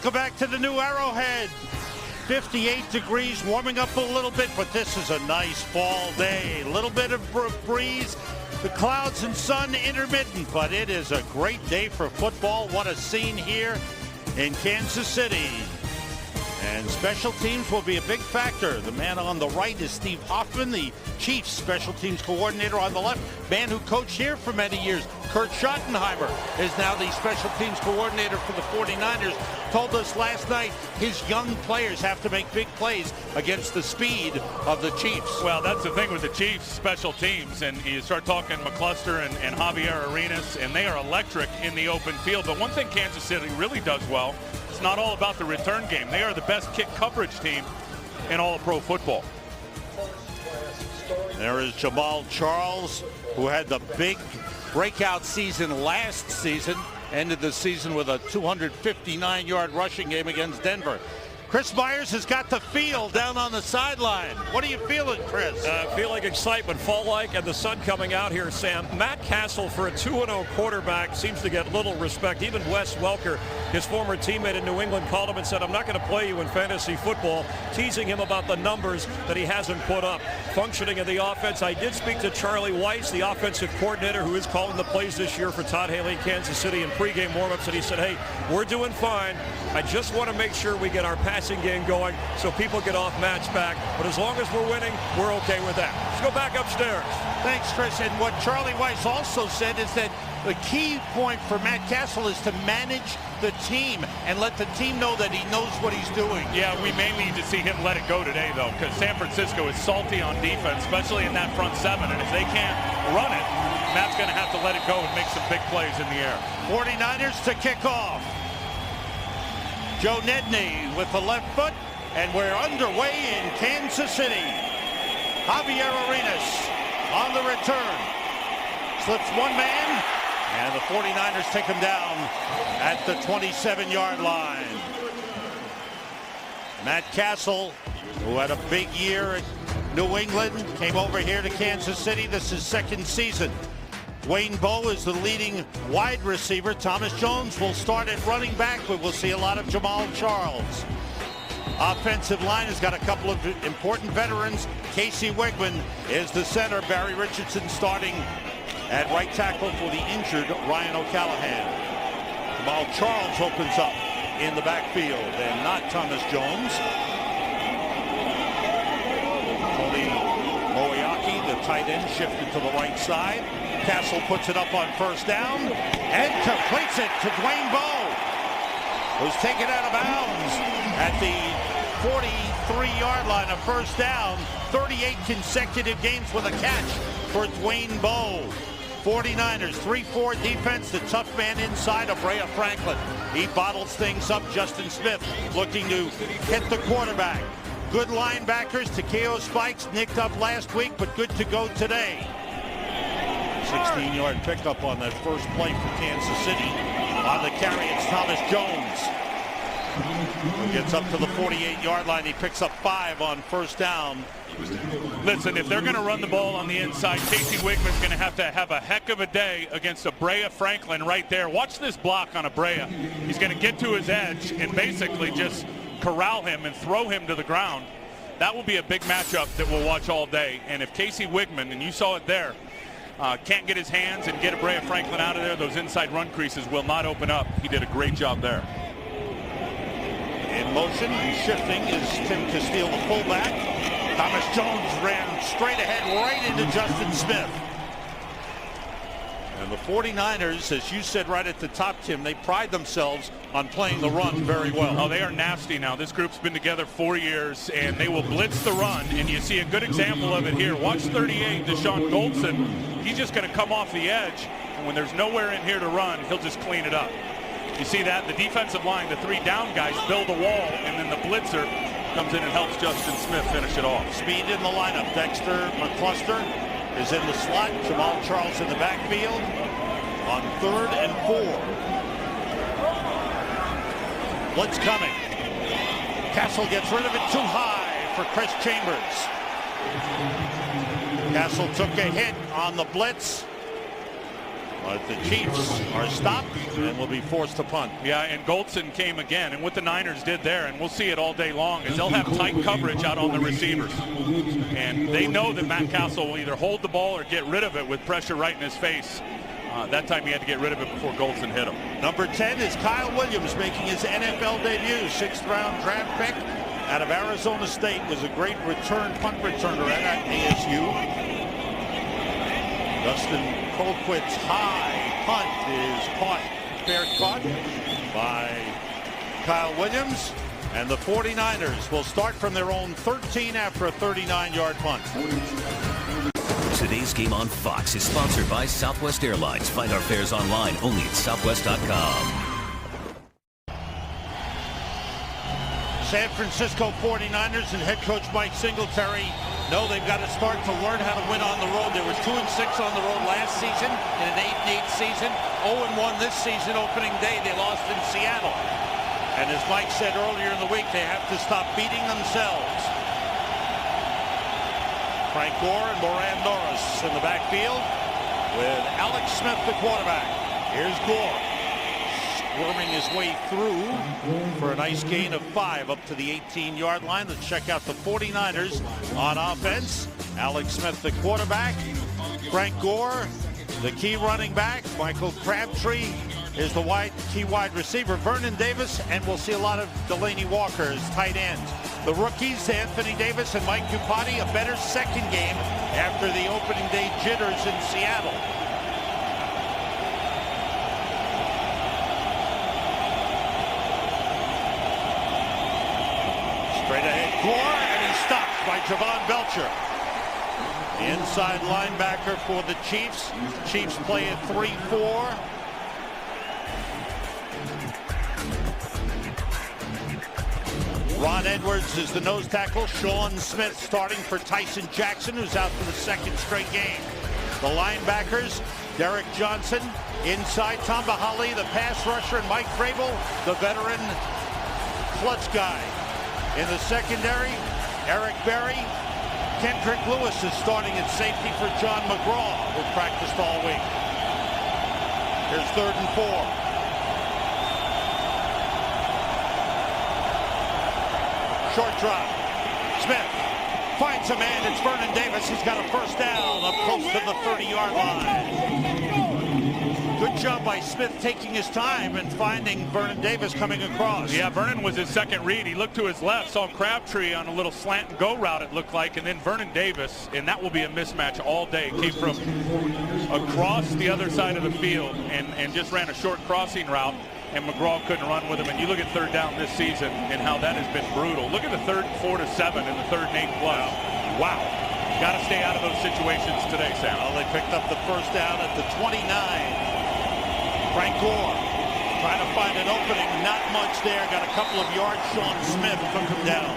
Welcome back to the new Arrowhead. 58 degrees, warming up a little bit, but this is a nice fall day. A little bit of breeze, the clouds and sun intermittent, but it is a great day for football. What a scene here in Kansas City. And special teams will be a big factor. The man on the right is Steve Hoffman, the Chiefs special teams coordinator. On the left, man who coached here for many years, Kurt Schottenheimer, is now the special teams coordinator for the 49ers. Told us last night his young players have to make big plays against the speed of the Chiefs. Well, that's the thing with the Chiefs special teams, and you start talking McCluster and Javier Arenas, and they are electric in the open field. But one thing Kansas City really does well, it's not all about the return game. They are the best kick coverage team in all of pro football. There is Jamaal Charles, who had the big breakout season last season, ended the season with a 259-yard rushing game against Denver. Chris Myers has got the feel down on the sideline. What are you feeling, Chris? Feeling excitement, fall-like, and the sun coming out here, Sam. Matt Castle, for a 2-0 quarterback, seems to get little respect. Even Wes Welker, his former teammate in New England, called him and said, "I'm not going to play you in fantasy football," teasing him about the numbers that he hasn't put up. Functioning in the offense, I did speak to Charlie Weiss, the offensive coordinator who is calling the plays this year for Todd Haley in Kansas City in pregame warmups, and he said, "Hey, we're doing fine. I just want to make sure we get our passing game going so people get off match back. But as long as we're winning, we're okay with that." Let's go back upstairs. Thanks, Chris. And what Charlie Weiss also said is that the key point for Matt Castle is to manage the team and let the team know that he knows what he's doing. Yeah, we may need to see him let it go today, though, because San Francisco is salty on defense, especially in that front seven. And if they can't run it, Matt's going to have to let it go and make some big plays in the air. 49ers to kick off. Joe Nedney with the left foot, and we're underway in Kansas City. Javier Arenas on the return. Slips one man, and the 49ers take him down at the 27-yard line. Matt Castle, who had a big year at New England, came over here to Kansas City. This is second season. Dwayne Bowe is the leading wide receiver. Thomas Jones will start at running back, but we'll see a lot of Jamaal Charles. Offensive line has got a couple of important veterans. Casey Wigman is the center. Barry Richardson starting at right tackle for the injured Ryan O'Callahan. Jamaal Charles opens up in the backfield, and not Thomas Jones. Tony Moeaki, the tight end, shifted to the right side. Castle puts it up on first down and completes it to Dwayne Bowe, who's taken out of bounds at the 43-yard line, a first down. 38 consecutive games with a catch for Dwayne Bowe. 49ers 3-4 defense, the tough man inside of Brea Franklin. He bottles things up. Justin Smith looking to hit the quarterback. Good linebackers. Takeo Spikes nicked up last week, but good to go today. 16-yard pickup on that first play for Kansas City. On the carry, it's Thomas Jones, who gets up to the 48-yard line. He picks up 5 on first down. Listen, if they're going to run the ball on the inside, Casey Wigman's going to have a heck of a day against a Brea Franklin right there. Watch this block on a Brea. He's going to get to his edge and basically just corral him and throw him to the ground. That will be a big matchup that we'll watch all day. And if Casey Wigman, and you saw it there, can't get his hands and get a Brea Franklin out of there, those inside run creases will not open up. He did a great job there. In motion and shifting is Tim Castile, the fullback. Thomas Jones ran straight ahead right into Justin Smith. And the 49ers, as you said right at the top, Tim, they pride themselves on playing the run very well. Oh, they are nasty now. This group's been together 4 years, and they will blitz the run, and you see a good example of it here. Watch 38, Deshaun Goldson. He's just going to come off the edge, and when there's nowhere in here to run, he'll just clean it up. You see that? The defensive line, the 3 down guys build a wall, and then the blitzer comes in and helps Justin Smith finish it off. Speed in the lineup. Dexter McCluster is in the slot. Jamaal Charles in the backfield on 3rd and 4. Blitz coming. Castle gets rid of it too high for Chris Chambers. Castle took a hit on the blitz. But the Chiefs are stopped and will be forced to punt. Yeah, and Goldson came again, and what the Niners did there, and we'll see it all day long, is they'll have tight coverage out on the receivers. And they know that Matt Castle will either hold the ball or get rid of it with pressure right in his face. That time he had to get rid of it before Goldson hit him. Number 10 is Kyle Williams making his NFL debut. 6th-round draft pick out of Arizona State. Was a great punt returner at ASU. Dustin Colquitt's high punt is caught, fair caught by Kyle Williams. And the 49ers will start from their own 13 after a 39-yard punt. Today's game on Fox is sponsored by Southwest Airlines. Find our fares online only at southwest.com. San Francisco 49ers and head coach Mike Singletary know they've got to start to learn how to win on the road. They were 2-6 on the road last season in an 8-8 season. 0-1 this season. Opening day they lost in Seattle. And as Mike said earlier in the week, they have to stop beating themselves. Frank Gore and Moran Norris in the backfield with Alex Smith, the quarterback. Here's Gore, squirming his way through for a nice gain of 5 up to the 18-yard line. Let's check out the 49ers on offense. Alex Smith, the quarterback. Frank Gore, the key running back. Michael Crabtree is the key wide receiver. Vernon Davis, and we'll see a lot of Delaney Walker as tight ends. The rookies, Anthony Davis and Mike Dupati, a better second game after the opening day jitters in Seattle. Straight ahead, Gore, and he's stopped by Javon Belcher. The inside linebacker for the Chiefs. Chiefs play at 3-4. Ron Edwards is the nose tackle. Sean Smith starting for Tyson Jackson, who's out for the second straight game. The linebackers, Derek Johnson. Inside, Tamba Hali, the pass rusher, and Mike Vrabel, the veteran clutch guy. In the secondary, Eric Berry. Kendrick Lewis is starting at safety for John McGraw, who practiced all week. Here's 3rd and 4. Short drop. Smith finds a man. It's Vernon Davis. He's got a first down up close to the 30-yard line. Good job by Smith taking his time and finding Vernon Davis coming across. Yeah, Vernon was his second read. He looked to his left, saw Crabtree on a little slant and go route, it looked like, and then Vernon Davis, and that will be a mismatch all day. Came from across the other side of the field and just ran a short crossing route. And McGraw couldn't run with him. And you look at 3rd down this season and how that has been brutal. Look at the 3rd 4-7 and the 3rd and 8 plus. Wow. Got to stay out of those situations today, Sam. Well, they picked up the first down at the 29. Frank Gore trying to find an opening. Not much there. Got a couple of yards. Sean Smith took him down.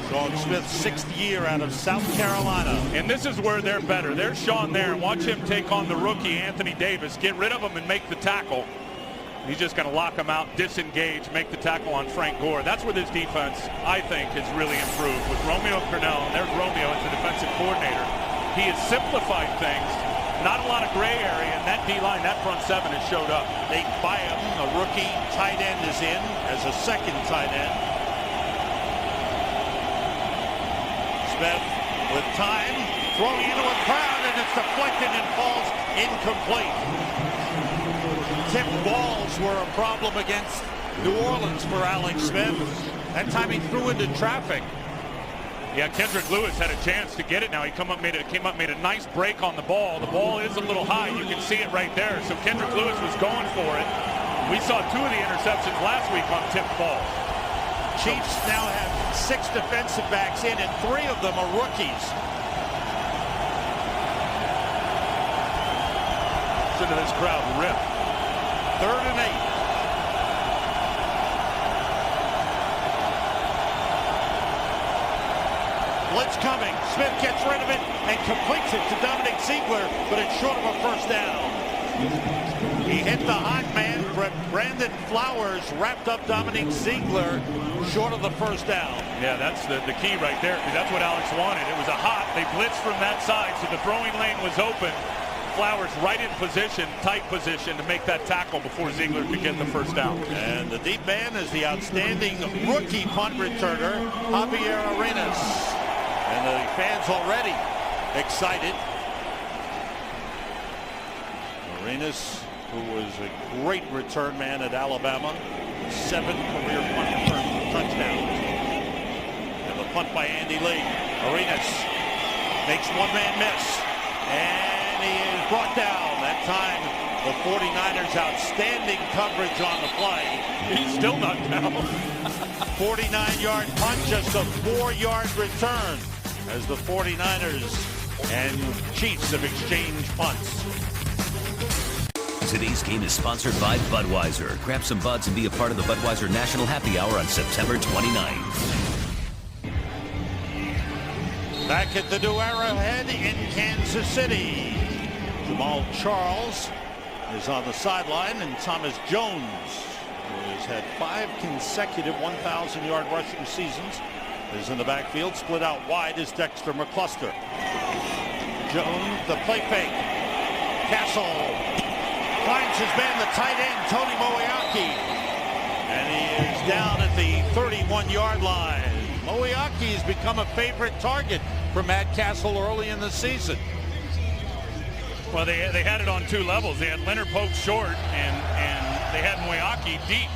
Sean Smith, 6th year out of South Carolina. And this is where they're better. There's Sean there, and watch him take on the rookie, Anthony Davis. Get rid of him and make the tackle. He's just going to lock him out, disengage, make the tackle on Frank Gore. That's where this defense, I think, has really improved. With Romeo Crennel, and there's Romeo as the defensive coordinator. He has simplified things. Not a lot of gray area, and that D-line, that front 7 has showed up. Nate Byam, a rookie tight end, is in as a second tight end. Smith with time, throwing into a crowd, and it's deflected and falls incomplete. Tipped balls were a problem against New Orleans for Alex Smith. That time he threw into traffic. Yeah, Kendrick Lewis had a chance to get it now. He came up, made a nice break on the ball. The ball is a little high. You can see it right there. So Kendrick Lewis was going for it. We saw 2 of the interceptions last week on tipped balls. Chiefs now have 6 defensive backs in, and 3 of them are rookies. Listen to this crowd rip. 3rd and 8. Blitz coming. Smith gets rid of it and completes it to Dominic Ziegler, but it's short of a first down. He hit the hot man. Brandon Flowers wrapped up Dominic Ziegler short of the first down. Yeah, that's the key right there. That's what Alex wanted. It was a hot. They blitzed from that side, so the throwing lane was open. Flowers right in position, tight position, to make that tackle before Ziegler could get the first down. And the deep man is the outstanding rookie punt returner, Javier Arenas. And the fans already excited. Arenas, who was a great return man at Alabama, 7 career punt return touchdowns. And the punt by Andy Lee. Arenas makes one-man miss. And he is brought down. That time, the 49ers outstanding coverage on the play. He's still not down. 49-yard punt, just a 4-yard return as the 49ers and Chiefs have exchanged punts. Today's game is sponsored by Budweiser. Grab some buds and be a part of the Budweiser National Happy Hour on September 29th. Back at the new Arrowhead in Kansas City. Jamal Charles is on the sideline, and Thomas Jones, who has had 5 consecutive 1,000-yard rushing seasons, is in the backfield. Split out wide is Dexter McCluster. Jones, the play fake. Castle finds his man, the tight end, Tony Moeaki. And he is down at the 31-yard line. Moeaki has become a favorite target for Matt Castle early in the season. Well, they had it on 2 levels. They had Leonard Pope short, and they had Moeaki deep.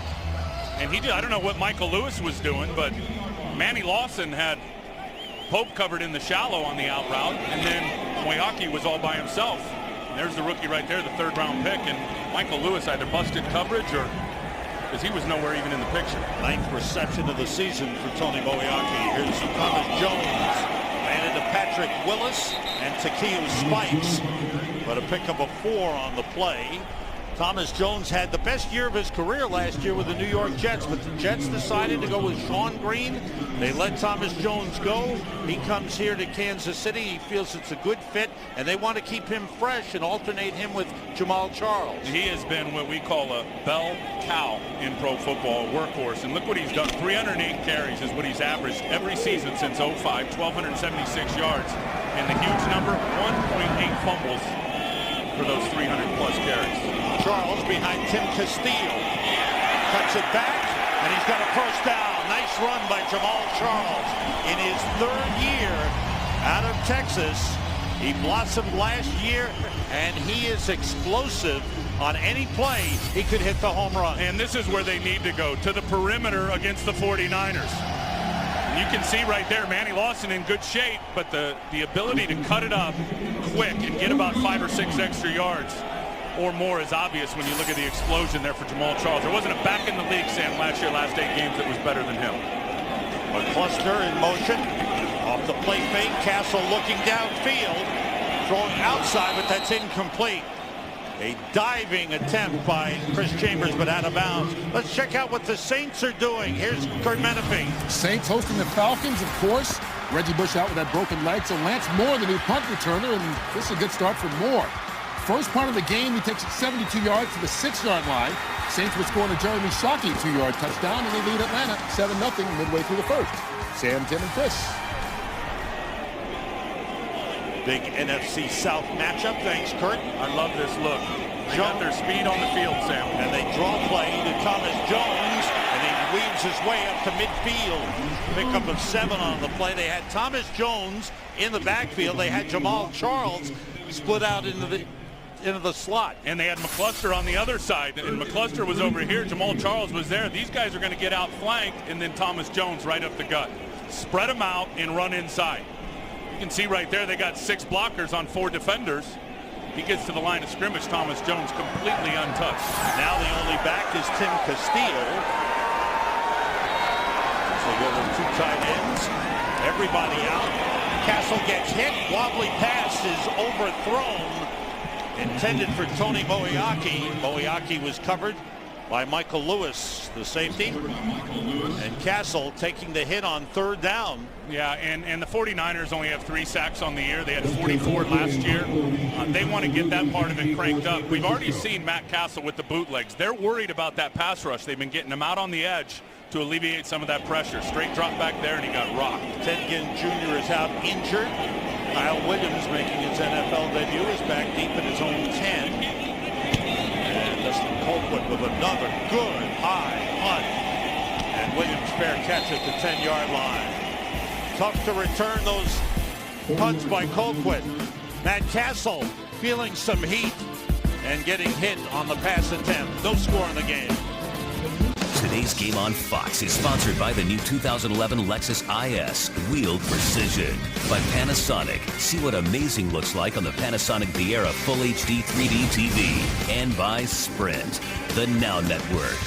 And he did. I don't know what Michael Lewis was doing, but Manny Lawson had Pope covered in the shallow on the out route, and then Moeaki was all by himself. And there's the rookie right there, the 3rd-round pick, and Michael Lewis either busted coverage or because he was nowhere even in the picture. 9th reception of the season for Tony Moeaki. Here's Thomas Jones. Ran into Patrick Willis and Takeo Spikes, but a pickup of 4 on the play. Thomas Jones had the best year of his career last year with the New York Jets, but the Jets decided to go with Sean Green. They let Thomas Jones go. He comes here to Kansas City. He feels it's a good fit, and they want to keep him fresh and alternate him with Jamal Charles. He has been what we call a bell cow in pro football, a workhorse. And look what he's done. 308 carries is what he's averaged every season since 05, 1,276 yards. And the huge number, 1.8 fumbles for those 300-plus carries. Charles behind Tim Castillo. Cuts it back, and he's got a first down. Nice run by Jamal Charles. In his 3rd year out of Texas, he blossomed last year, and he is explosive on any play. He could hit the home run. And this is where they need to go, to the perimeter against the 49ers. You can see right there, Manny Lawson in good shape, but the ability to cut it up quick and get about 5 or 6 extra yards or more is obvious when you look at the explosion there for Jamal Charles. There wasn't a back in the league, Sam, last year, last 8 games that was better than him. McCluster in motion. Off the play fake. Castle looking downfield. Throwing outside, but that's incomplete. A diving attempt by Chris Chambers, but out of bounds. Let's check out what the Saints are doing. Here's Kurt Menefee. Saints hosting the Falcons, of course. Reggie Bush out with that broken leg. So Lance Moore, the new punt returner, and this is a good start for Moore. First punt of the game, he takes it 72 yards to the 6-yard line. Saints would score on a Jeremy Shockey 2-yard touchdown, and they lead Atlanta 7-0 midway through the first. Sam, Tim, and Chris. Big NFC South matchup. Thanks, Kurt. I love this look. They got their speed on the field, Sam. And they draw play to Thomas Jones, and he weaves his way up to midfield. Pickup of 7 on the play. They had Thomas Jones in the backfield. They had Jamal Charles split out into the slot. And they had McCluster on the other side. And McCluster was over here. Jamal Charles was there. These guys are going to get outflanked, and then Thomas Jones right up the gut. Spread them out and run inside. You can see right there they got 6 blockers on 4 defenders. He gets to the line of scrimmage. Thomas Jones completely untouched. Now the only back is Tim Castillo. So go with 2 tight ends. Everybody out. Castle gets hit. Wobbly pass is overthrown. Intended for Tony Moeaki. Moeaki was covered by Michael Lewis, the safety. And Castle taking the hit on 3rd down. Yeah, and the 49ers only have 3 sacks on the year. They had 44 last year. They want to get that part of it cranked up. We've already seen Matt Castle with the bootlegs. They're worried about that pass rush. They've been getting him out on the edge to alleviate some of that pressure. Straight drop back there, and he got rocked. Ted Ginn Jr. is out injured. Kyle Williams, making his NFL debut, is back deep in his own Another good high punt. And Williams fair catch at the 10-yard line. Tough to return those punts by Colquitt. Matt Castle feeling some heat and getting hit on the pass attempt. No score in the game. Today's game on Fox is sponsored by the new 2011 Lexus IS, wheeled precision. By Panasonic, see what amazing looks like on the Panasonic Viera Full HD 3D TV. And by Sprint, the Now Network.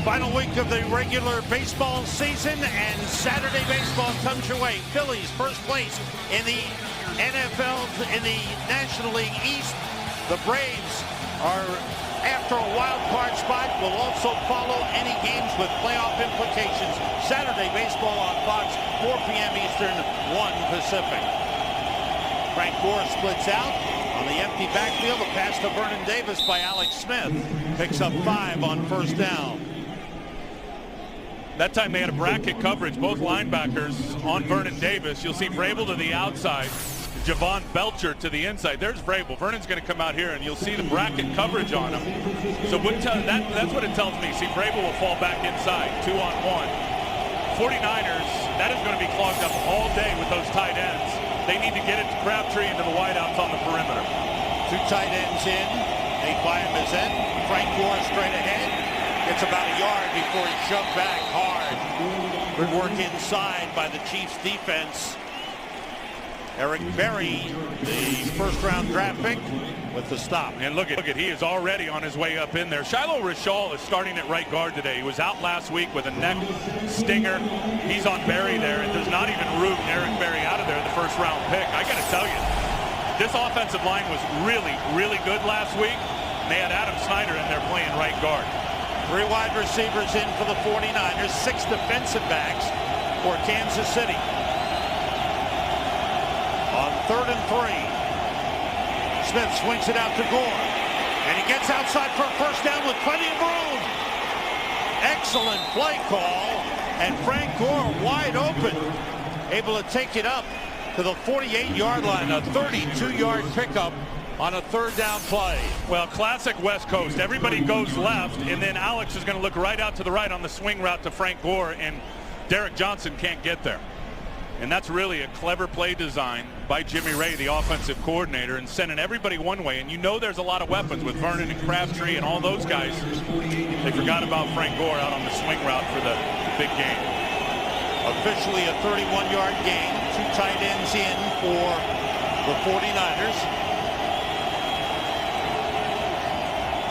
Final week of the regular baseball season, and Saturday baseball comes your way. Phillies first place in the NFL, in the National League East. The Braves are after a wild card spot. Will also follow any games with playoff implications. Saturday baseball on Fox, 4 p.m. Eastern, 1 Pacific. Frank Gore splits out on the empty backfield. A pass to Vernon Davis by Alex Smith. Picks up 5 on first down. That time they had a bracket coverage, both linebackers on Vernon Davis. You'll see Vrabel to the outside, Javon Belcher to the inside. There's Vrabel. Vernon's going to come out here, and you'll see the bracket coverage on him. So that's what it tells me. See, Vrabel will fall back inside, 2-on-1. 49ers, that is going to be clogged up all day with those tight ends. They need to get it to Crabtree into the wideouts on the perimeter. 2 tight ends in. Nate Byam is in. Frank Gore straight ahead. Gets about a yard before he's shoved back hard. Good work inside by the Chiefs defense. Eric Berry, the first-round draft pick, with the stop. And look at, he is already on his way up in there. Shiloh Rishal is starting at right guard today. He was out last week with a neck stinger. He's on Berry there, and there's not even room Eric Berry out of there, the first-round pick. I got to tell you, this offensive line was really, really good last week. They had Adam Snyder in there playing right guard. 3 wide receivers in for the 49ers, 6 defensive backs for Kansas City. On 3rd and 3, Smith swings it out to Gore, and he gets outside for a first down with plenty of room. Excellent play call, and Frank Gore wide open, able to take it up to the 48-yard line, a 32-yard pickup on a 3rd down play. Well, classic West Coast. Everybody goes left, and then Alex is going to look right out to the right on the swing route to Frank Gore, and Derek Johnson can't get there. And that's really a clever play design by Jimmy Ray, the offensive coordinator, and sending everybody one way. And you know there's a lot of weapons with Vernon and Crabtree and all those guys. They forgot about Frank Gore out on the swing route for the big game. Officially a 31-yard gain. 2 tight ends in for the 49ers.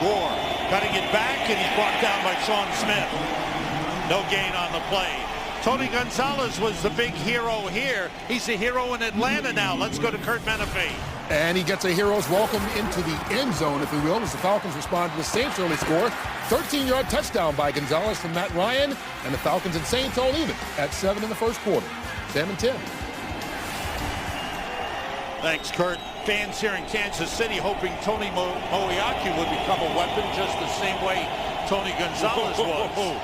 Gore cutting it back, and he's brought down by Sean Smith. No gain on the play. Tony Gonzalez was the big hero here. He's a hero in Atlanta now. Let's go to Kurt Menefee. And he gets a hero's welcome into the end zone, if you will, as the Falcons respond to the Saints' early score. 13-yard touchdown by Gonzalez from Matt Ryan, and the Falcons and Saints all even at 7 in the first quarter. Sam and Tim. Thanks, Kurt. Fans here in Kansas City hoping Tony Moeaki would become a weapon just the same way Tony Gonzalez was.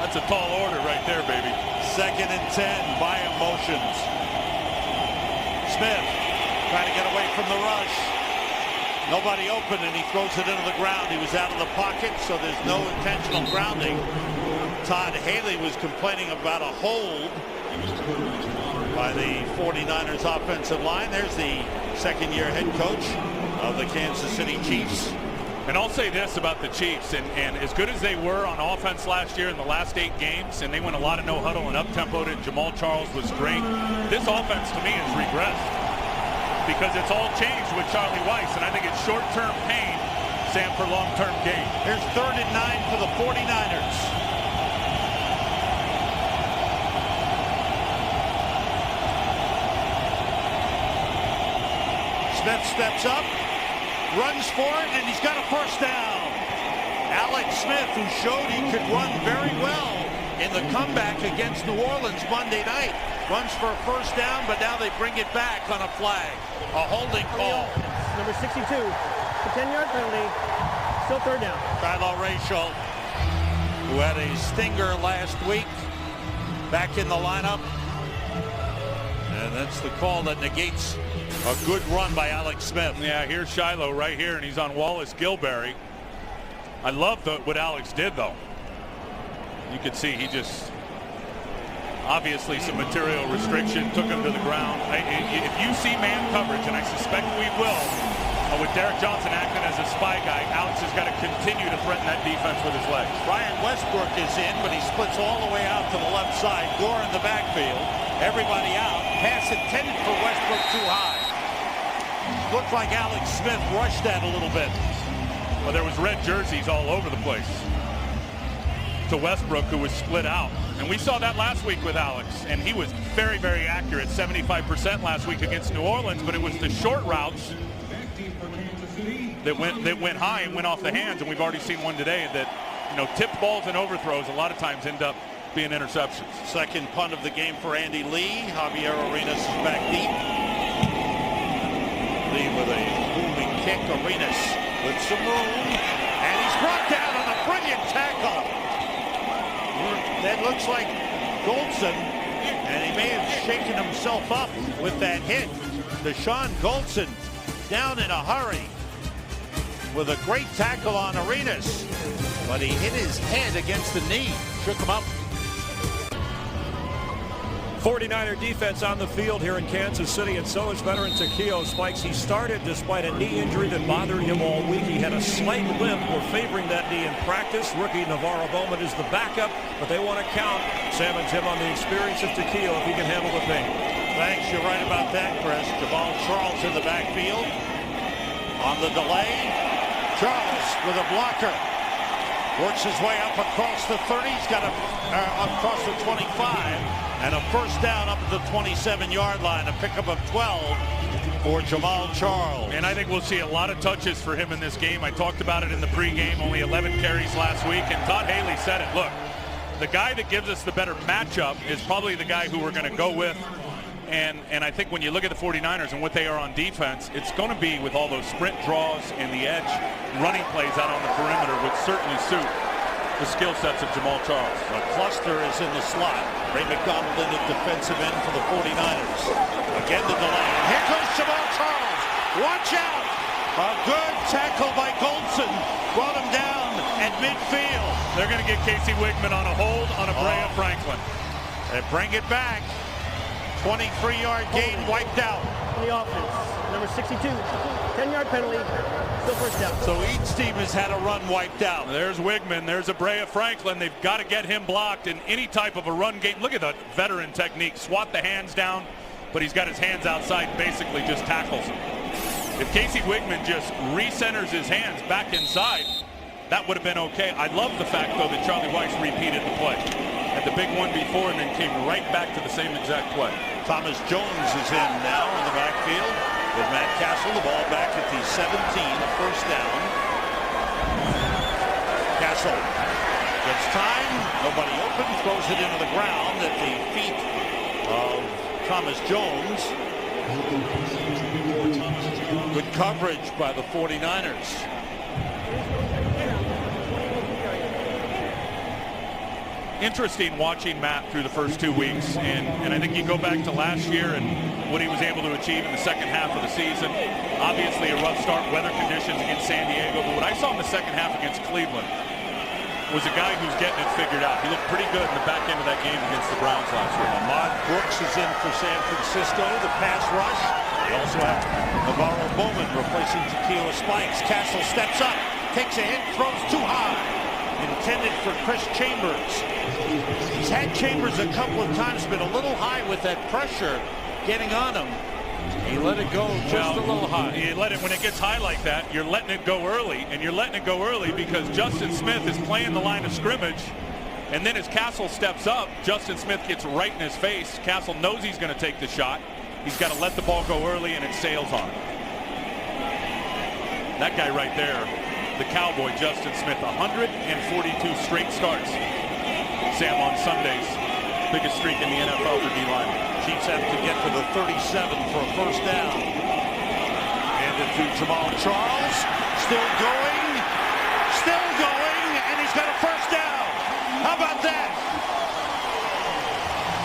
That's a tall order right there, baby. 2nd and 10, Byam motions. Smith trying to get away from the rush. Nobody open, and he throws it into the ground. He was out of the pocket, so there's no intentional grounding. Todd Haley was complaining about a hold by the 49ers offensive line. There's the second-year head coach of the Kansas City Chiefs. And I'll say this about the Chiefs, and as good as they were on offense last year in the last 8 games, and they went a lot of no-huddle and up-tempoed, and Jamal Charles was great, this offense to me has regressed because it's all changed with Charlie Weiss, and I think it's short-term pain, Sam, for long-term gain. Here's 3rd and 9 for the 49ers. Smith steps up, runs for it, and he's got a first down. Alex Smith, who showed he could run very well in the comeback against New Orleans Monday night, runs for a first down, but now they bring it back on a flag. A holding call. Number 62, a 10-yard penalty, still 3rd down. Shiloh Rachel, who had a stinger last week, back in the lineup. And that's the call that negates A good run by Alex Smith. Yeah, here's Shiloh right here, and he's on Wallace Gilberry. I love what Alex did, though. You could see he just, obviously some material restriction, took him to the ground. If you see man coverage, and I suspect we will, with Derek Johnson acting as a spy guy, Alex has got to continue to threaten that defense with his legs. Brian Westbrook is in, but he splits all the way out to the left side. Gore in the backfield. Everybody out. Pass intended for Westbrook too high. Looked like Alex Smith rushed that a little bit. Well, there was red jerseys all over the place to Westbrook, who was split out. And we saw that last week with Alex, and he was very, very accurate, 75% last week against New Orleans, but it was the short routes that went high and went off the hands, and we've already seen one today that, you know, tipped balls and overthrows a lot of times end up being interceptions. Second punt of the game for Andy Lee. Javier Arenas is back deep. Lee with a booming kick. Arenas with some room, and he's brought down on a brilliant tackle. That looks like Goldson, and he may have shaken himself up with that hit. Deshaun Goldson down in a hurry with a great tackle on Arenas, but he hit his head against the knee, shook him up. 49er defense on the field here in Kansas City, and so is veteran Takeo Spikes. He started despite a knee injury that bothered him all week. He had a slight limp. We're favoring that knee in practice. Rookie Navarro Bowman is the backup, but they want to count Sam and Tim on the experience of Takeo if he can handle the thing. Thanks, you're right about that, Chris. Jamal Charles in the backfield. On the delay, Charles with a blocker. Works his way up across the 30. He's got across the 25. And a first down up at the 27-yard line. A pickup of 12 for Jamal Charles. And I think we'll see a lot of touches for him in this game. I talked about it in the pregame. Only 11 carries last week. And Todd Haley said it. Look, the guy that gives us the better matchup is probably the guy who we're going to go with. And I think when you look at the 49ers and what they are on defense, it's going to be with all those sprint draws and the edge running plays out on the perimeter, which certainly suit the skill sets of Jamal Charles. The cluster is in the slot. Ray McDonald in the defensive end for the 49ers. Again the delay. Here goes Jamal Charles. Watch out. A good tackle by Goldson. Brought him down at midfield. They're going to get Casey Wigman on a hold on a Brea Franklin. And bring it back. 23-yard gain wiped out. The offense, number 62, 10-yard penalty, still first down. So each team has had a run wiped out. There's Wigman. There's a Brea Franklin. They've got to get him blocked in any type of a run game. Look at the veteran technique. Swat the hands down, but he's got his hands outside and basically just tackles him. If Casey Wigman just recenters his hands back inside, that would have been okay. I love the fact, though, that Charlie Weiss repeated the play. Had the big one before and then came right back to the same exact play. Thomas Jones is in now in the backfield with Matt Castle. The ball back at the 17, a first down. Castle gets time, nobody open, throws it into the ground at the feet of Thomas Jones. Good coverage by the 49ers. Interesting watching Matt through the first 2 weeks, and I think you go back to last year and what he was able to achieve in the second half of the season. Obviously a rough start, weather conditions against San Diego, but what I saw in the second half against Cleveland was a guy who's getting it figured out. He looked pretty good in the back end of that game against the Browns last year. Ahmad Brooks is in for San Francisco, the pass rush. They also have Navarro Bowman replacing Takeo Spikes. Castle steps up, takes a hit, throws too high. Intended for Chris Chambers. He's had Chambers a couple of times, been a little high with that pressure getting on him. He let it go just a little high. You let it, when it gets high like that, you're letting it go early, and you're letting it go early because Justin Smith is playing the line of scrimmage, and then as Castle steps up, Justin Smith gets right in his face. Castle knows he's going to take the shot. He's got to let the ball go early, and it sails on. That guy right there, the Cowboy, Justin Smith, 142 straight starts. Sam, on Sundays, biggest streak in the NFL for D-line. Chiefs have to get to the 37 for a first down. Handed to Jamal Charles. Still going, and he's got a first down. How about that?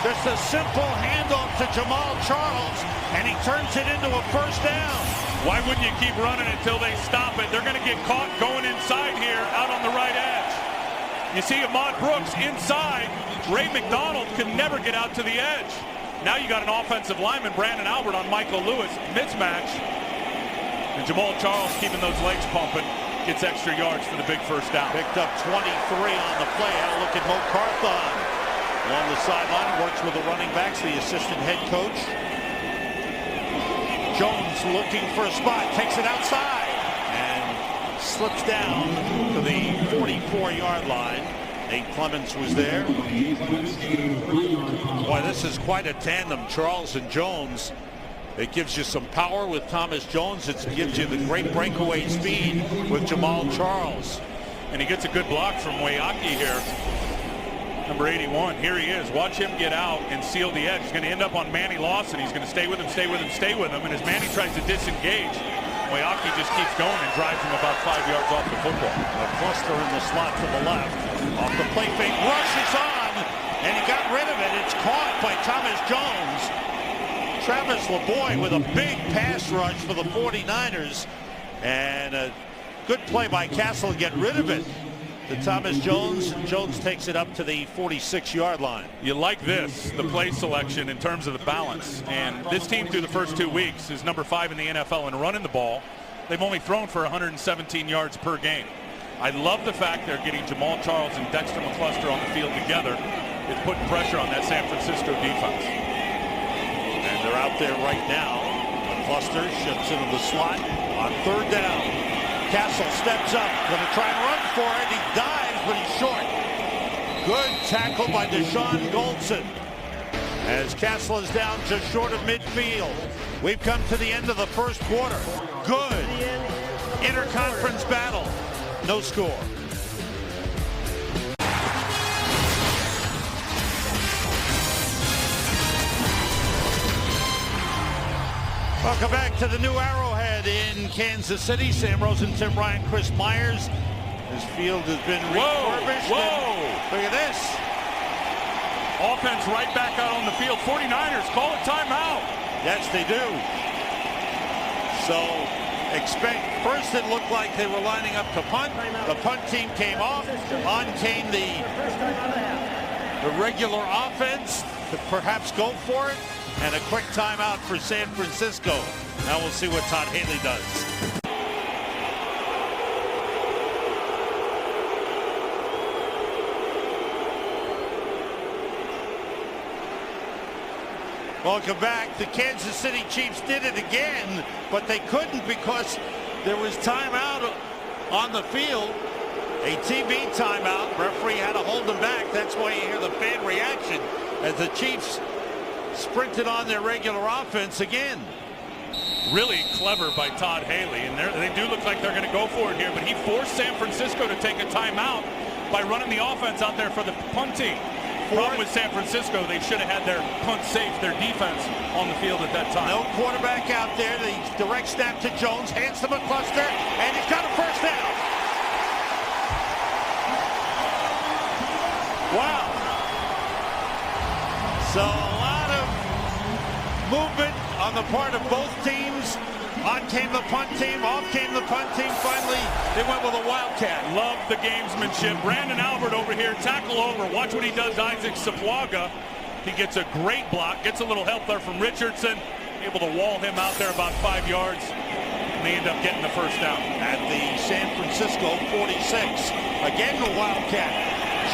Just a simple handoff to Jamaal Charles, and he turns it into a first down. Why wouldn't you keep running until they stop it? They're going to get caught going inside here out on the right edge. You see Ahmad Brooks inside. Ray McDonald could never get out to the edge. Now you got an offensive lineman, Brandon Albert, on Michael Lewis. Mismatch. And Jamaal Charles keeping those legs pumping. Gets extra yards for the big first down. Picked up 23 on the play. Had a look at Mo Carthon along the sideline. Works with the running backs, the assistant head coach. Jones looking for a spot. Takes it outside. And slips down to the 44-yard line. Nate Clements was there. Boy, this is quite a tandem, Charles and Jones. It gives you some power with Thomas Jones. It gives you the great breakaway speed with Jamaal Charles. And he gets a good block from Wayaki here. Number 81. Here he is. Watch him get out and seal the edge. He's going to end up on Manny Lawson. He's going to stay with him, stay with him, stay with him. And as Manny tries to disengage, Wayaki just keeps going and drives him about 5 yards off the football. A cluster in the slot to the left. Off the play fake. Rush is on. And he got rid of it. It's caught by Thomas Jones. Travis LeBoy with a big pass rush for the 49ers. And a good play by Castle to get rid of it to Thomas Jones. Jones takes it up to the 46-yard line. You like this, the play selection in terms of the balance. And this team through the first 2 weeks is number 5 in the NFL in running the ball. They've only thrown for 117 yards per game. I love the fact they're getting Jamaal Charles and Dexter McCluster on the field together. It's putting pressure on that San Francisco defense. And they're out there right now. McCluster shifts into the slot on third down. Castle steps up, going to try and run for it. He dives, but he's short. Good tackle by Deshaun Goldson. As Castle is down just short of midfield. We've come to the end of the first quarter. Good interconference battle. No score. Welcome back to the new Arrowhead in Kansas City. Sam Rosen, Tim Ryan, Chris Myers. This field has been refurbished. Whoa! Look at this. Offense right back out on the field. 49ers call a timeout. Yes, they do. So first it looked like they were lining up to punt. The punt team came off. On came the regular offense to perhaps go for it. And a quick timeout for San Francisco. Now we'll see what Todd Haley does. Welcome back. The Kansas City Chiefs did it again, but they couldn't because there was timeout on the field. A TV timeout. Referee had to hold them back. That's why you hear the fan reaction as the Chiefs sprinted on their regular offense again. Really clever by Todd Haley, and they do look like they're going to go for it here, but he forced San Francisco to take a timeout by running the offense out there for the punt team. Problem with San Francisco, they should have had their punt safe, their defense on the field at that time. No quarterback out there. The direct snap to Jones, hands to McCluster, and he's got a first down. Wow. So a lot of movement on the part of both teams. On came the punt team, off came the punt team. Finally, they went with a wildcat. Love the gamesmanship. Brandon Albert over here, tackle over. Watch what he does, Isaac Sapuaga. He gets a great block, gets a little help there from Richardson. Able to wall him out there about 5 yards. And they end up getting the first down. At the San Francisco 46. Again, the wildcat.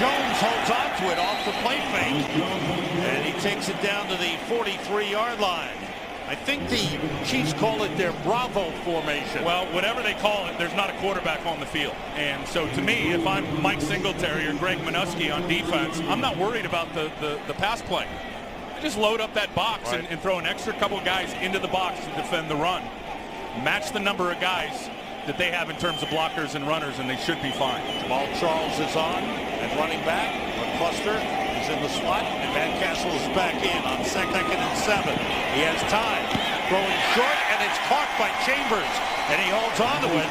Jones holds on to it off the play fake. And he takes it down to the 43-yard line. I think the Chiefs call it their Bravo formation. Well, whatever they call it, there's not a quarterback on the field. And so to me, if I'm Mike Singletary or Greg Minuski on defense, I'm not worried about the pass play. I just load up that box and throw an extra couple guys into the box to defend the run. Match the number of guys that they have in terms of blockers and runners, and they should be fine. Jamaal Charles is on and running back. McCluster is in the slot, and Van Castle is back in on second and 7. He has time. Throwing short, and it's caught by Chambers, and he holds on to it.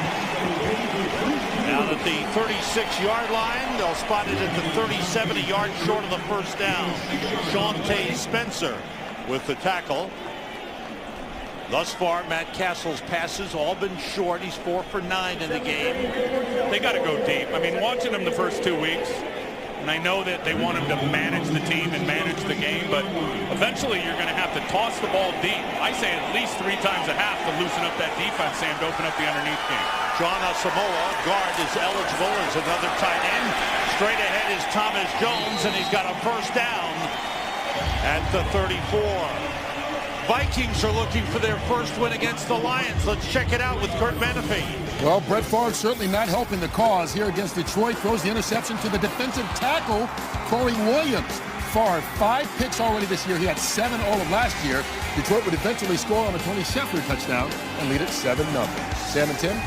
Down at the 36-yard line, they'll spot it at the 37, a yard short of the first down. Shawntae Spencer with the tackle. Thus far, Matt Castle's passes all been short. He's 4 for 9 in the game. They got to go deep. I mean, watching him the first 2 weeks, and I know that they want him to manage the team and manage the game, but eventually you're going to have to toss the ball deep. I say at least 3 times a half to loosen up that defense, Sam, to open up the underneath game. John Asamoah, guard, is eligible as another tight end. Straight ahead is Thomas Jones, and he's got a first down at the 34. Vikings are looking for their first win against the Lions. Let's check it out with Kurt Menefee. Well, Brett Favre certainly not helping the cause here against Detroit. Throws the interception to the defensive tackle, Corey Williams. Favre, 5 picks already this year. He had 7 all of last year. Detroit would eventually score on a Tony Sheffield touchdown and lead it 7-0. Sam and Tim?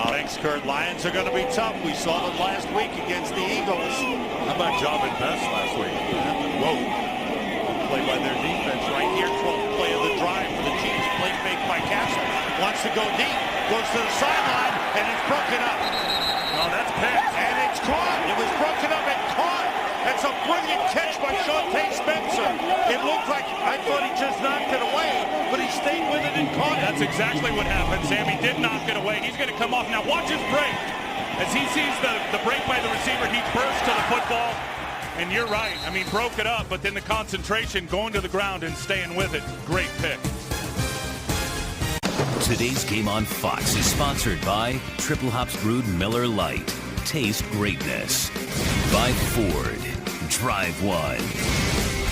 Thanks, Kurt. Lions are going to be tough. We saw them last week against the Eagles. How about Jabin Best last week? Whoa. Play by their defense right here. 12th play of the drive for the Chiefs. Play fake by Castle. Wants to go deep. Goes to the sideline, and it's broken up. Oh, that's picked. And it's caught. It was broken up and caught. That's a brilliant catch by Shawntae Spencer. It looked like I thought he just knocked it away, but he stayed with it and caught it. That's exactly what happened, Sam. He did knock it away. He's going to come off. Now watch his break. As he sees the break by the receiver, he bursts to the football. And you're right. I mean, broke it up, but then the concentration going to the ground and staying with it. Great pick. Today's Game on Fox is sponsored by Triple Hops Brewed Miller Lite. Taste greatness. By Ford. Drive One.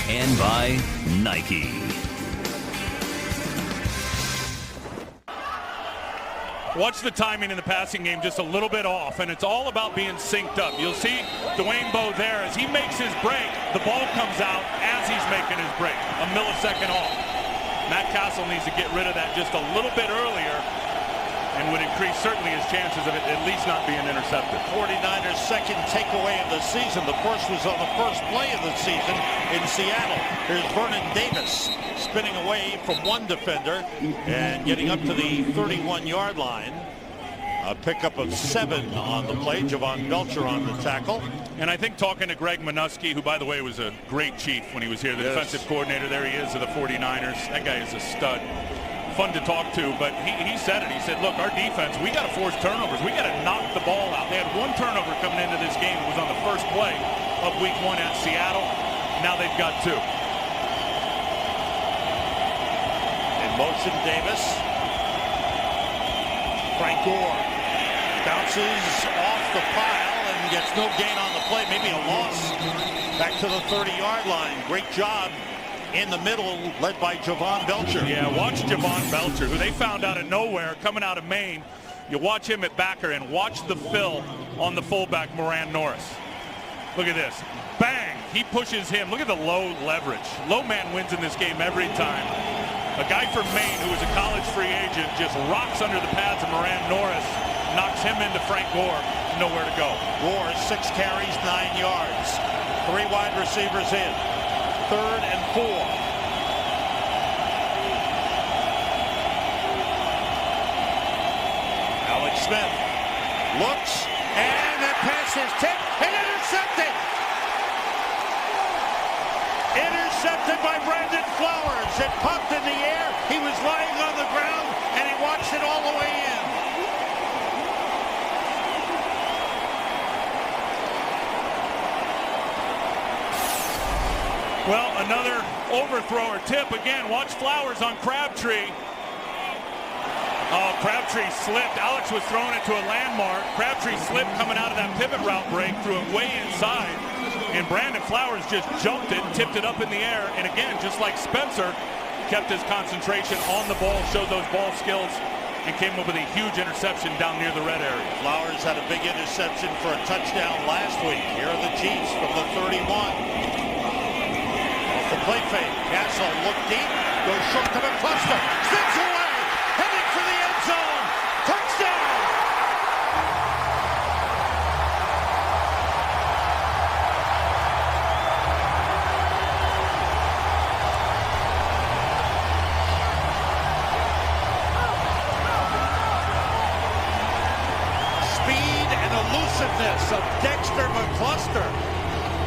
And by Nike. Watch the timing in the passing game just a little bit off, and it's all about being synced up. You'll see Dwayne Bowe there. As he makes his break, the ball comes out as he's making his break, a millisecond off. Matt Castle needs to get rid of that just a little bit earlier and would increase certainly his chances of it at least not being intercepted. 49ers' second takeaway of the season. The first was on the first play of the season in Seattle. Here's Vernon Davis spinning away from one defender and getting up to the 31-yard line. A pickup of 7 on the play. Javon Belcher on the tackle. And I think talking to Greg Minuski, who, by the way, was a great chief when he was here, the defensive coordinator, there he is of the 49ers. That guy is a stud. Fun to talk to, but he said it. He said, look, our defense, we got to force turnovers. We got to knock the ball out. They had 1 turnover coming into this game. It was on the first play of week 1 at Seattle. Now they've got 2. In motion, Davis. Frank Gore bounces off the pile and gets no gain on the play. Maybe a loss. Back to the 30-yard line. Great job in the middle, led by Javon Belcher. Yeah, watch Javon Belcher, who they found out of nowhere, coming out of Maine. You watch him at backer and watch the fill on the fullback, Moran Norris. Look at this. Bang! He pushes him. Look at the low leverage. Low man wins in this game every time. A guy from Maine who was a college free agent just rocks under the pads of Moran Norris, knocks him into Frank Gore. Nowhere to go. Gore, 6 carries, 9 yards. 3 wide receivers in. 3rd and 4. Alex Smith looks, and that pass is tipped and intercepted. Intercepted by Brandon Flowers. It popped in the air. He was lying on the ground, and he watched it all the way in. Well, another overthrow or tip. Again, watch Flowers on Crabtree. Oh, Crabtree slipped. Alex was throwing it to a landmark. Crabtree slipped coming out of that pivot route break, threw it way inside. And Brandon Flowers just jumped it, tipped it up in the air. And again, just like Spencer, kept his concentration on the ball, showed those ball skills, and came up with a huge interception down near the red area. Flowers had a big interception for a touchdown last week. Here are the Chiefs from the 31. The play fake. Castle looked deep, goes short to McCluster. Spins away, heading for the end zone. Touchdown! elusiveness of Dexter McCluster.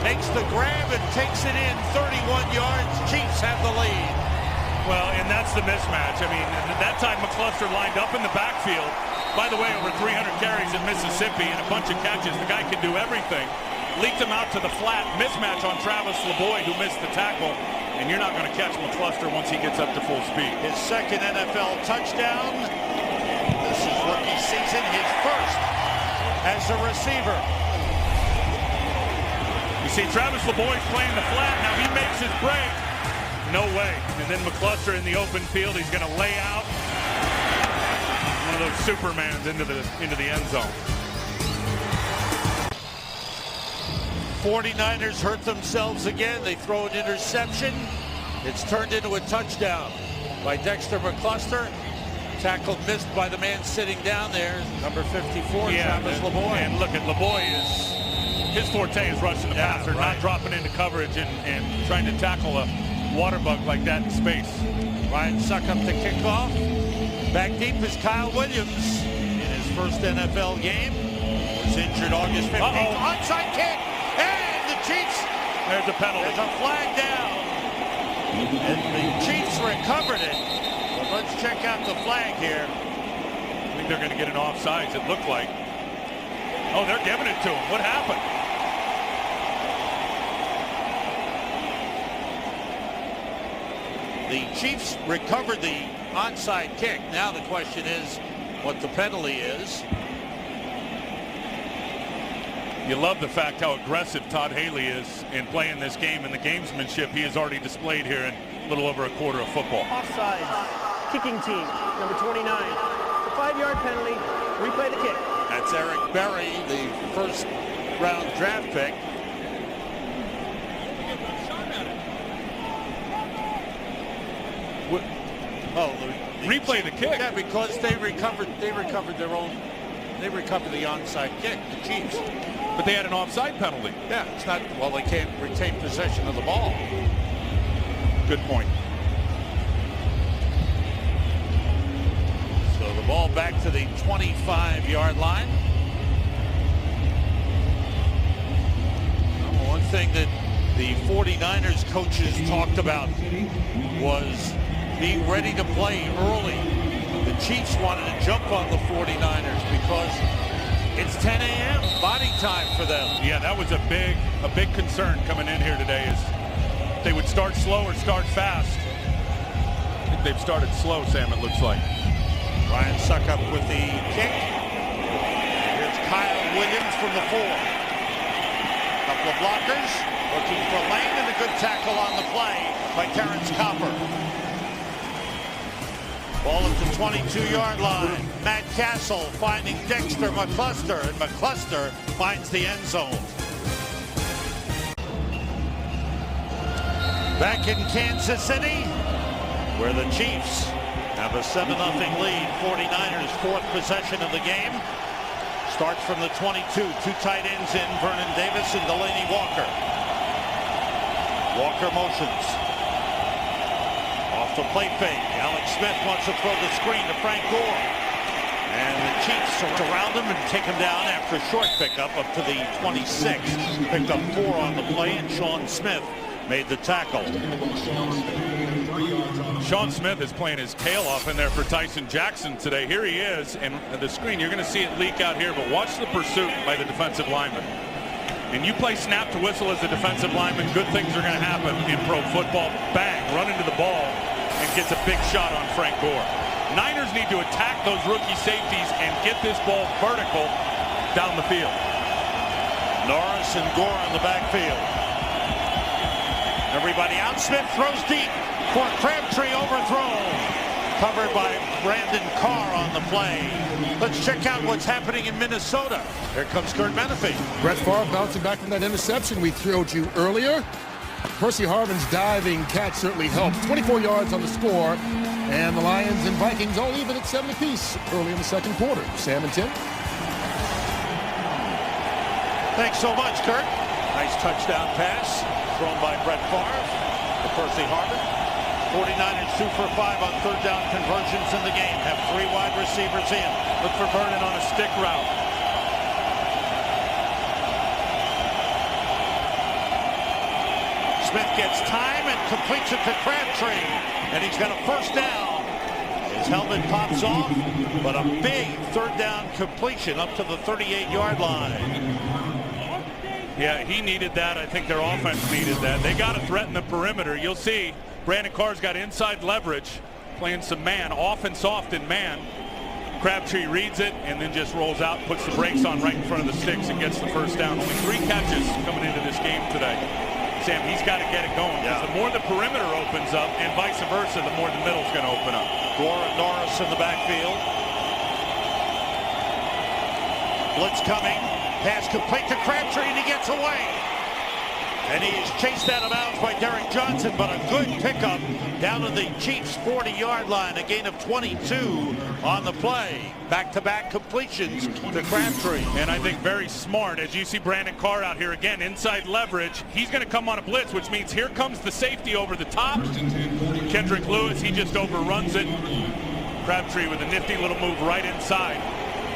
Makes the grab and takes it in 31 yards. Chiefs have the lead. Well, and that's the mismatch. I mean, at that time McCluster lined up in the backfield. By the way, over 300 carries in Mississippi and a bunch of catches. The guy can do everything. Leaked him out to the flat. Mismatch on Travis LeBoy, who missed the tackle. And you're not going to catch McCluster once he gets up to full speed. His second NFL touchdown. This is rookie season, his first as a receiver. You see Travis LeBoy's playing the flat. Now he makes his break. No way. And then McCluster in the open field. He's going to lay out one of those Supermans into the end zone. 49ers hurt themselves again. They throw an interception. It's turned into a touchdown by Dexter McCluster. Tackle missed by the man sitting down there, number 54, Travis LeBoy. And look at LeBoy his forte is rushing the passer, not dropping into coverage and trying to tackle a water bug like that in space. Ryan Succop to kickoff. Back deep is Kyle Williams in his first NFL game. Was injured August 15th. Onside kick. And the Chiefs. There's a penalty. There's a flag down. And the Chiefs recovered it. But let's check out the flag here. I think they're going to get an offsides, it looked like. Oh, they're giving it to him. What happened? The Chiefs recovered the onside kick. Now the question is what the penalty is. You love the fact how aggressive Todd Haley is in playing this game and the gamesmanship he has already displayed here in a little over a quarter of football. Offside. Kicking team, number 29. The 5-yard penalty. Replay the kick. That's Eric Berry, the first round draft pick. Replay the kick. Yeah, because they recovered their own. They recovered the onside kick, the Chiefs. But they had an offside penalty. Yeah, it's not. Well, they can't retain possession of the ball. Good point. So the ball back to the 25-yard line. One thing that the 49ers coaches talked about was being ready to play early. The Chiefs wanted to jump on the 49ers because it's 10 a.m. body time for them. Yeah, that was a big concern coming in here today is they would start slow or start fast. I think they've started slow, Sam, it looks like. Ryan Succop with the kick. Here's Kyle Williams from the 4. Couple of blockers looking for Lane and a good tackle on the play by Terrence Copper. Ball at the 22-yard line. Matt Castle finding Dexter McCluster, and McCluster finds the end zone. Back in Kansas City, where the Chiefs have a 7-0 lead. 49ers fourth possession of the game. Starts from the 22. Two tight ends in, Vernon Davis and Delaney Walker. Walker motions. Off the play fake. Alex Smith wants to throw the screen to Frank Gore. And the Chiefs surround him and take him down after a short pickup up to the 26. Picked up 4 on the play, and Sean Smith made the tackle. Sean Smith is playing his tail off in there for Tyson Jackson today. Here he is, and the screen, you're going to see it leak out here, but watch the pursuit by the defensive lineman. And you play snap to whistle as a defensive lineman, good things are going to happen in pro football. Bang, run into the ball, and gets a big shot on Frank Gore. Niners need to attack those rookie safeties and get this ball vertical down the field. Norris and Gore in the backfield. Everybody out. Smith throws deep for Crabtree, overthrown. Covered by Brandon Carr on the play. Let's check out what's happening in Minnesota. Here comes Kurt Menefee. Brett Favre bouncing back from that interception we showed you earlier. Percy Harvin's diving catch certainly helped. 24 yards on the score. And the Lions and Vikings all even at 7 apiece early in the second quarter. Sam and Tim. Thanks so much, Kurt. Nice touchdown pass thrown by Brett Favre to Percy Harvin. 49ers 2 for 5 on third down conversions in the game. Have 3 wide receivers in. Look for Vernon on a stick route. Smith gets time and completes it to Crabtree. And he's got a first down. His helmet pops off, but a big third down completion up to the 38-yard line. Yeah, he needed that. I think their offense needed that. They got to threaten the perimeter. You'll see Brandon Carr's got inside leverage, playing some man, off and soft in man. Crabtree reads it and then just rolls out, puts the brakes on right in front of the sticks and gets the first down. Only 3 catches coming into this game today. Sam, he's got to get it going. Yeah. The more the perimeter opens up and vice versa, the more the middle's going to open up. Gore and Norris in the backfield. Blitz coming. Pass complete to Crabtree, and he gets away. And he is chased out of bounds by Derek Johnson, but a good pickup down to the Chiefs' 40-yard line. A gain of 22 on the play. Back-to-back completions to Crabtree. And I think very smart, as you see Brandon Carr out here again, inside leverage. He's going to come on a blitz, which means here comes the safety over the top. Kendrick Lewis, he just overruns it. Crabtree with a nifty little move right inside,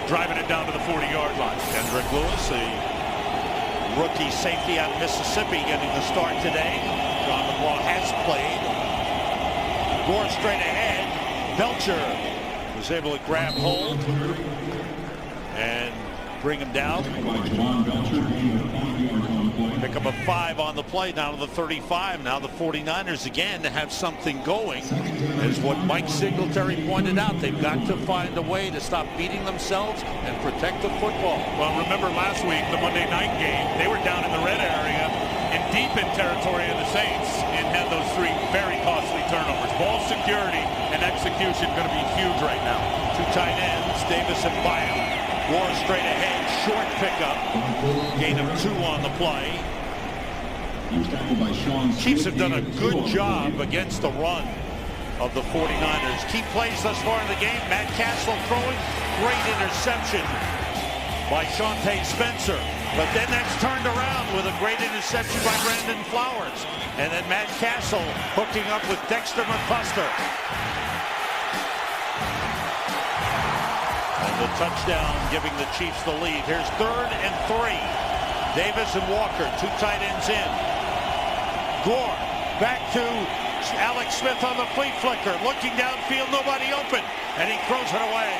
driving it down to the 40-yard line. Kendrick Lewis, the rookie safety out of Mississippi, getting the start today. John McGraw has played. Gore straight ahead. Belcher was able to grab hold and bring him down. Pick up a 5 on the play, down to the 35. Now the 49ers again have something going. As what Mike Singletary pointed out, they've got to find a way to stop beating themselves and protect the football. Well, remember last week, the Monday night game, they were down in the red area and deep in territory of the Saints and had those 3 very costly turnovers. Ball security and execution going to be huge right now. 2 tight ends, Davis and Bynum. Gore straight ahead, short pickup. Gain of 2 on the play. Chiefs have done a good job against the run of the 49ers. Key plays thus far in the game. Matt Castle throwing. Great interception by Shante Spencer. But then that's turned around with a great interception by Brandon Flowers. And then Matt Castle hooking up with Dexter McCluster. And the touchdown giving the Chiefs the lead. Here's 3rd and 3. Davis and Walker, 2 tight ends in. Gore back to Alex Smith on the flea flicker. Looking downfield, nobody open. And he throws it away.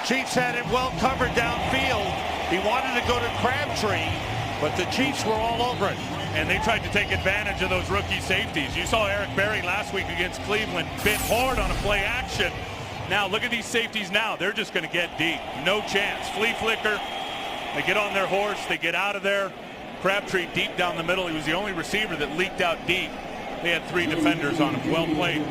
Chiefs had it well covered downfield. He wanted to go to Crabtree, but the Chiefs were all over it. And they tried to take advantage of those rookie safeties. You saw Eric Berry last week against Cleveland bit hard on a play action. Now look at these safeties now. They're just going to get deep. No chance. Flea flicker. They get on their horse. They get out of there. Crabtree deep down the middle. He was the only receiver that leaked out deep. They had 3 defenders on him. Well played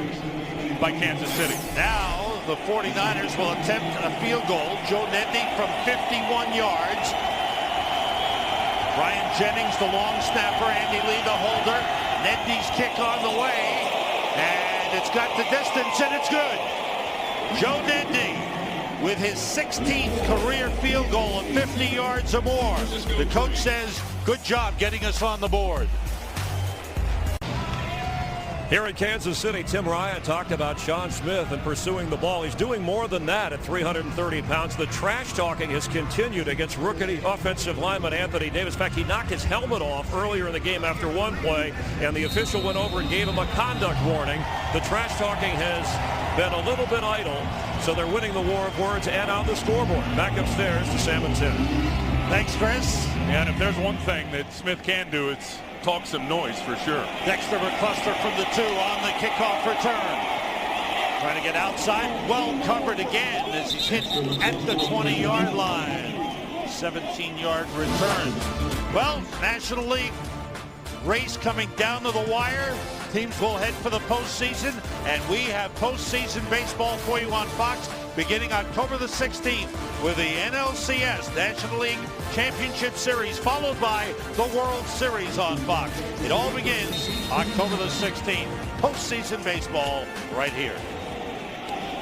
by Kansas City. Now the 49ers will attempt a field goal. Joe Nedney from 51 yards. Brian Jennings, the long snapper. Andy Lee, the holder. Nedney's kick on the way. And it's got the distance, and it's good. Joe Nedney with his 16th career field goal of 50 yards or more. The coach says, good job getting us on the board. Here in Kansas City, Tim Ryan talked about Sean Smith and pursuing the ball. He's doing more than that at 330 pounds. The trash talking has continued against rookie offensive lineman Anthony Davis. In fact, he knocked his helmet off earlier in the game after one play, and the official went over and gave him a conduct warning. The trash talking has been a little bit idle, so they're winning the war of words and on the scoreboard. Back upstairs to Sam and Tim. Thanks, Chris. And if there's one thing that Smith can do, it's talk some noise for sure. Dexter McCluster from the 2 on the kickoff return. Trying to get outside. Well covered again as he's hit at the 20-yard line. 17-yard return. Well, National League race coming down to the wire. Teams will head for the postseason, and we have postseason baseball for you on Fox beginning October the 16th with the NLCS National League Championship Series, followed by the World Series on Fox. It all begins October the 16th. Postseason baseball right here.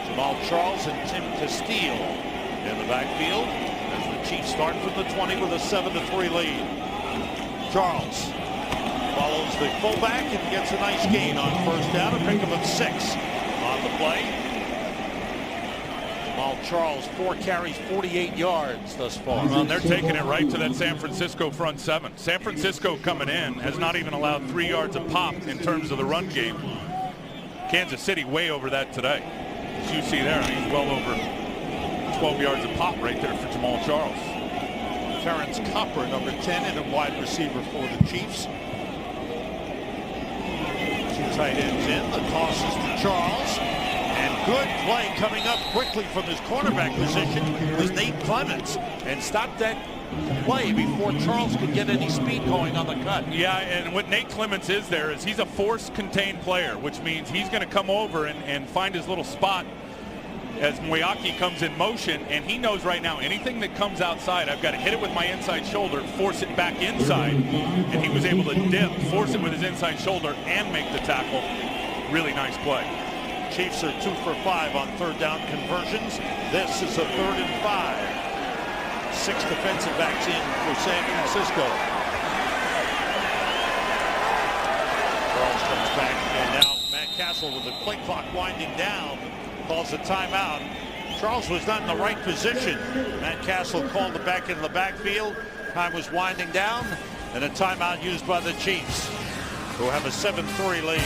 Jamal Charles and Tim Castile in the backfield as the Chiefs start from the 20 with a 7-3 lead. Charles follows the fullback and gets a nice gain on first down, a pickup of 6 on the play. Jamal Charles, 4 carries, 48 yards thus far. Well, and they're taking it right to that San Francisco front seven. San Francisco coming in has not even allowed 3 yards a pop in terms of the run game. Kansas City way over that today. As you see there, he's well over 12 yards a pop right there for Jamal Charles. Terrence Copper, number 10, and a wide receiver for the Chiefs. 2 tight ends in. The toss is to Charles. And good play coming up quickly from his cornerback position was Nate Clements, and stopped that play before Charles could get any speed going on the cut. Yeah, and what Nate Clements is there is he's a force-contained player, which means he's going to come over and find his little spot as Moyaki comes in motion, and he knows right now anything that comes outside, I've got to hit it with my inside shoulder, force it back inside, and he was able to dip, force it with his inside shoulder, and make the tackle. Really nice play. Chiefs are 2 for 5 on third down conversions. This is a 3rd and 5. 6 defensive backs in for San Francisco. Charles comes back, and now Matt Castle with the play clock winding down calls a timeout. Charles was not in the right position. Matt Castle called it back into the backfield. Time was winding down, and a timeout used by the Chiefs, who have a 7-3 lead.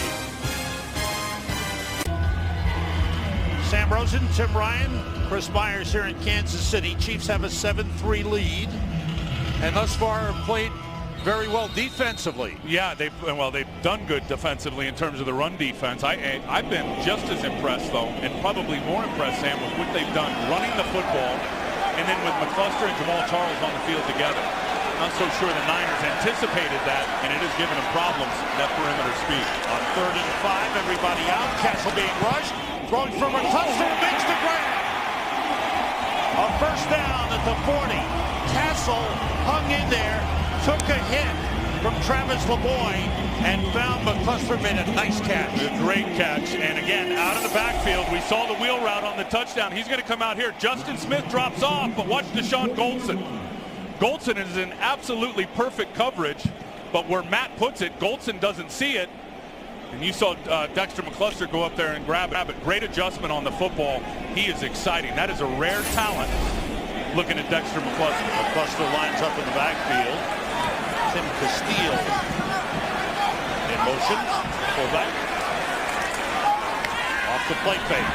Sam Rosen, Tim Ryan, Chris Myers here in Kansas City. Chiefs have a 7-3 lead, and thus far have played very well defensively. Yeah, they've done good defensively in terms of the run defense. I've been just as impressed, though, and probably more impressed, Sam, with what they've done running the football, and then with McCluster and Jamal Charles on the field together. Not so sure the Niners anticipated that, and it has given them problems, that perimeter speed. On 3rd and 5, everybody out. Castle being rushed. Throwing from McCluster, makes the grab. A first down at the 40. Castle hung in there, took a hit from Travis LeBoy, and found McCluster, made a nice catch. A great catch, and again, out of the backfield, we saw the wheel route on the touchdown. He's going to come out here. Justin Smith drops off, but watch Deshaun Goldson. Goldson is in absolutely perfect coverage, but where Matt puts it, Goldson doesn't see it. And you saw Dexter McCluster go up there and grab it. Great adjustment on the football. He is exciting. That is a rare talent, looking at Dexter McCluster. McCluster lines up in the backfield. Tim Castile in motion. Fullback. Off the play fake.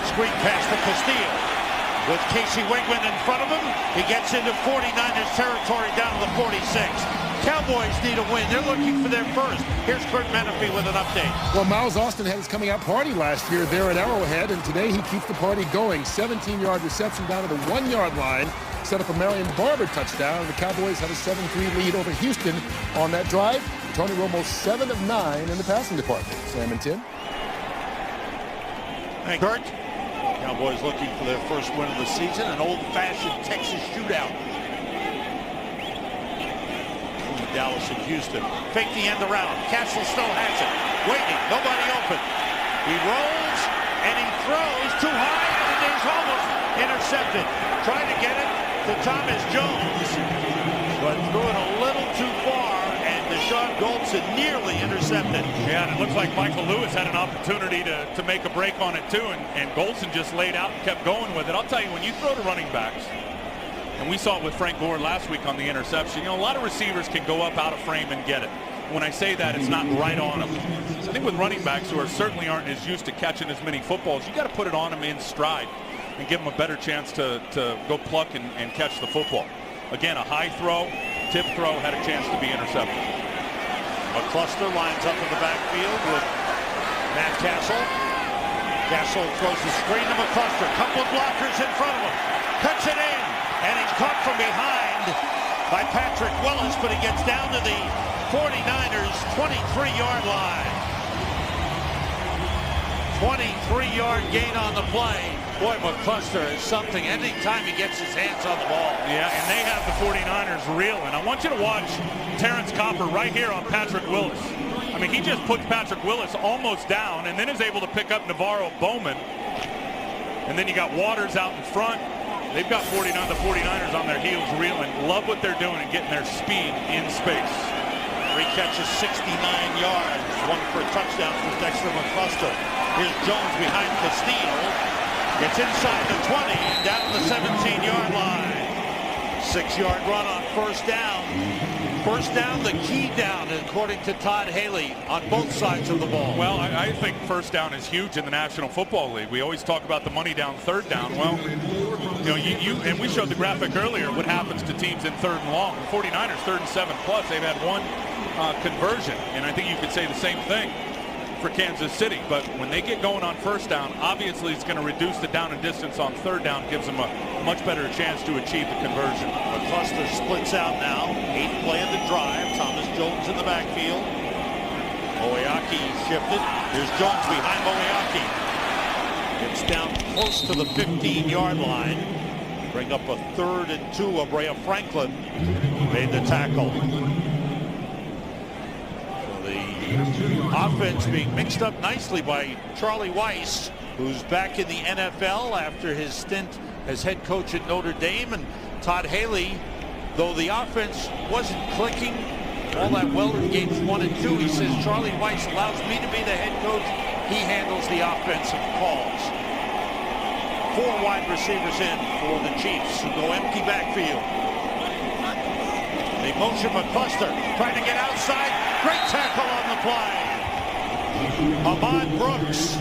Screen pass to Castile. With Casey Wigman in front of him, he gets into 49ers territory down to the 46. Cowboys need a win. They're looking for their first. Here's Kurt Menefee with an update. Well, Miles Austin had his coming out party last year there at Arrowhead, and today he keeps the party going. 17-yard reception down to the 1-yard line. Set up a Marion Barber touchdown. The Cowboys have a 7-3 lead over Houston on that drive. Tony Romo 7 of 9 in the passing department. Sam and Tim. Thank you, Kurt. Cowboys looking for their first win of the season, an old-fashioned Texas shootout. Dallas and Houston. Fake the end around. Castle still has it. Waiting. Nobody open. He rolls and he throws too high, and it is almost intercepted. Trying to get it to Thomas Jones, but threw it a little too far, and Deshaun Goldson nearly intercepted. Yeah, and it looks like Michael Lewis had an opportunity to make a break on it too, and Goldson just laid out and kept going with it. I'll tell you, when you throw to running backs, and we saw it with Frank Gore last week on the interception, a lot of receivers can go up out of frame and get it. When I say that, it's not right on them. I think with running backs who certainly aren't as used to catching as many footballs, you got to put it on them in stride and give them a better chance to go pluck and catch the football. Again, a high throw, tip throw, had a chance to be intercepted. McCluster lines up in the backfield with Matt Castle. Castle throws the screen to McCluster. Couple of blockers in front of him. Cuts it in. And he's caught from behind by Patrick Willis, but he gets down to the 49ers 23-yard line. 23-yard gain on the play. Boy, McCluster is something anytime he gets his hands on the ball. Yeah, and they have the 49ers reeling. I want you to watch Terrence Copper right here on Patrick Willis. I mean, he just puts Patrick Willis almost down and then is able to pick up Navarro Bowman. And then you got Waters out in front. They've got the 49ers on their heels reeling. Love what they're doing and getting their speed in space. 3 catches, 69 yards. 1 for a touchdown for Dexter McCluster. Here's Jones behind Castile. Gets inside the 20 and down the 17-yard line. 6-yard run on first down. First down, the key down, according to Todd Haley, on both sides of the ball. Well, I think first down is huge in the National Football League. We always talk about the money down third down. Well, and we showed the graphic earlier what happens to teams in third and long. The 49ers, 3rd and 7+, they've had one conversion, and I think you could say the same thing for Kansas City. But when they get going on first down, obviously it's going to reduce the down and distance on third down, gives them a much better chance to achieve the conversion. McCluster splits out now. 8th play of the drive. Thomas Jones in the backfield. Moeaki shifted. Here's Jones behind Moeaki. Gets down close to the 15-yard line. Bring up a 3rd and 2. Brea Franklin made the tackle. Offense being mixed up nicely by Charlie Weis, who's back in the NFL after his stint as head coach at Notre Dame. And Todd Haley, though the offense wasn't clicking all that well in games 1 and 2, he says Charlie Weis allows me to be the head coach. He handles the offensive calls. 4 wide receivers in for the Chiefs, who go empty backfield. They motion McCluster, trying to get outside. Great tackle on the play. Ahmad Brooks,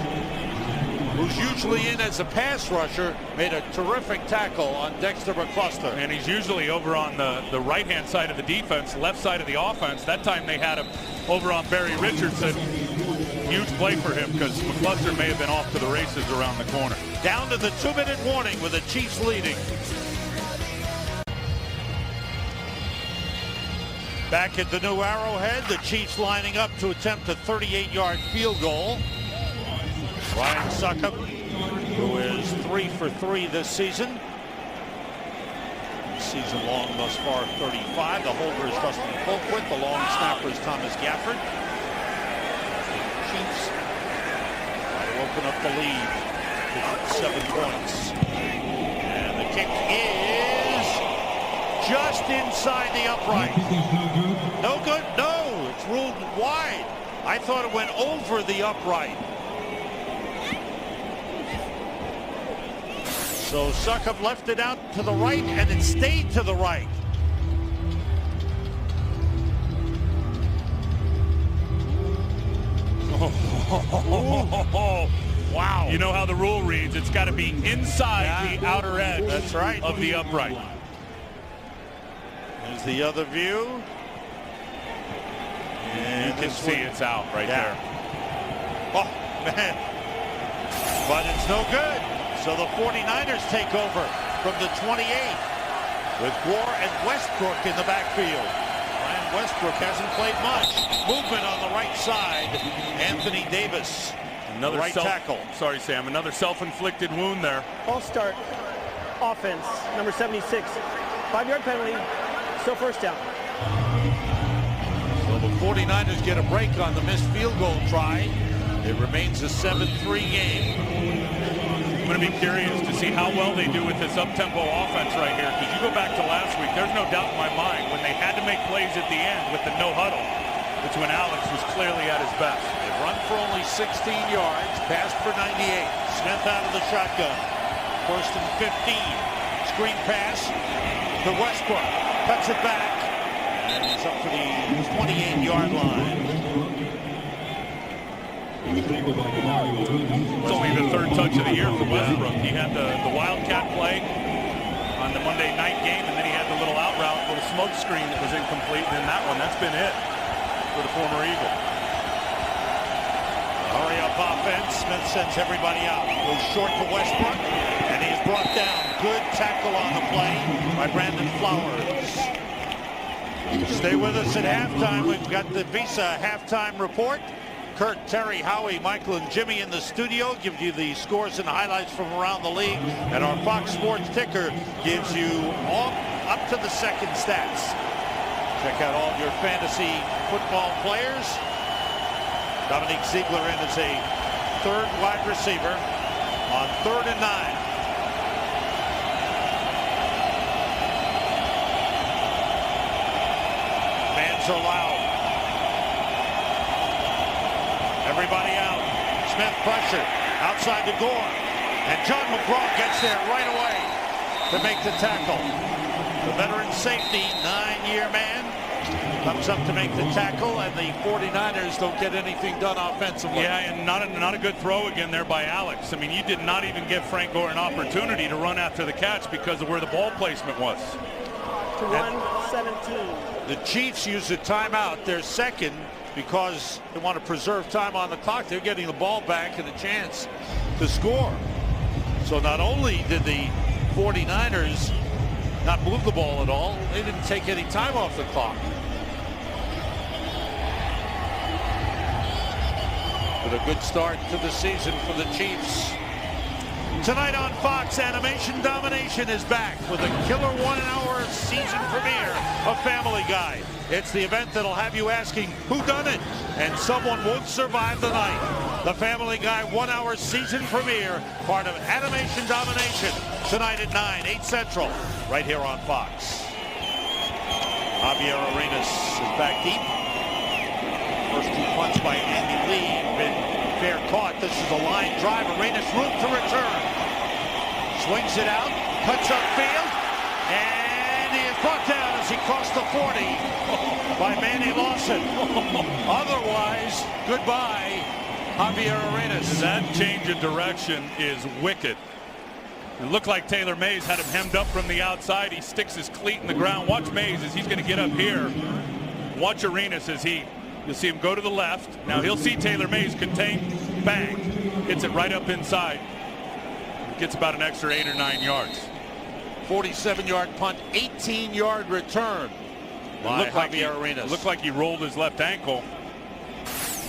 who's usually in as a pass rusher, made a terrific tackle on Dexter McCluster. And he's usually over on the right-hand side of the defense, left side of the offense. That time they had him over on Barry Richardson. Huge play for him because McCluster may have been off to the races around the corner. Down to the 2-minute warning with the Chiefs leading. Back at the new Arrowhead, the Chiefs lining up to attempt a 38-yard field goal. Ryan Succop, who is 3 for 3 this season. Season long thus far, 35. The holder is Dustin Colquitt. The long snapper is Thomas Gafford. Chiefs try to open up the lead to 7 points. And the kick is just inside the upright. No good? No, it's ruled wide. I thought it went over the upright. So Succop left it out to the right, and it stayed to the right. Wow. You know how the rule reads. It's got to be inside the outer edge. That's right. Of the upright. There's the other view. And you can see it's out right there. Oh, man. But it's no good. So the 49ers take over from the 28 with Gore and Westbrook in the backfield. Ryan Westbrook hasn't played much. Movement on the right side. Anthony Davis, another right tackle. Sorry, Sam. Another self-inflicted wound there. False start. Offense, number 76. 5-yard penalty. Still first down. So the 49ers get a break on the missed field goal try. It remains a 7-3 game. I'm going to be curious to see how well they do with this up-tempo offense right here. Because you go back to last week, there's no doubt in my mind when they had to make plays at the end with the no huddle. It's when Alex was clearly at his best. They run for only 16 yards, passed for 98. Smith out of the shotgun. 1st and 15. Screen pass to Westbrook. Cuts it back. And he's up to the 28-yard line. It's only the 3rd touch of the year for Westbrook. He had the Wildcat play on the Monday night game, and then he had the little out route, little smoke screen that was incomplete, and then that one, that's been it for the former Eagle. Hurry up offense. Smith sends everybody out. Goes short to Westbrook, and he's brought down. Good tackle on the play by Brandon Flowers. Stay with us at halftime. We've got the Visa halftime report. Kurt, Terry, Howie, Michael, and Jimmy in the studio give you the scores and highlights from around the league. And our Fox Sports ticker gives you all up to the second stats. Check out all of your fantasy football players. Dominique Ziegler in as a 3rd wide receiver on 3rd and 9. Fans are loud. Everybody out. Smith pressure. Outside to Gore. And John McGraw gets there right away to make the tackle. The veteran safety, 9-year man, comes up to make the tackle, and the 49ers don't get anything done offensively. Yeah, and not a good throw again there by Alex. I mean, you did not even give Frank Gore an opportunity to run after the catch because of where the ball placement was. To 1:17. The Chiefs use a timeout, their second, because they want to preserve time on the clock. They're getting the ball back and a chance to score. So not only did the 49ers not move the ball at all, they didn't take any time off the clock. But a good start to the season for the Chiefs. Tonight on Fox, Animation Domination is back with a killer 1-hour season premiere of Family Guy. It's the event that'll have you asking, who done it? And someone won't survive the night. The Family Guy 1-hour season premiere, part of Animation Domination, tonight at 9, 8 Central, right here on Fox. Javier Arenas is back deep. First 2 punts by Andy Lee have been fair caught. This is a line drive. Arenas room to return. Swings it out, cuts upfield, and he is brought down as he crossed the 40 by Manny Lawson. Otherwise, goodbye, Javier Arenas. That change of direction is wicked. It looked like Taylor Mays had him hemmed up from the outside. He sticks his cleat in the ground. Watch Mays as he's going to get up here. Watch Arenas as you'll see him go to the left. Now he'll see Taylor Mays contain, bang, hits it right up inside. Gets about an extra 8 or 9 yards. 47-yard punt, 18-yard return by Javier Arenas. Looked like he rolled his left ankle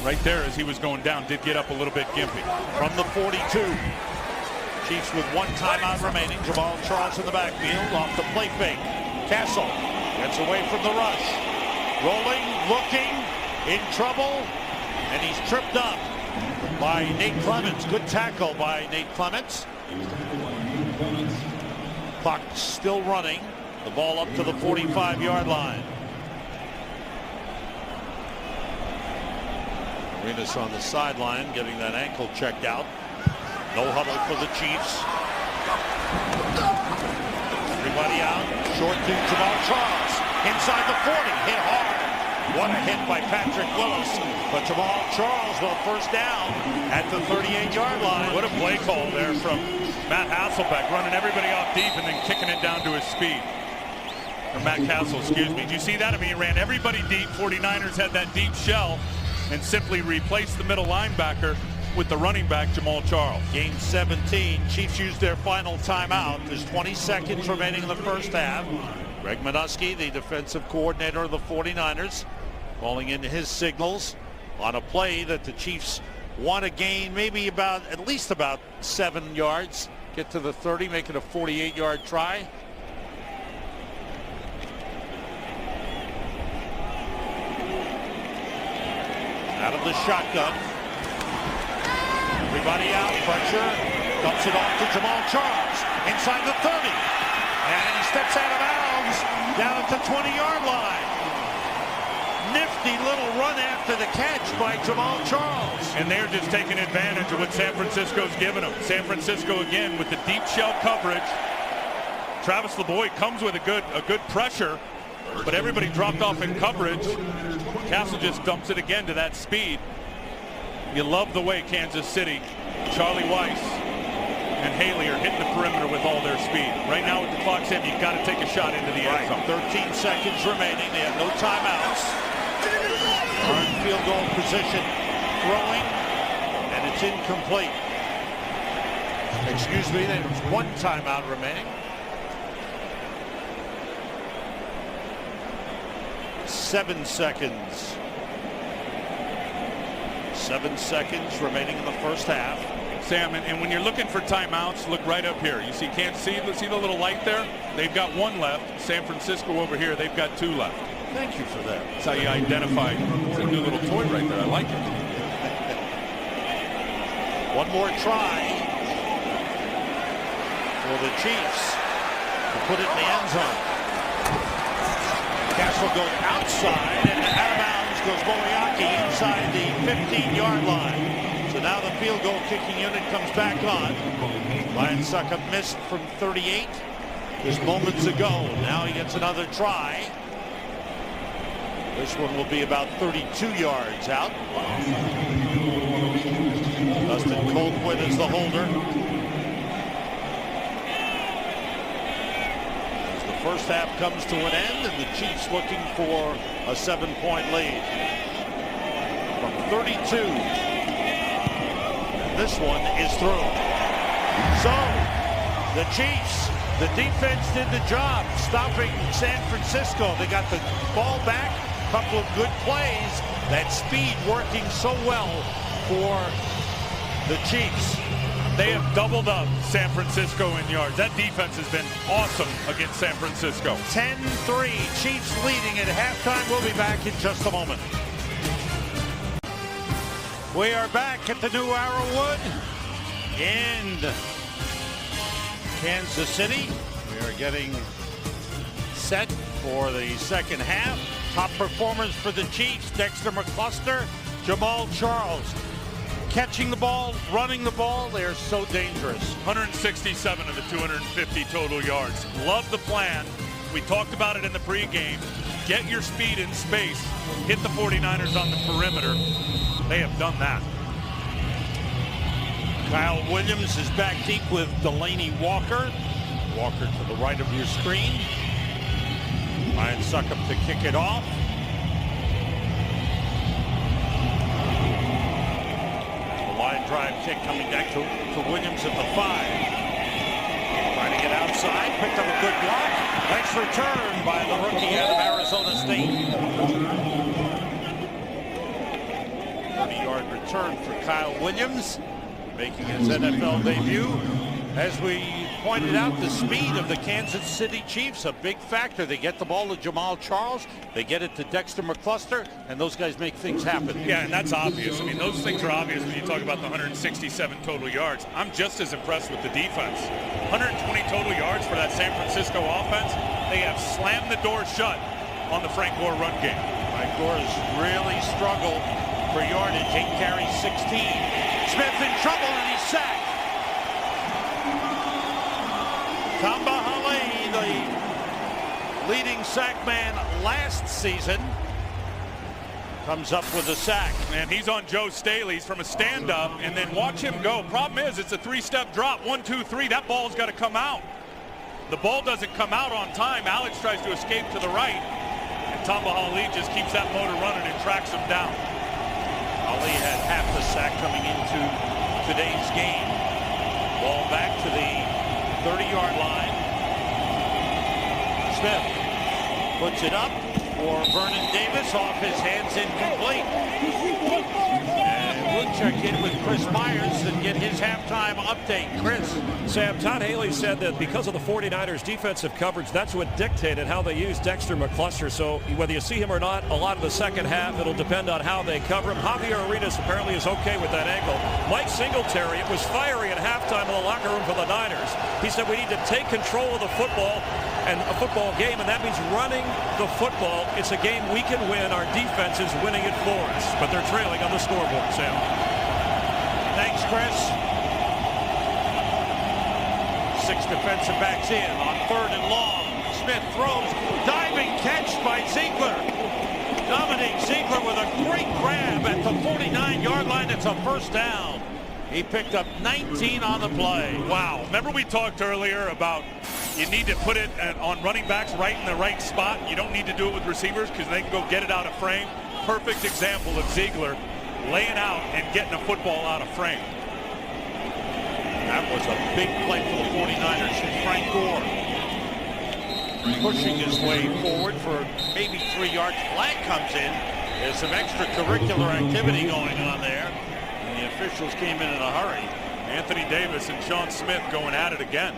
right there as he was going down. Did get up a little bit gimpy. From the 42. Chiefs with 1 timeout remaining. Jamal Charles in the backfield off the play fake. Castle gets away from the rush. Rolling, looking, in trouble, and he's tripped up by Nate Clements. Good tackle by Nate Clements. Clock still running. The ball up to the 45-yard line. Arenas on the sideline getting that ankle checked out. No huddle for the Chiefs. Everybody out. Short to Jamal Charles. Inside the 40. Hit hard. What a hit by Patrick Willis. But Jamal Charles will first down at the 38-yard line. What a play call there from Matt Hasselbeck, running everybody off deep and then kicking it down to his speed. Or Matt Castle, excuse me. Did you see that? I mean, he ran everybody deep. 49ers had that deep shell and simply replaced the middle linebacker with the running back, Jamal Charles. Game 17. Chiefs used their final timeout. There's 20 seconds remaining in the first half. Greg Minuski, the defensive coordinator of the 49ers, calling in his signals on a play that the Chiefs want to gain maybe at least about 7 yards. Get to the 30, make it a 48-yard try. Out of the shotgun. Everybody out, pressure. Dumps it off to Jamal Charles. Inside the 30. And he steps out of bounds down at the 20-yard line. Nifty little run after the catch by Jamal Charles. And they're just taking advantage of what San Francisco's given them. San Francisco again with the deep shell coverage. Travis LeBoy comes with a good pressure, but everybody dropped off in coverage. Castle just dumps it again to that speed. You love the way Kansas City, Charlie Weiss and Haley are hitting the perimeter with all their speed. Right now with the clock set, you've got to take a shot into the end zone. 13 seconds remaining. They have no timeouts. Are in field goal position, throwing, and it's incomplete. Excuse me, there's 1 timeout remaining. 7 seconds. 7 seconds remaining in the first half. Sam, and when you're looking for timeouts, look right up here. You see the little light there? They've got 1 left. San Francisco over here, they've got 2 left. Thank you for that. That's how you identify. It's a new little toy right there. I like it. 1 more try for the Chiefs to put it in the end zone. Castle goes outside, and out of bounds goes Moriarty inside the 15-yard line. It's a So now the field goal kicking unit comes back on. Ryan Succop missed from 38 just moments ago. Now he gets another try. This one will be about 32 yards out. Dustin Colquitt is the holder. As the first half comes to an end, and the Chiefs looking for a 7-point lead. From 32. And this one is through. So, the Chiefs, the defense did the job stopping San Francisco. They got the ball back, a couple of good plays. That speed working so well for the Chiefs. They have doubled up San Francisco in yards. That defense has been awesome against San Francisco. 10-3, Chiefs leading at halftime. We'll be back in just a moment. We are back at the new Arrowwood in Kansas City. We are getting set for the second half. Top performers for the Chiefs: Dexter McCluster, Jamaal Charles. Catching the ball, running the ball, they are so dangerous. 167 of the 250 total yards. Love the plan. We talked about it in the pregame. Get your speed in space. Hit the 49ers on the perimeter. They have done that. Kyle Williams is back deep with Delaney Walker. Walker to the right of your screen. Ryan Succop to kick it off. The line drive kick coming back to Williams at the 5. Trying to get outside. Picked up a good block. Nice return by the rookie out of Arizona State. 30-yard return for Kyle Williams, making his NFL debut. As we pointed out, the speed of the Kansas City Chiefs, a big factor. They get the ball to Jamaal Charles, they get it to Dexter McCluster, and those guys make things happen. Yeah, and that's obvious. I mean, those things are obvious when you talk about the 167 total yards. I'm just as impressed with the defense. 120 total yards for that San Francisco offense. They have slammed the door shut on the Frank Gore run game. Frank Gore has really struggled for yardage. 8 carries, 16. Smith in trouble, and he's sacked. Tamba Hali, the leading sack man last season, comes up with a sack. And he's on Joe Staley's from a stand-up, and then watch him go. Problem is, it's a 3-step drop. 1, 2, 3. That ball's got to come out. The ball doesn't come out on time. Alex tries to escape to the right, and Tamba Hali just keeps that motor running and tracks him down. Ali had half the sack coming into today's game. Ball back to the 30-yard line. Smith puts it up for Vernon Davis, off his hands, incomplete. And we'll check in with Chris Myers and get his halftime update. Chris. Sam, Todd Haley said that because of the 49ers defensive coverage, that's what dictated how they use Dexter McCluster. So whether you see him or not, a lot of the second half, it'll depend on how they cover him. Javier Arenas apparently is okay with that angle. Mike Singletary, it was fiery at halftime in the locker room for the Niners. He said we need to take control of the football and a football game, and that means running the football. It's a game we can win. Our defense is winning it for us, but they're trailing on the scoreboard, Sam. Thanks, Chris. 6 defensive backs in on 3rd and long. Smith throws, diving catch by Ziegler. Dominique Ziegler with a great grab at the 49-yard line. It's a first down. He picked up 19 on the play. Wow. Remember we talked earlier about you need to put it on running backs right in the right spot. You don't need to do it with receivers because they can go get it out of frame. Perfect example of Ziegler laying out and getting a football out of frame. That was a big play for the 49ers. Frank Gore pushing his way forward for maybe 3 yards. Flag comes in. There's some extracurricular activity going on there. And the officials came in a hurry. Anthony Davis and Sean Smith going at it again.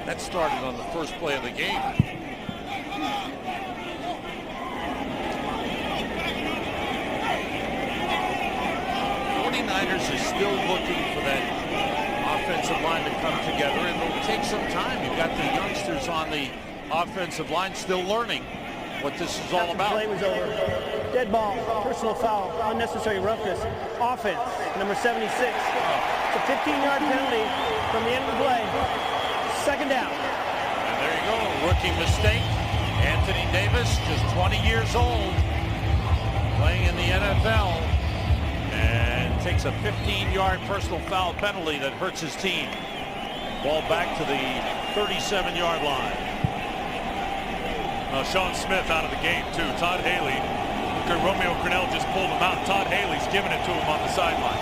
That started on the first play of the game. The 49ers is still looking for that offensive line to come together, and it'll take some time. You've got the youngsters on the offensive line still learning. what this is all After the about. play was over. Dead ball, personal foul, unnecessary roughness, offense, number 76. It's a 15-yard penalty from the end of the play. Second down. And there you go, rookie mistake. Anthony Davis, just 20 years old, playing in the NFL, and takes a 15-yard personal foul penalty that hurts his team. Ball back to the 37-yard line. Sean Smith out of the game, too. Todd Haley. Romeo Crennel just pulled him out. Todd Haley's giving it to him on the sideline.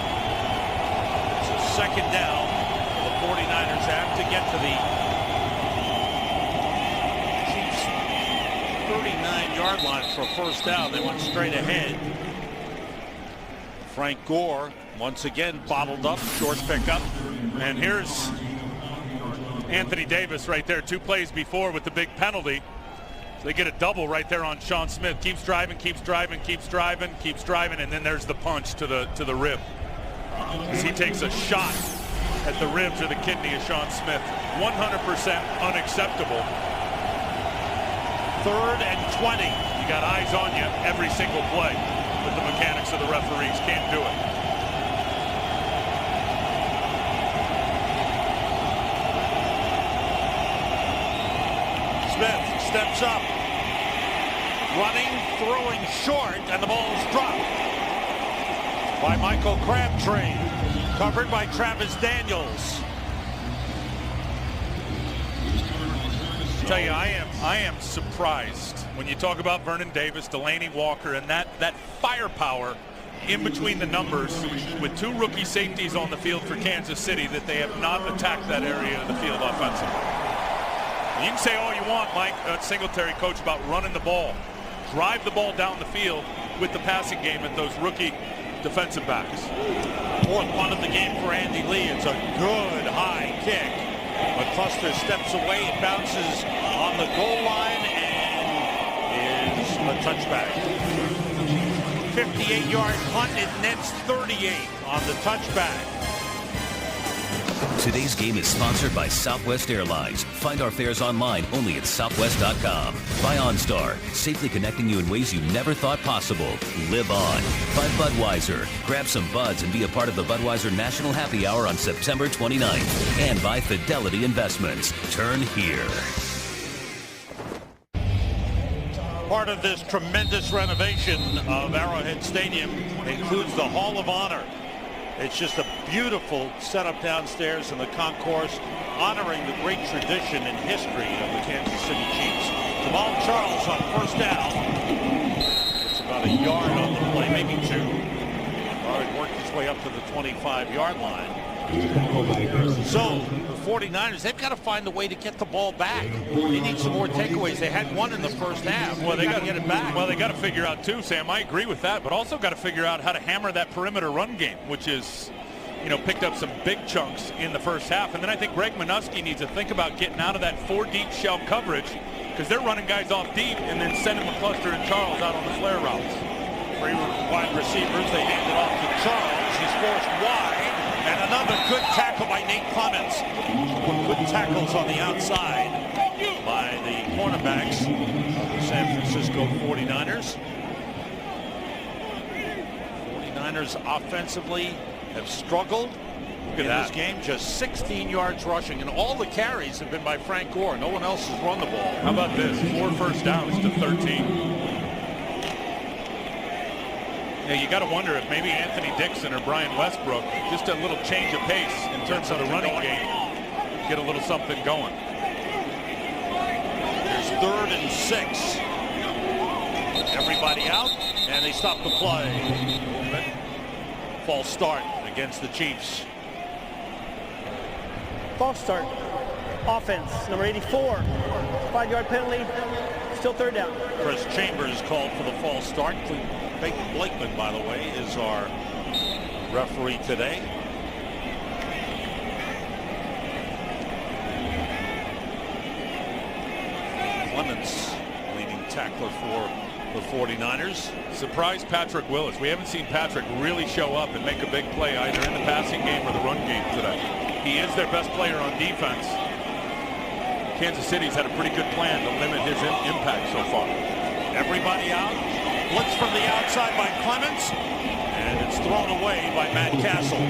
It's a second down. The 49ers have to get to the Chiefs' 39-yard line for a first down. They went straight ahead. Frank Gore, once again, bottled up, short pickup. And here's Anthony Davis right there, 2 plays before with the big penalty. So they get a double right there on Sean Smith. Keeps driving, and then there's the punch to the rib. As he takes a shot at the ribs or the kidney of Sean Smith. 100% unacceptable. 3rd and 20. You got eyes on you every single play, but the mechanics of the referees can't do it. Smith steps up, running, throwing short, and the ball is dropped by Michael Crabtree, covered by Travis Daniels. I tell you, I am surprised when you talk about Vernon Davis, Delaney Walker, and that firepower in between the numbers with 2 rookie safeties on the field for Kansas City, that they have not attacked that area of the field offensively. You can say all you want, Mike Singletary, coach, about running the ball. Drive the ball down the field with the passing game at those rookie defensive backs. 4th punt of the game for Andy Lee. It's a good high kick. But Custer steps away. It bounces on the goal line and is a touchback. 58-yard punt. It nets 38 on the touchback. Today's game is sponsored by Southwest Airlines. Find our fares online only at southwest.com. By OnStar, safely connecting you in ways you never thought possible. Live on. By Budweiser. Grab some buds and be a part of the Budweiser National Happy Hour on September 29th. And by Fidelity Investments. Turn here. Part of this tremendous renovation of Arrowhead Stadium includes the Hall of Honor. It's just a beautiful setup downstairs in the concourse, honoring the great tradition and history of the Kansas City Chiefs. Jamal Charles on first down. It's about a yard on the play, maybe 2. Already worked his way up to the 25-yard line. So the 49ers, they've got to find a way to get the ball back. They need some more takeaways. They had one in the first half. Well, they got to get it back. Well, they got to figure out too, Sam. I agree with that, but also got to figure out how to hammer that perimeter run game, which is, picked up some big chunks in the first half. And then I think Greg Minuski needs to think about getting out of that 4 deep shell coverage, because they're running guys off deep and then sending McCluster and Charles out on the flare routes. 3 wide receivers. They hand it off to Charles. He's forced wide. And another good tackle by Nate Clements. Good tackles on the outside by the cornerbacks of the San Francisco 49ers. 49ers offensively have struggled in this game. Just 16 yards rushing, and all the carries have been by Frank Gore. No one else has run the ball. How about this? 4 first downs to 13. Yeah, you got to wonder if maybe Anthony Dixon or Brian Westbrook, just a little change of pace in terms of the running game, get a little something going. There's 3rd and 6. Everybody out, and they stop the play. False start against the Chiefs. False start. Offense, number 84. 5-yard penalty. Still 3rd down. Chris Chambers called for the false start. Peyton Blakeman, by the way, is our referee today. Clements, leading tackler for the 49ers. Surprise Patrick Willis. We haven't seen Patrick really show up and make a big play either in the passing game or the run game today. He is their best player on defense. Kansas City's had a pretty good plan to limit his impact so far. Everybody out. Blitz from the outside by Clemens. And it's thrown away by Matt Castle.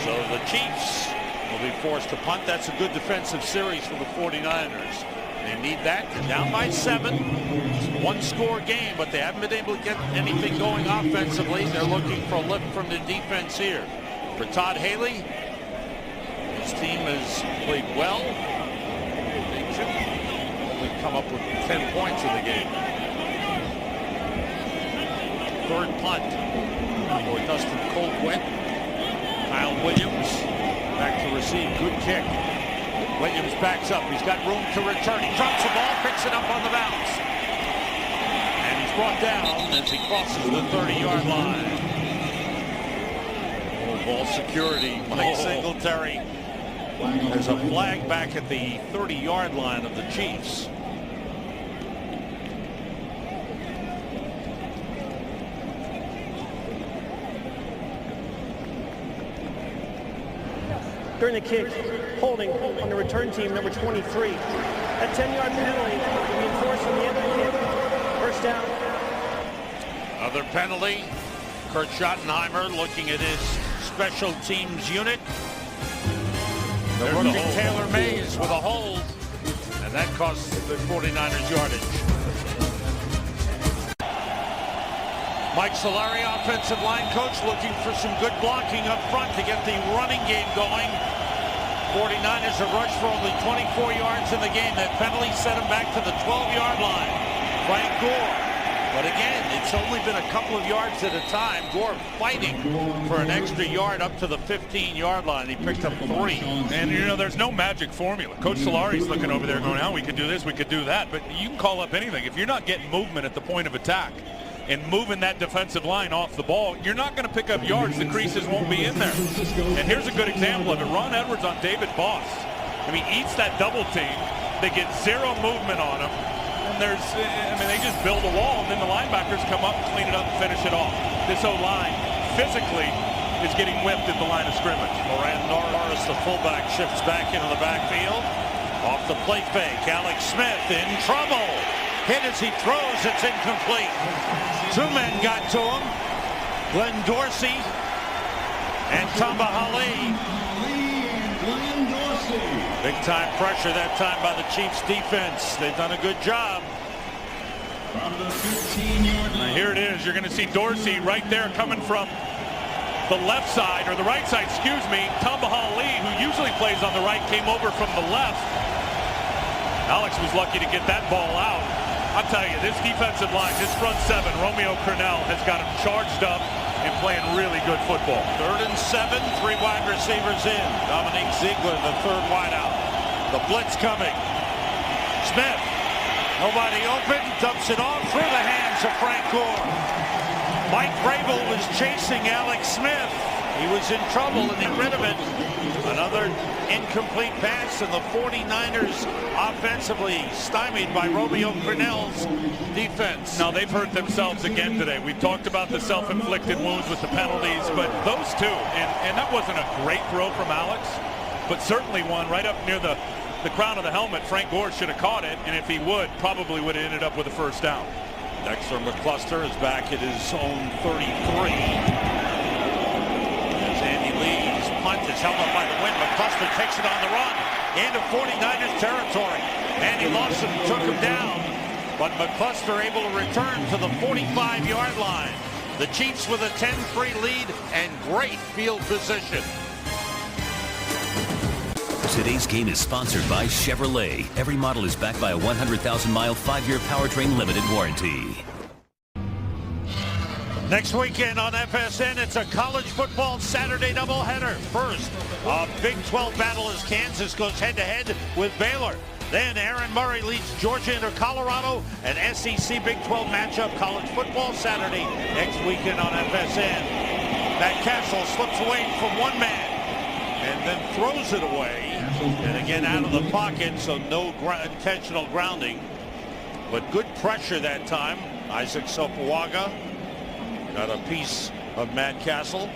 So the Chiefs will be forced to punt. That's a good defensive series for the 49ers. They need that. They're down by 7. It's a one-score game, but they haven't been able to get anything going offensively. They're looking for a lift from the defense here. For Todd Haley, his team has played well. They should only come up with 10 points in the game. Third punt for Dustin Colquitt. Kyle Williams back to receive. Good kick. Williams backs up. He's got room to return. He drops the ball, picks it up on the bounce. And he's brought down as he crosses the 30-yard line. Ball security, Mike Singletary. There's a flag back at the 30-yard line of the Chiefs. During the kick, holding on the return team, number 23. That 10-yard penalty will be enforced on the end of the kick. First down. Another penalty. Kurt Schottenheimer looking at his special teams unit. The rookie Taylor Mays with a hold. And that costs the 49ers yardage. Mike Solari, offensive line coach, looking for some good blocking up front to get the running game going. 49ers have rushed for only 24 yards in the game. That penalty set him back to the 12-yard line. Frank Gore. But again, it's only been a couple of yards at a time. Gore fighting for an extra yard up to the 15-yard line. He picked up 3. And, you know, there's no magic formula. Coach Solari's looking over there going, oh, we could do this, we could do that. But you can call up anything. If you're not getting movement at the point of attack and moving that defensive line off the ball, you're not going to pick up yards. The creases won't be in there. And here's a good example of it. Ron Edwards on David Boss. I mean, eats that double team. They get 0 movement on him. And there's, I mean, they just build a wall, and then the linebackers come up and clean it up and finish it off. This O-line physically is getting whipped at the line of scrimmage. Moran Norris, the fullback, shifts back into the backfield. Off the play fake. Alex Smith in trouble. Hit as he throws. It's incomplete. 2 men got to him. Glenn Dorsey and Tamba Hali. Big time pressure that time by the Chiefs defense. They've done a good job. Now here it is. You're going to see Dorsey right there coming from the left side, or the right side, excuse me. Tamba Hali, who usually plays on the right, came over from the left. Alex was lucky to get that ball out. I'll tell you, this defensive line, this front 7, Romeo Crennel has got him charged up and playing really good football. 3rd and 7, 3 wide receivers in. Dominique Ziegler, the 3rd wideout. The blitz coming. Smith, nobody open, dumps it off through the hands of Frank Gore. Mike Vrabel was chasing Alex Smith. He was in trouble and he rid of it. Another incomplete pass, and the 49ers offensively stymied by Romeo Crennel's defense. Now they've hurt themselves again today. We've talked about the self-inflicted wounds with the penalties, but those two, and that wasn't a great throw from Alex, but certainly one right up near the crown of the helmet. Frank Gore should have caught it, and if he would, probably would have ended up with a first down. Dexter McCluster is back at his own 33. Punt is held up by the wind. McCluster takes it on the run into 49ers territory. Andy Lawson took him down, but McCluster able to return to the 45-yard line. The Chiefs with a 10-3 lead and great field position. Today's game is sponsored by Chevrolet. Every model is backed by a 100,000-mile, 5-year powertrain limited warranty. Next weekend on FSN, it's a college football Saturday doubleheader. First, a Big 12 battle as Kansas goes head-to-head with Baylor. Then Aaron Murray leads Georgia into Colorado. An SEC Big 12 matchup, college football Saturday next weekend on FSN. Matt Castle slips away from one man and then throws it away. And again out of the pocket, so no intentional grounding. But good pressure that time. Isaac Sopoaga got a piece of Matt Castle.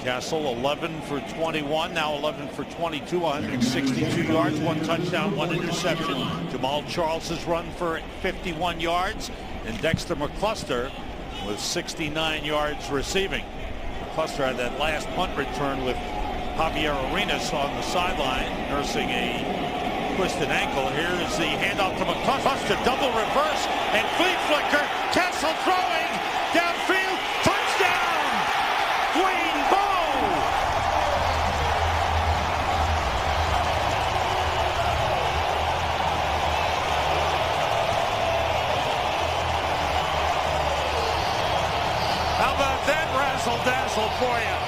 Castle 11 for 21, now 11 for 22, 162 yards, 1 touchdown, 1 interception. Jamal Charles has run for 51 yards, and Dexter McCluster with 69 yards receiving. McCluster had that last punt return with Javier Arenas on the sideline, nursing a twisted ankle. Here is the handoff to McCluster, double reverse, and flea flicker. Castle throwing downfield, touchdown! Dwayne Bowe! How about that razzle-dazzle for you?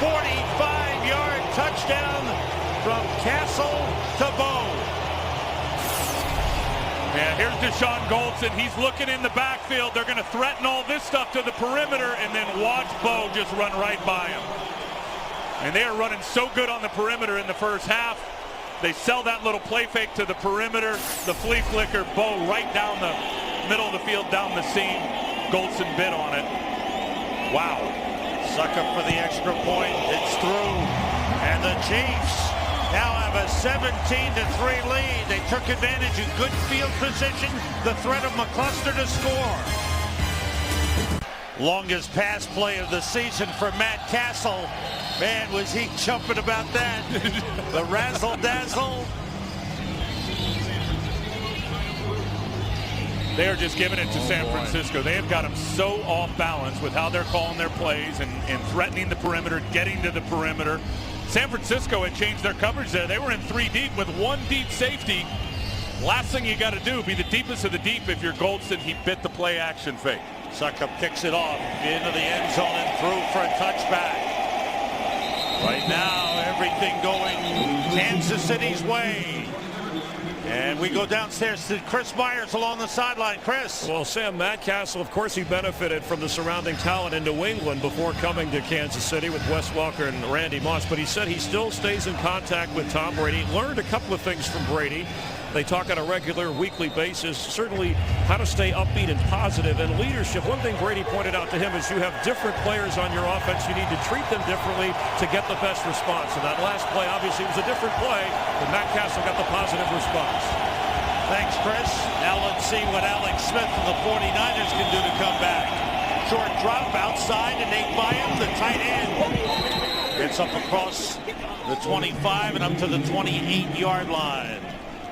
45-yard touchdown from Castle to Bowe. Yeah, here's Deshaun Goldson. He's looking in the backfield. They're going to threaten all this stuff to the perimeter, and then watch Bowe just run right by him. And they are running so good on the perimeter in the first half. They sell that little play fake to the perimeter. The flea flicker, Bowe right down the middle of the field, down the seam. Goldson bid on it. Wow. Suck up for the extra point. It's through. And the Chiefs now have a 17-3 lead. They took advantage of good field position, the threat of McCluster to score. Longest pass play of the season for Matt Castle. Man, was he jumping about that. The razzle-dazzle. They are just giving it to San Francisco. They have got them so off balance with how they're calling their plays and threatening the perimeter, getting to the perimeter. San Francisco had changed their coverage there. They were in 3 deep with 1 deep safety. Last thing you got to do, be the deepest of the deep if you're Goldson. He bit the play action fake. Suckup kicks it off into the end zone and through for a touchback. Right now, everything going Kansas City's way. And we go downstairs to Chris Myers along the sideline. Chris. Well, Sam, Matt Castle, of course, he benefited from the surrounding talent in New England before coming to Kansas City with Wes Welker and Randy Moss. But he said he still stays in contact with Tom Brady. Learned a couple of things from Brady. They talk on a regular weekly basis, certainly how to stay upbeat and positive, and leadership. One thing Brady pointed out to him is you have different players on your offense. You need to treat them differently to get the best response. And that last play obviously was a different play, but Matt Castle got the positive response. Thanks, Chris. Now let's see what Alex Smith and the 49ers can do to come back. Short drop outside, and Nate Byam, the tight end, gets up across the 25 and up to the 28-yard line.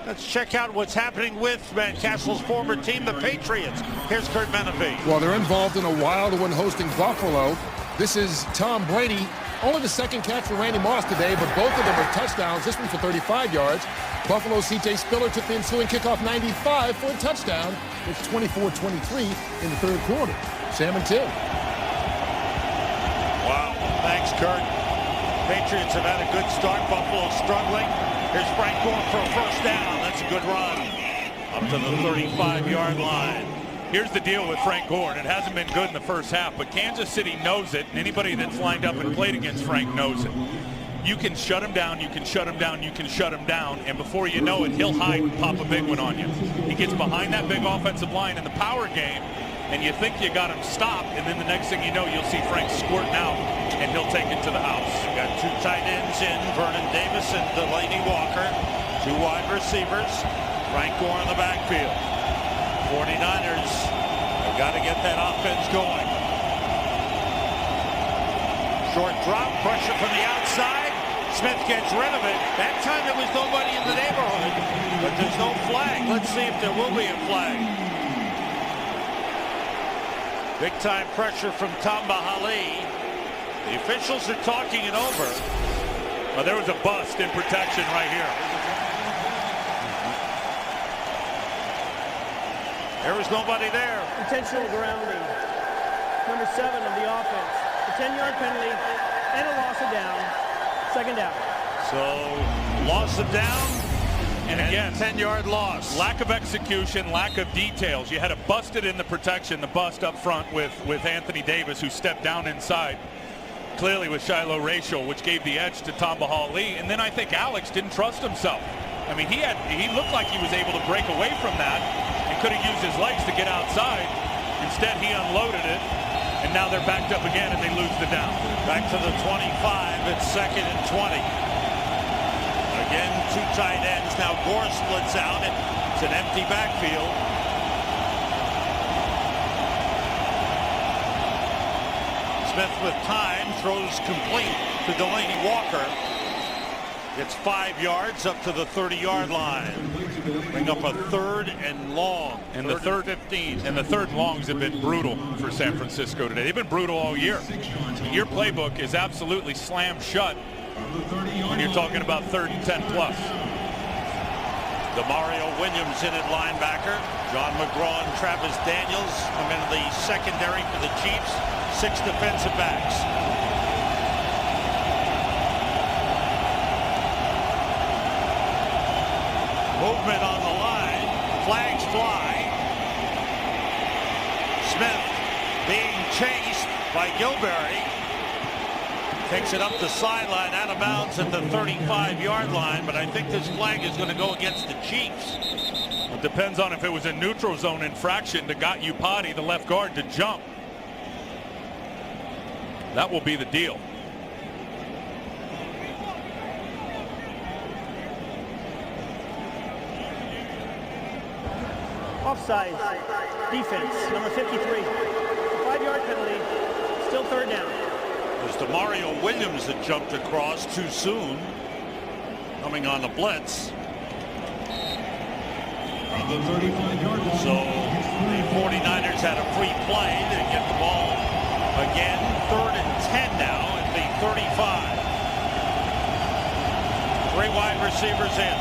Let's check out what's happening with Matt Castle's former team, the Patriots. Here's Kurt Menefee. Well, they're involved in a wild one hosting Buffalo. This is Tom Brady. Only the second catch for Randy Moss today, but both of them are touchdowns. This one for 35 yards. Buffalo's C.J. Spiller took the ensuing kickoff 95 for a touchdown. It's 24-23 in the third quarter. Sam and Tim. Wow. Thanks, Kurt. Patriots have had a good start. Buffalo struggling. Here's Frank Gore for a first down. That's a good run. Up to the 35-yard line. Here's the deal with Frank Gore. It hasn't been good in the first half, but Kansas City knows it, and anybody that's lined up and played against Frank knows it. You can shut him down, you can shut him down, you can shut him down, and before you know it, he'll hide and pop a big one on you. He gets behind that big offensive line in the power game, and you think you got him stopped, and then the next thing you know, you'll see Frank squirting out, and he'll take it to the house. Got 2 tight ends in, Vernon Davis and Delaney Walker. 2 wide receivers. Frank Gore in the backfield. 49ers have got to get that offense going. Short drop, pressure from the outside. Smith gets rid of it. That time there was nobody in the neighborhood, but there's no flag. Let's see if there will be a flag. Big time pressure from Tamba Hali. The officials are talking it over. Well, there was a bust in protection right here. There was nobody there. Intentional grounding. Number 7 of the offense. A 10-yard penalty and a loss of down. Second down. So, loss of down. And again, 10-yard loss. Lack of execution, lack of details. You had a busted in the protection, the bust up front with Anthony Davis, who stepped down inside. Clearly with Shiloh Rachel, which gave the edge to Tamba Hali. And then I think Alex didn't trust himself. I mean, he looked like he was able to break away from that and could have used his legs to get outside. Instead, he unloaded it. And now they're backed up again and they lose the down. Back to the 25. It's 2nd and 20. Again, 2 tight ends. Now Gore splits out. It's an empty backfield. Smith with time, throws complete to Delaney Walker. Gets 5 yards up to the 30-yard line. Bring up a 3rd and long. And the third 15. And the 3rd and longs have been brutal for San Francisco today. They've been brutal all year. Your playbook is absolutely slammed shut when you're talking about 3rd and 10 plus. Demario Williams in at linebacker. John McGraw and Travis Daniels come into the secondary for the Chiefs. 6 defensive backs. Movement on the line. Flags fly. Smith being chased by Gilberry. Takes it up the sideline, out of bounds at the 35-yard line, but I think this flag is going to go against the Chiefs. It depends on if it was a neutral zone infraction that got Iupati, the left guard, to jump. That will be the deal. Offside. Defense, number 53. 5-yard penalty. Still 3rd down. It was Demario Williams that jumped across too soon. Coming on the blitz. So the 49ers had a free play. They get the ball again. 3rd and 10 now at the 35. 3 wide receivers in.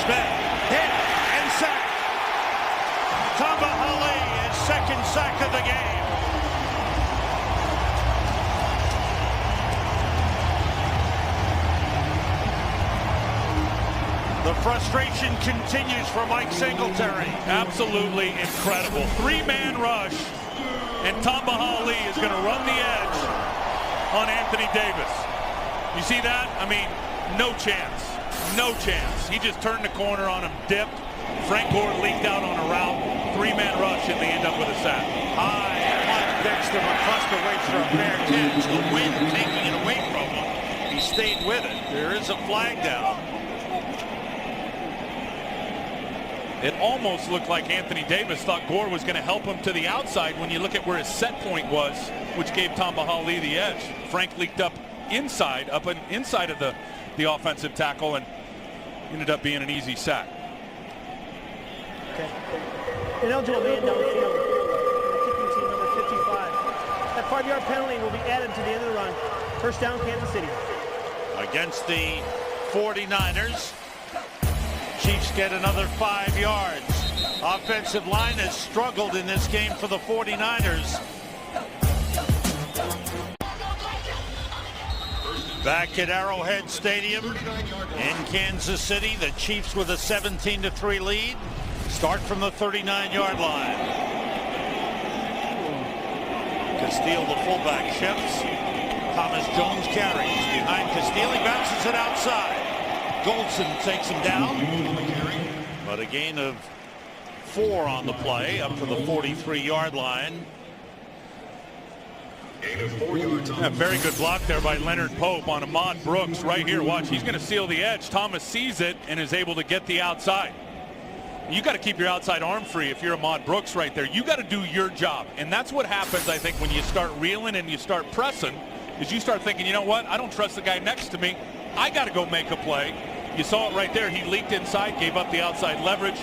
Smith hit and sacked. Tamba Hali, his 2nd sack of the game. The frustration continues for Mike Singletary. Absolutely incredible. 3-man rush, and Tamba Hali is going to run the edge on Anthony Davis. You see that? I mean, no chance. No chance. He just turned the corner on him, dipped. Frank Gore leaked out on a route. 3-man rush, and they end up with a sack. High, Mike Dexter McCluster waits for a fair catch. The wind taking it away from him. He stayed with it. There is a flag down. It almost looked like Anthony Davis thought Gore was going to help him to the outside when you look at where his set point was, which gave Tamba Hali the edge. Frank leaked up inside of the offensive tackle and ended up being an easy sack. Okay. Ineligible man downfield. Kicking team number 55. That 5-yard penalty will be added to the end of the run. 1st down, Kansas City. Against the 49ers. Chiefs get another 5 yards. Offensive line has struggled in this game for the 49ers. Back at Arrowhead Stadium in Kansas City, the Chiefs with a 17-3 lead. Start from the 39-yard line. Castile, the fullback, shifts. Thomas Jones carries behind Castile. He bounces it outside. Goldson takes him down, but a gain of 4 on the play up to the 43-yard line. Yeah, very good block there by Leonard Pope on Ahmad Brooks right here. Watch, he's going to seal the edge. Thomas sees it and is able to get the outside. You got to keep your outside arm free if you're Ahmad Brooks right there. You got to do your job, and that's what happens, I think, when you start reeling and you start pressing, is you start thinking, you know what, I don't trust the guy next to me. I got to go make a play. You saw it right there. He leaked inside, gave up the outside leverage,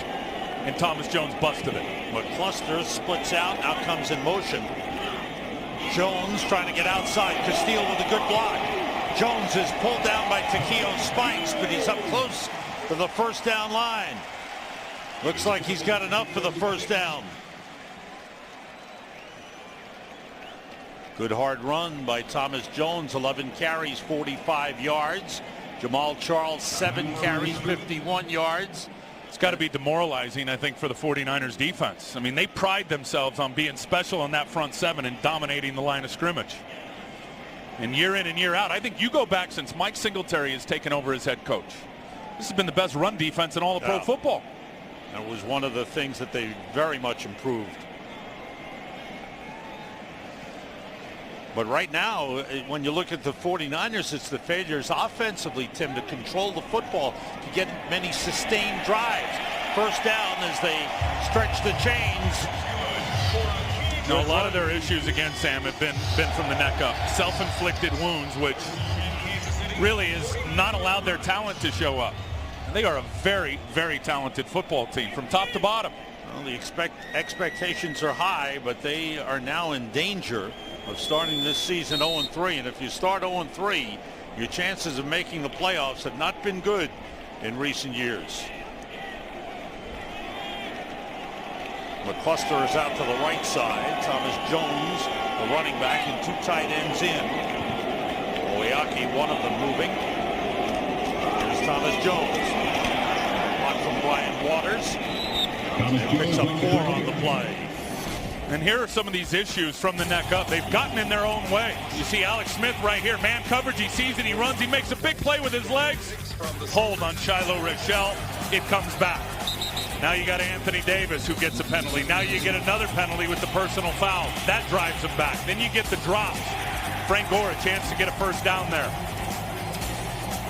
and Thomas Jones busted it. McCluster splits out, now comes in motion. Jones trying to get outside. Castile with a good block. Jones is pulled down by Takeo Spikes, but he's up close to the 1st down line. Looks like he's got enough for the 1st down. Good hard run by Thomas Jones. 11 carries, 45 yards. Jamal Charles, 7 carries, 51 yards. It's got to be demoralizing, I think, for the 49ers defense. I mean, they pride themselves on being special on that front 7 and dominating the line of scrimmage. And year in and year out, I think you go back since Mike Singletary has taken over as head coach. This has been the best run defense in all of pro football. That was one of the things that they very much improved. But right now, when you look at the 49ers, it's the failures offensively, Tim, to control the football, to get many sustained drives. First down as they stretch the chains. No, a lot of their issues against Sam have been from the neck up. Self-inflicted wounds, which really has not allowed their talent to show up. And they are a very, very talented football team from top to bottom. Well, the expectations are high, but they are now in danger of starting this season 0-3. And if you start 0-3, your chances of making the playoffs have not been good in recent years. McCluster is out to the right side. Thomas Jones, the running back, and two tight ends in. Moeaki, one of them moving. Here's Thomas Jones. Block from Brian Waters. And picks up 4 on the play. And here are some of these issues from the neck up. They've gotten in their own way. You see Alex Smith right here. Man coverage. He sees it. He runs. He makes a big play with his legs. Hold on Shiloh Rochelle. It comes back. Now you got Anthony Davis who gets a penalty. Now you get another penalty with the personal foul. That drives him back. Then you get the drops. Frank Gore a chance to get a first down there.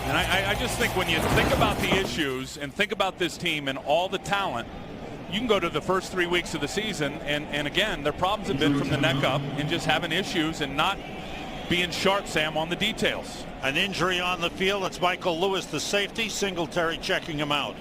And I just think when you think about the issues and think about this team and all the talent, you can go to the first 3 weeks of the season and again, their problems have been from the neck up and just having issues and not being sharp, Sam, on the details. An injury on the field. It's Michael Lewis, the safety. Singletary checking him out.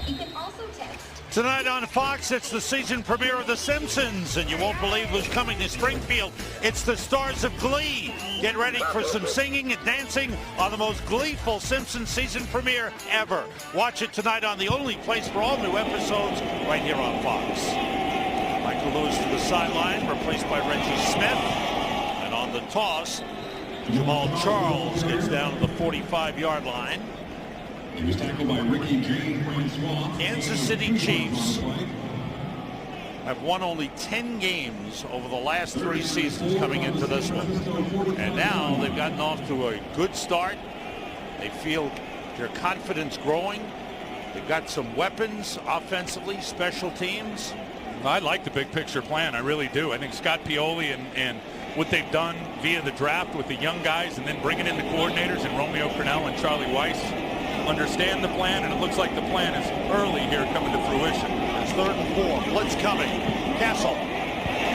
You can also text. Tonight on Fox, it's the season premiere of The Simpsons, and you won't believe who's coming to Springfield. It's the stars of Glee. Get ready for some singing and dancing on the most gleeful Simpsons season premiere ever. Watch it tonight on the only place for all new episodes, right here on Fox. Michael Lewis to the sideline, replaced by Reggie Smith. And on the toss, Jamal Charles gets down to the 45-yard line. He was tackled by Ricky James. Kansas City Chiefs have won only 10 games over the last 3 seasons coming into this one. And now they've gotten off to a good start. They feel their confidence growing. They've got some weapons offensively, special teams. I like the big picture plan. I really do. I think Scott Pioli and what they've done via the draft with the young guys and then bringing in the coordinators and Romeo Crennel and Charlie Weiss understand the plan, and it looks like the plan is early here coming to fruition. It's 3rd and 4. Blitz coming. Castle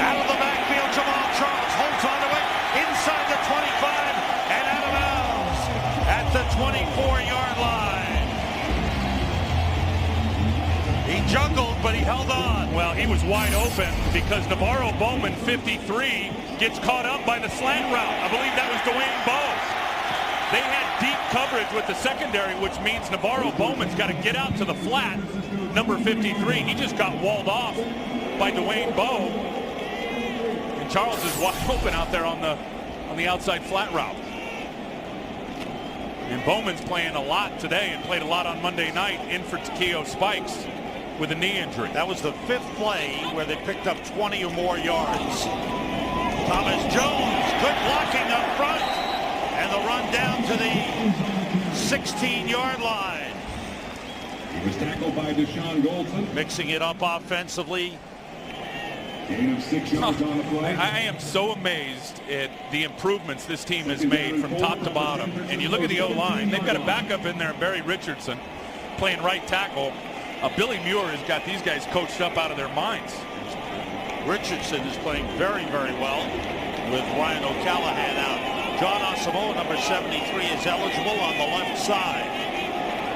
out of the backfield. Jamal Charles holds onto it inside the 25 and out of bounds at the 24-yard line. He juggled, but he held on. Well, he was wide open because Navarro Bowman, 53, gets caught up by the slant route. I believe that was Dwayne Bowe. They had deep coverage with the secondary, which means Navarro Bowman's got to get out to the flat. Number 53, he just got walled off by Dwayne Bowe. And Charles is wide open out there on the outside flat route. And Bowman's playing a lot today and played a lot on Monday night in for Takeo Spikes with a knee injury. That was the 5th play where they picked up 20 or more yards. Thomas Jones, good blocking up front. And the run down to the 16-yard line. He was tackled by Deshaun Goldson. Mixing it up offensively. Gain of 6 yards on the play. I am so amazed at the improvements this team has made from top to bottom. And you look at the O-line, they've got a backup in there, Barry Richardson, playing right tackle. Billy Muir has got these guys coached up out of their minds. Richardson is playing very, very well with Ryan O'Callahan out. John Asamoah, number 73, is eligible on the left side.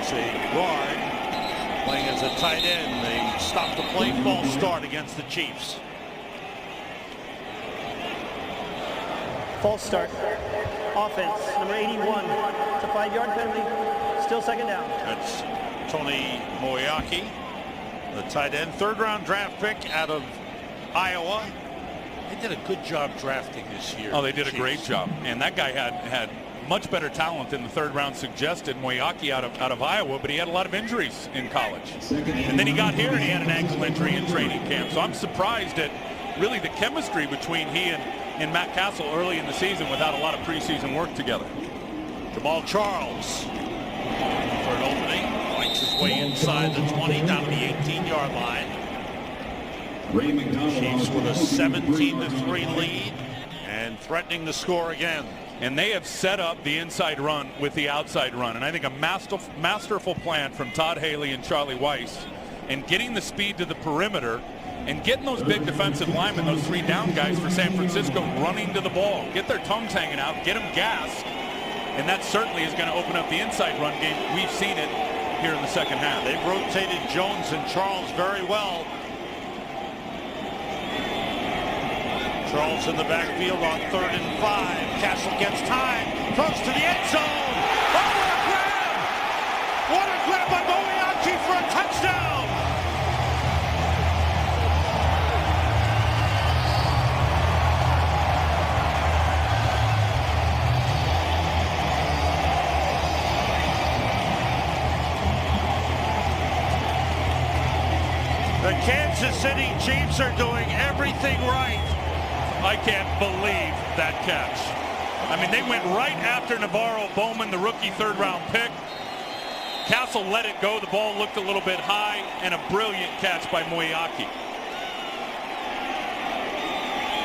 It's a guard playing as a tight end. They stopped the play, false start against the Chiefs. False start. Offense, number 81. It's a 5-yard penalty. Still 2nd down. That's Tony Moeaki, the tight end. 3rd-round draft pick out of Iowa. They did a good job drafting this year. Oh, they did a great job. And that guy had much better talent than the 3rd round suggested. Moeaki out of Iowa, but he had a lot of injuries in college. And then he got here and he had an ankle injury in training camp. So I'm surprised at really the chemistry between he and Matt Castle early in the season without a lot of preseason work together. Jamal Charles for an opening. Fights his way inside the 20, down to the 18-yard line. Ray McDonald. Chiefs with a 17-3 lead and threatening to score again. And they have set up the inside run with the outside run. And I think a masterful plan from Todd Haley and Charlie Weiss, and getting the speed to the perimeter and getting those big defensive linemen, those 3 down guys for San Francisco, running to the ball. Get their tongues hanging out, get them gassed. And that certainly is going to open up the inside run game. We've seen it here in the second half. They've rotated Jones and Charles very well. Charles in the backfield on 3rd and 5. Castle gets time, throws to the end zone. Oh, what a grab! What a grab by Moeaki for a touchdown! The Kansas City Chiefs are doing everything right. I can't believe that catch. I mean, they went right after Navarro Bowman, the rookie 3rd-round pick. Castle let it go. The ball looked a little bit high, and a brilliant catch by Moeaki.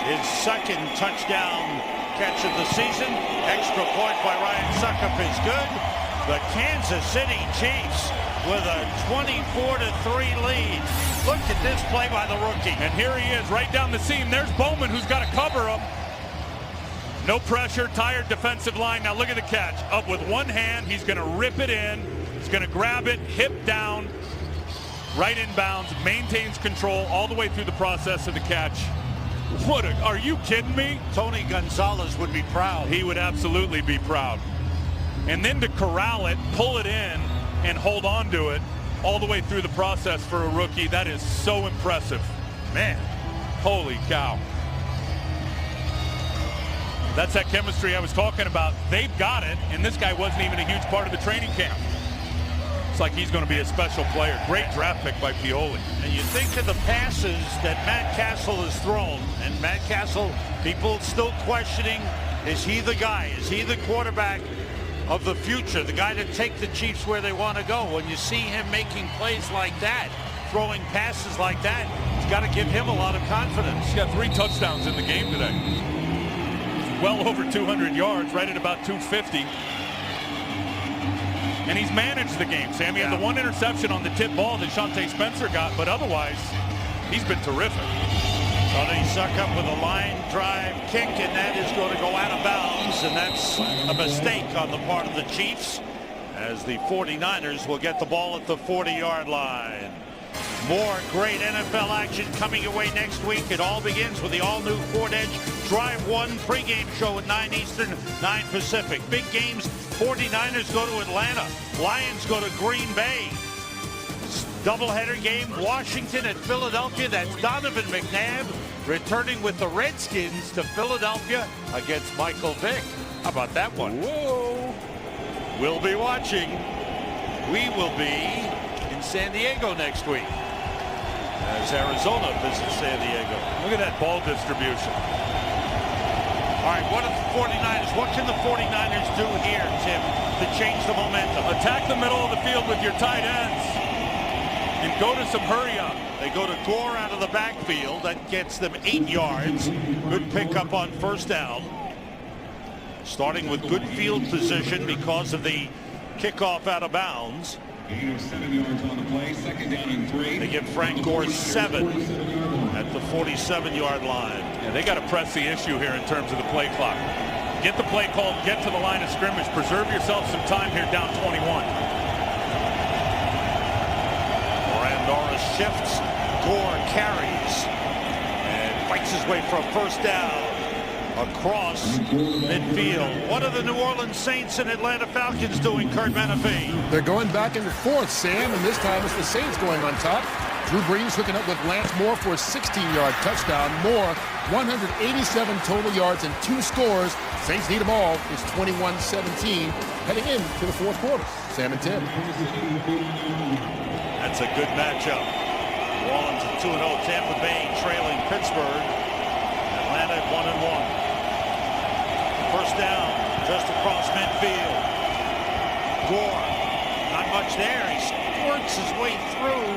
His 2nd touchdown catch of the season. Extra point by Ryan Succop is good. The Kansas City Chiefs with a 24-3 lead. Look at this play by the rookie. And here he is right down the seam. There's Bowman, who's got to cover him. No pressure, tired defensive line. Now look at the catch. Up with one hand, he's going to rip it in. He's going to grab it, hip down, right in bounds, maintains control all the way through the process of the catch. Are you kidding me? Tony Gonzalez would be proud. He would absolutely be proud. And then to corral it, pull it in, and hold on to it all the way through the process for a rookie, that is so impressive. Man, holy cow. That's that chemistry I was talking about. They've got it, and this guy wasn't even a huge part of the training camp. It's like he's going to be a special player. Great draft pick by Pioli. And you think of the passes that Matt Castle has thrown, and Matt Castle, people still questioning, is he the guy? Is he the quarterback of the future, the guy to take the Chiefs where they want to go? When you see him making plays like that, throwing passes like that, it's got to give him a lot of confidence. He's got 3 touchdowns in the game today. Well over 200 yards, right at about 250. And he's managed the game, Sam. He had the 1 interception on the tip ball that Shante Spencer got, but otherwise, he's been terrific. Sonny Succop with a line drive kick, and that is going to go out of bounds, and that's a mistake on the part of the Chiefs, as the 49ers will get the ball at the 40-yard line. More great NFL action coming your way next week. It all begins with the all-new Ford Edge Drive 1 pregame show at 9 Eastern, 9 Pacific. Big games. 49ers go to Atlanta. Lions go to Green Bay. Doubleheader game, Washington at Philadelphia. That's Donovan McNabb returning with the Redskins to Philadelphia against Michael Vick. How about that one? Whoa. We'll be watching. We will be in San Diego next week as Arizona visits San Diego. Look at that ball distribution. All right, what are the 49ers? What can the 49ers do here, Tim, to change the momentum? Attack the middle of the field with your tight ends and go to some hurry up. They go to Gore out of the backfield. That gets them 8 yards. Good pickup on 1st down. Starting with good field position because of the kickoff out of bounds. Gain of 7 yards on the play. 2nd down and 3. They give Frank Gore 7 at the 47-yard line. Yeah, they got to press the issue here in terms of the play clock. Get the play called, get to the line of scrimmage, preserve yourself some time here down 21. Norris shifts, Gore carries, and fights his way for a 1st down across midfield. What are the New Orleans Saints and Atlanta Falcons doing, Kurt Menefee? They're going back and forth, Sam, and this time it's the Saints going on top. Drew Brees hooking up with Lance Moore for a 16-yard touchdown. Moore, 187 total yards and 2 scores. Saints need them all. It's 21-17 heading into the 4th quarter. Sam and Tim. That's a good matchup. New Orleans at 2-0, Tampa Bay trailing Pittsburgh. Atlanta at 1-1. First down, just across midfield. Gore, not much there. He squirts his way through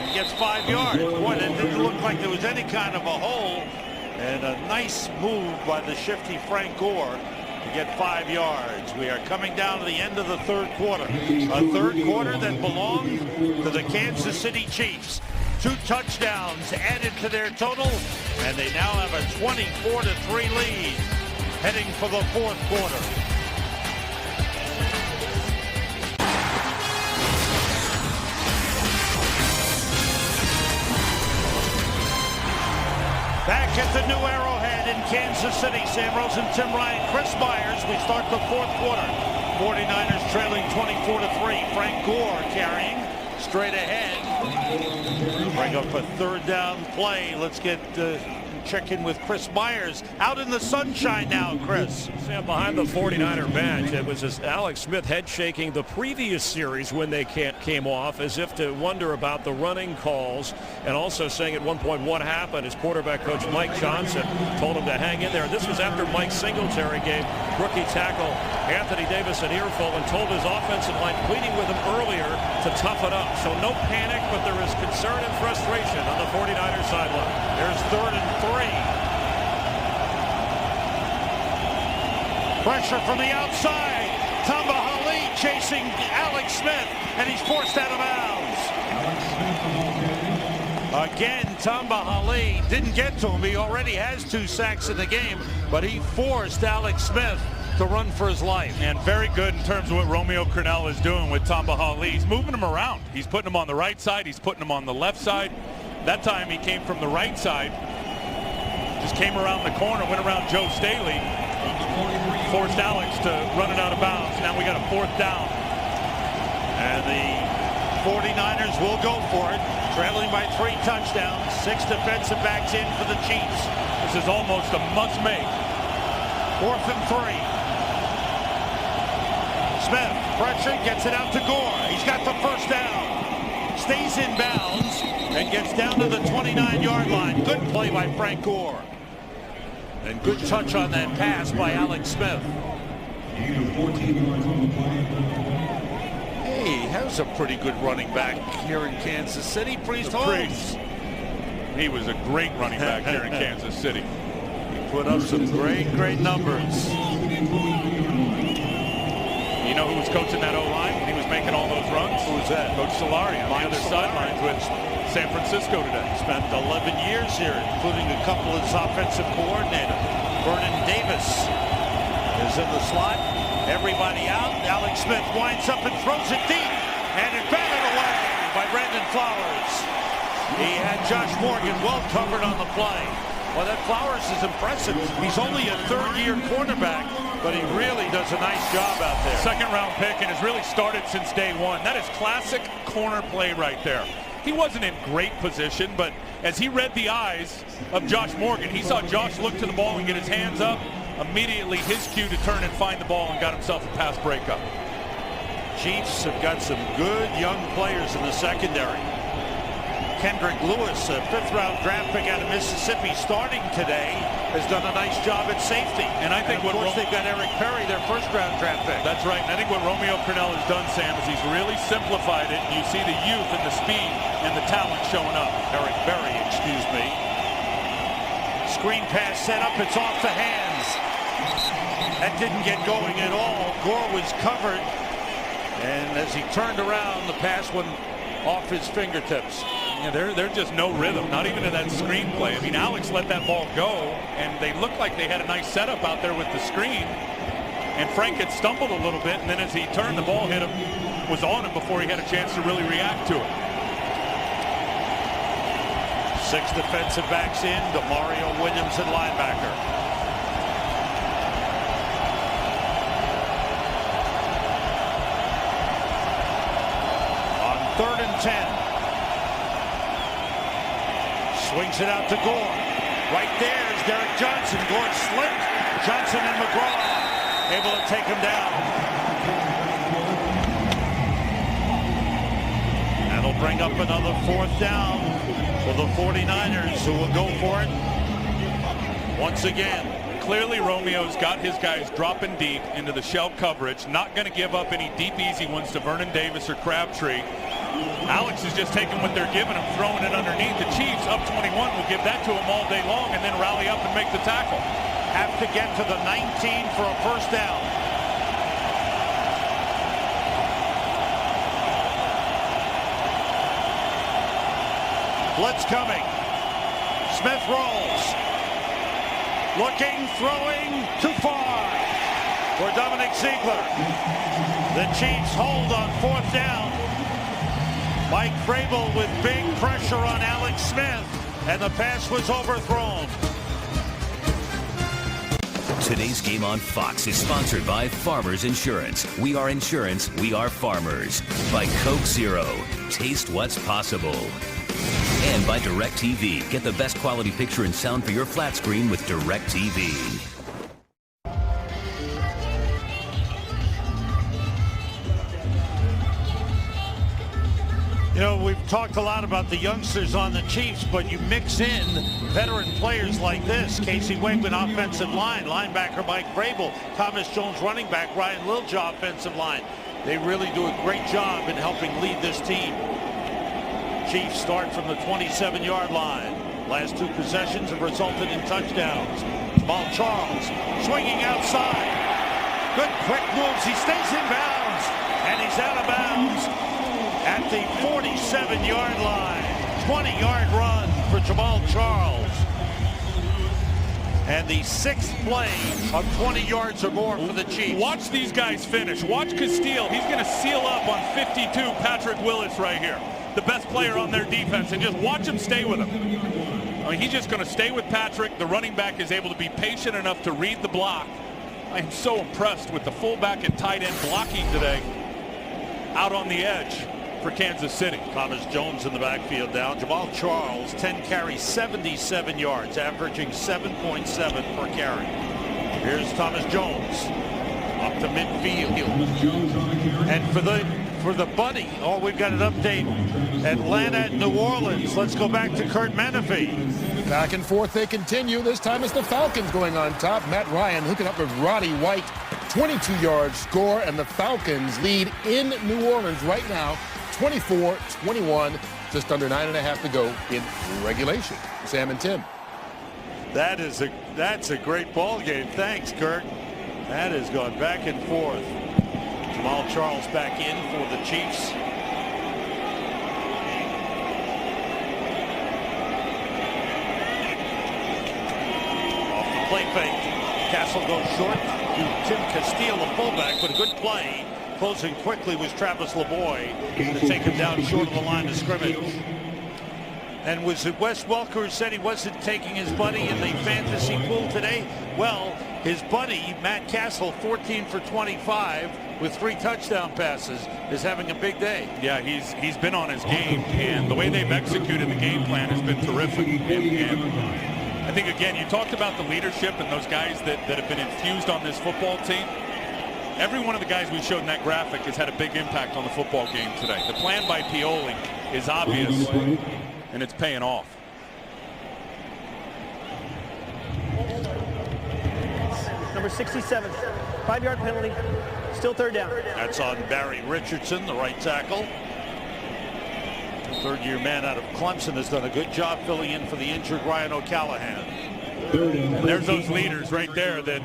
and gets 5 yards. Boy, that didn't look like there was any kind of a hole. And a nice move by the shifty Frank Gore to get 5 yards. We are coming down to the end of the third quarter. A third quarter that belonged to the Kansas City Chiefs. 2 touchdowns added to their total, and they now have a 24-3 lead heading for the fourth quarter. Back at the new Arrowhead in Kansas City, Sam Rosen, Tim Ryan, Chris Myers. We start the fourth quarter. 49ers trailing 24-3. Frank Gore carrying straight ahead. Bring up a third down play. Let's get check in with Chris Myers. Out in the sunshine now, Chris. Sam, behind the 49er bench, it was just Alex Smith head shaking the previous series when they came off, as if to wonder about the running calls, and also saying at one point what happened. His quarterback coach Mike Johnson told him to hang in there. This was after Mike Singletary gave rookie tackle Anthony Davis an earful and told his offensive line, pleading with him earlier, to toughen up. So no panic, but there is concern and frustration on the 49ers sideline. There's 3rd and 3. Pressure from the outside. Tamba Hali chasing Alex Smith, and he's forced out of bounds. Again, Tamba Hali didn't get to him. He already has 2 sacks in the game, but he forced Alex Smith to run for his life. And very good in terms of what Romeo Crennel is doing with Tamba Hali. He's moving him around. He's putting him on the right side. He's putting him on the left side. That time he came from the right side. Just came around the corner, went around Joe Staley. Forced Alex to run it out of bounds. Now we got a 4th down. And the 49ers will go for it. Trailing by 3 touchdowns. 6 defensive backs in for the Chiefs. This is almost a must-make. 4th and 3. Smith, pressure, gets it out to Gore. He's got the first down. Stays in bounds and gets down to the 29-yard line. Good play by Frank Gore. And good touch on that pass by Alex Smith. Hey, has a pretty good running back here in Kansas City, Priest Holmes. He was a great running back here in Kansas City. He put up some great numbers. You know who was coaching that O-line when he was making all those runs? Who was that? Coach Solari on the other sidelines with San Francisco today. Spent 11 years here, including a couple as offensive coordinator. Vernon Davis is in the slot. Everybody out. Alex Smith winds up and throws it deep. And it batted away by Brandon Flowers. He had Josh Morgan well covered on the play. Well, that Flowers is impressive. He's only a 3rd-year quarterback, but he really does a nice job out there. 2nd-round pick and has really started since day one. That is classic corner play right there. He wasn't in great position, but as he read the eyes of Josh Morgan, he saw Josh look to the ball and get his hands up. Immediately his cue to turn and find the ball and got himself a pass breakup. Chiefs have got some good young players in the secondary. Kendrick Lewis, a 5th-round draft pick out of Mississippi, starting today, has done a nice job at safety. And I think of course they've got Eric Perry, their 1st-round draft pick. That's right. And I think what Romeo Crennel has done, Sam, is he's really simplified it. You see the youth and the speed and the talent showing up. Eric Berry, excuse me. Screen pass set up. It's off the hands. That didn't get going at all. Gore was covered. And as he turned around, the pass went off his fingertips. Yeah, there's just no rhythm, not even to that screen play. I mean, Alex let that ball go, and they looked like they had a nice setup out there with the screen. And Frank had stumbled a little bit, and then as he turned, the ball hit him, was on him before he had a chance to really react to it. 6 defensive backs in, DeMario Williams at linebacker. On 3rd and 10. Swings it out to Gore. Right there is Derek Johnson. Gore slipped. Johnson and McGraw able to take him down. That'll bring up another 4th down for the 49ers, who will go for it once again. clearly Romeo's got his guys dropping deep into the shell coverage, not going to give up any deep, easy ones to Vernon Davis or Crabtree. Alex is just taking what they're giving him, throwing it underneath. The Chiefs, up 21, will give that to him all day long and then rally up and make the tackle. Have to get to the 19 for a first down. Blitz coming. Smith rolls. Looking, throwing, too far for Dominic Ziegler. The Chiefs hold on fourth down. Mike Vrabel with big pressure on Alex Smith, and the pass was overthrown. Today's game on Fox is sponsored by Farmers Insurance. We are insurance, we are farmers. By Coke Zero. Taste what's possible. And by DirecTV. Get the best quality picture and sound for your flat screen with DirecTV. You know, we've talked a lot about the youngsters on the Chiefs, but you mix in veteran players like this. Casey Wegman, offensive line. Linebacker Mike Vrabel. Thomas Jones, running back. Ryan Lilja, offensive line. They really do a great job in helping lead this team. Chiefs start from the 27-yard line. Last two possessions have resulted in touchdowns. Jamal Charles swinging outside. Good quick moves. He stays in bounds, and he's out of bounds at the 47-yard line. 20-yard run for Jamal Charles. And the sixth play of 20 yards or more for the Chiefs. Watch these guys finish. Watch Castile. He's going to seal up on 52 Patrick Willis right here, the best player on their defense, and just watch him stay with him. I mean, he's just going to stay with Patrick. The running back is able to be patient enough to read the block. I am so impressed with the fullback and tight end blocking today out on the edge for Kansas City. Thomas Jones in the backfield now. Jamal Charles, 10 carries, 77 yards, averaging 7.7 per carry. Here's Thomas Jones up to midfield. And for the bunny, oh, we've got an update. Atlanta and New Orleans. Let's go back to Kurt Menefee. Back and forth they continue. This time it's the Falcons going on top. Matt Ryan hooking up with Roddy White. 22-yard score, and the Falcons lead in New Orleans right now, 24-21, just under 9.5 to go in regulation. Sam and Tim. That's a great ball game. Thanks, Kurt. That has gone back and forth. Jamal Charles back in for the Chiefs. Off the play fake. Castle goes short to Tim Castile, a fullback, but a good play. Closing quickly was Travis LeBoy to take him down short of the line of scrimmage. And was it Wes Welker who said he wasn't taking his buddy in the fantasy pool today? Well, his buddy, Matt Castle, 14 for 25 with 3 touchdown passes, is having a big day. Yeah, he's been on his game, and the way they've executed the game plan has been terrific. And I think, again, you talked about the leadership and those guys that have been infused on this football team. Every one of the guys we showed in that graphic has had a big impact on the football game today. The plan by Pioli is obvious, and it's paying off. Number 67, 5-yard penalty, still third down. That's on Barry Richardson, the right tackle. Third-year man out of Clemson has done a good job filling in for the injured Ryan O'Callahan. And there's those leaders right there that,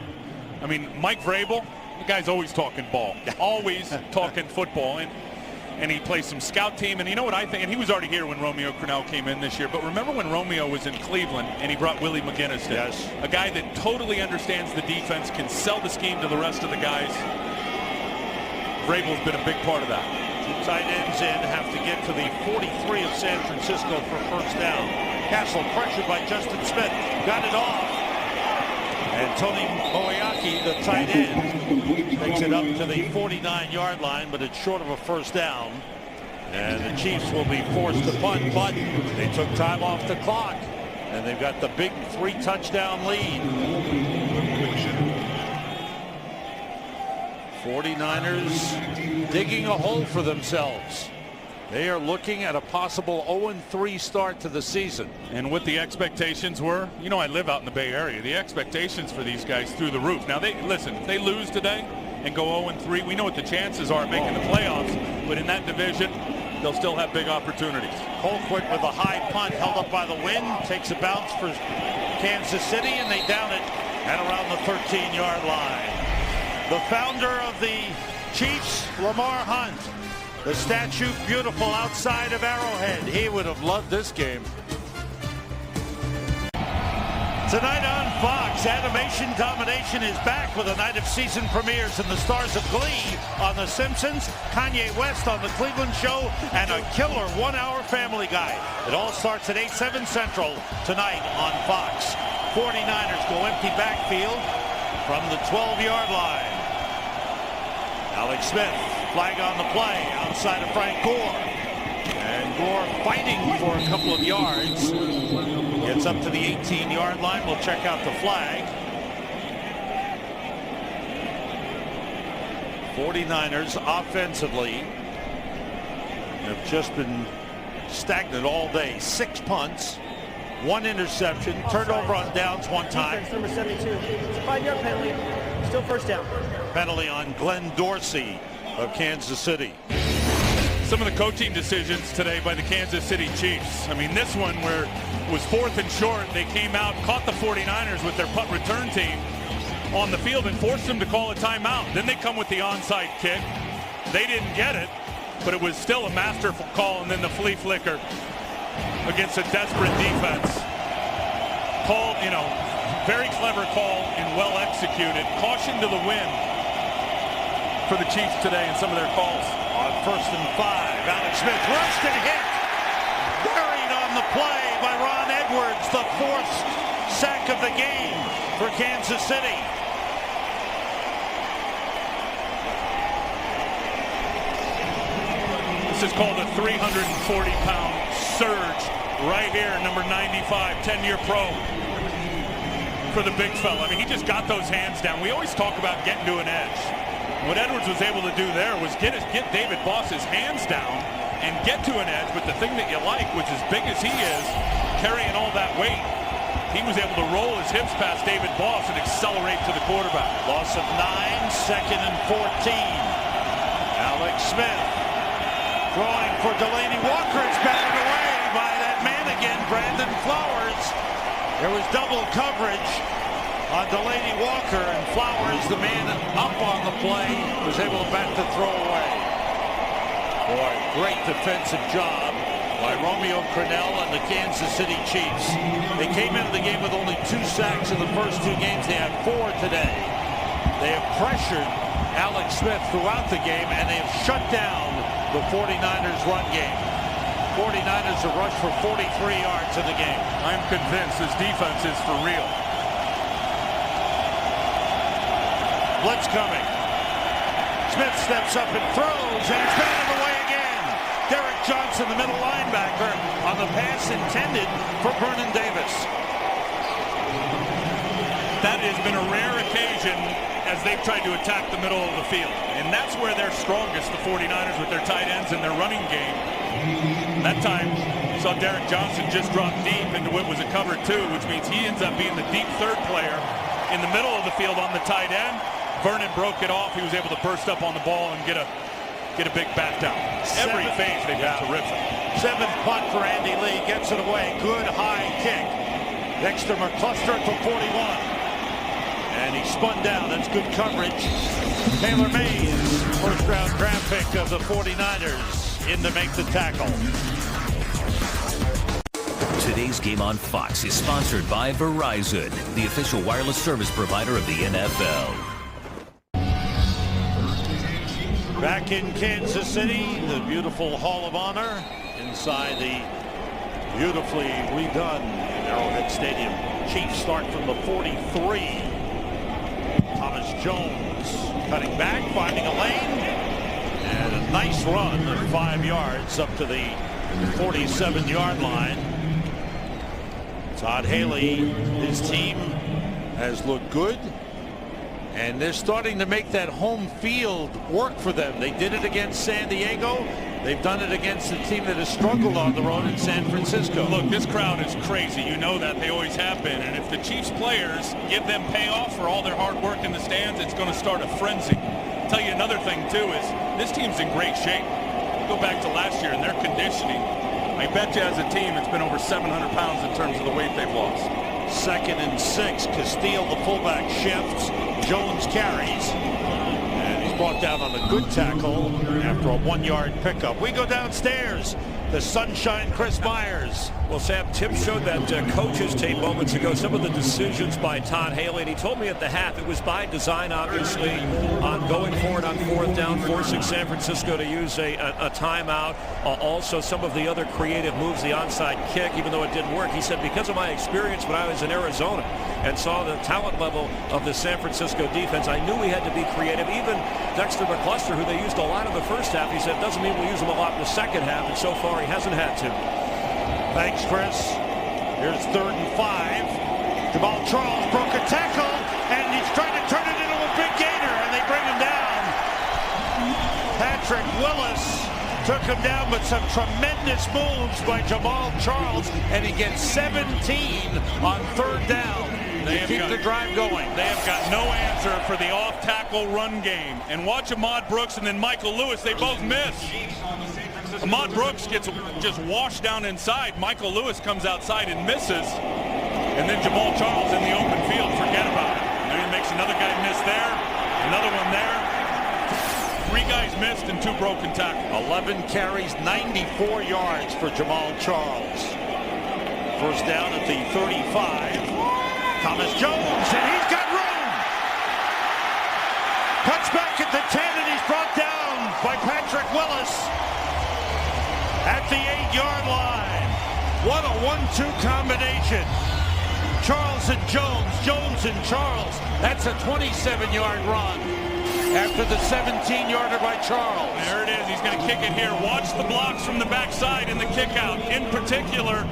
I mean, Mike Vrabel, the guy's always talking ball, always talking football, and he plays some scout team. And you know what I think, and he was already here when Romeo Crennel came in this year, but remember when Romeo was in Cleveland and he brought Willie McGinnis in? Yes. A guy that totally understands the defense, can sell the scheme to the rest of the guys. Vrabel's been a big part of that. 2 tight ends in, have to get to the 43 of San Francisco for first down. Castle pressured by Justin Smith, got it off. And Tony Moeaki, the tight end, takes it up to the 49-yard line, but it's short of a first down. And the Chiefs will be forced to punt, but they took time off the clock. And they've got the big 3-touchdown lead. 49ers digging a hole for themselves. They are looking at a possible 0-3 start to the season. And what the expectations were, you know, I live out in the Bay Area. The expectations for these guys through the roof. Now, listen, if they lose today and go 0-3, we know what the chances are of making the playoffs. But in that division, they'll still have big opportunities. Colquitt with a high punt held up by the wind. Takes a bounce for Kansas City, and they down it at around the 13-yard line. The founder of the Chiefs, Lamar Hunt. The statue beautiful outside of Arrowhead. He would have loved this game. Tonight on Fox, Animation Domination is back with a night of season premieres and the stars of Glee on The Simpsons, Kanye West on The Cleveland Show, and a killer one-hour Family Guy. It all starts at 8/7 Central tonight on Fox. 49ers go empty backfield from the 12-yard line. Alex Smith, flag on the play outside of Frank Gore. And Gore fighting for a couple of yards. Gets up to the 18-yard line. We'll check out the flag. 49ers offensively have just been stagnant all day. 6 punts, 1 interception, turned over on downs 1 time. Defense, number 72. It's a 5-yard penalty. Still first down. Penalty on Glenn Dorsey of Kansas City. Some of the coaching decisions today by the Kansas City Chiefs. I mean, this one where it was 4th and short, they came out, caught the 49ers with their punt return team on the field and forced them to call a timeout. Then they come with the onside kick. They didn't get it, but it was still a masterful call, and then the flea flicker against a desperate defense. Call, you know, very clever call and well executed. Caution to the wind for the Chiefs today in some of their calls. On 1st and 5, Alex Smith rushed and hit. Buried on the play by Ron Edwards, the 4th sack of the game for Kansas City. This is called a 340-pound surge right here, number 95, 10-year pro for the big fella. I mean, he just got those hands down. We always talk about getting to an edge. What Edwards was able to do there was get David Boss's hands down and get to an edge, but the thing that you like, which as big as he is, carrying all that weight, he was able to roll his hips past David Boss and accelerate to the quarterback. Loss of 9, 2nd and 14. Alex Smith throwing for Delaney Walker. It's batted away by that man again, Brandon Flowers. There was double coverage on Delaney Walker, and Flowers, the man up on the play, was able to bat the throw away. Boy, great defensive job by Romeo Crennel and the Kansas City Chiefs. They came into the game with only 2 sacks in the first 2 games. They had 4 today. They have pressured Alex Smith throughout the game, and they have shut down the 49ers run game. 49ers have rushed for 43 yards in the game. I'm convinced this defense is for real. Blitz coming. Smith steps up and throws, and it's batted away again. Derek Johnson, the middle linebacker, on the pass intended for Vernon Davis. That has been a rare occasion as they've tried to attack the middle of the field. And that's where they're strongest, the 49ers, with their tight ends and their running game. That time, you saw Derek Johnson just drop deep into what was a cover 2, which means he ends up being the deep third player in the middle of the field on the tight end. Vernon broke it off. He was able to burst up on the ball and get a big bat down. Every phase they've been terrific. 7th punt for Andy Lee. Gets it away. Good high kick. Dexter McCluster at the 41. And he spun down. That's good coverage. Taylor Mays, first-round draft pick of the 49ers, in to make the tackle. Today's game on Fox is sponsored by Verizon, the official wireless service provider of the NFL. Back in Kansas City, the beautiful Hall of Honor inside the beautifully redone Arrowhead Stadium. Chiefs start from the 43. Thomas Jones cutting back, finding a lane, and a nice run of 5 yards up to the 47-yard line. Todd Haley, his team has looked good, and they're starting to make that home field work for them. They did it against San Diego. They've done it against a team that has struggled on the road in San Francisco. Look, this crowd is crazy. You know that. They always have been. And if the Chiefs players give them payoff for all their hard work in the stands, it's going to start a frenzy. I'll tell you another thing, too, is this team's in great shape. Go back to last year and their conditioning. I bet you as a team it's been over 700 pounds in terms of the weight they've lost. 2nd and 6. Castile, the fullback, shifts. Jones carries. And he's brought down on a good tackle after a 1-yard pickup. We go downstairs. The Sunshine Chris Myers. Well, Sam, Tim showed that coach's tape moments ago, some of the decisions by Todd Haley, and he told me at the half it was by design, obviously, on going forward on 4th down, forcing San Francisco to use a timeout. Also, some of the other creative moves, the onside kick, even though it didn't work. He said, because of my experience when I was in Arizona and saw the talent level of the San Francisco defense, I knew we had to be creative. Even Dexter McCluster, who they used a lot in the first half, he said, doesn't mean we'll use him a lot in the second half, and so far he hasn't had to. Thanks, Chris. Here's 3rd and 5. Jamal Charles broke a tackle, and he's trying to turn it into a big gainer, and they bring him down. Patrick Willis took him down with some tremendous moves by Jamal Charles, and he gets 17 on 3rd down. They keep the drive going. They have got no answer for the off-tackle run game. And watch Ahmad Brooks and then Michael Lewis. They both miss. Ahmad Brooks gets just washed down inside. Michael Lewis comes outside and misses. And then Jamal Charles in the open field. Forget about it. And he makes another guy miss there. Another one there. 3 guys missed and 2 broken tackles. 11 carries, 94 yards for Jamal Charles. First down at the 35. Thomas Jones, and he's got room. Cuts back at the 10, and he's brought down by Patrick Willis at the 8-yard line. What a 1-2 combination. Charles and Jones, Jones and Charles. That's a 27-yard run after the 17-yarder by Charles. There it is. He's going to kick it here. Watch the blocks from the backside in the kick out. In particular,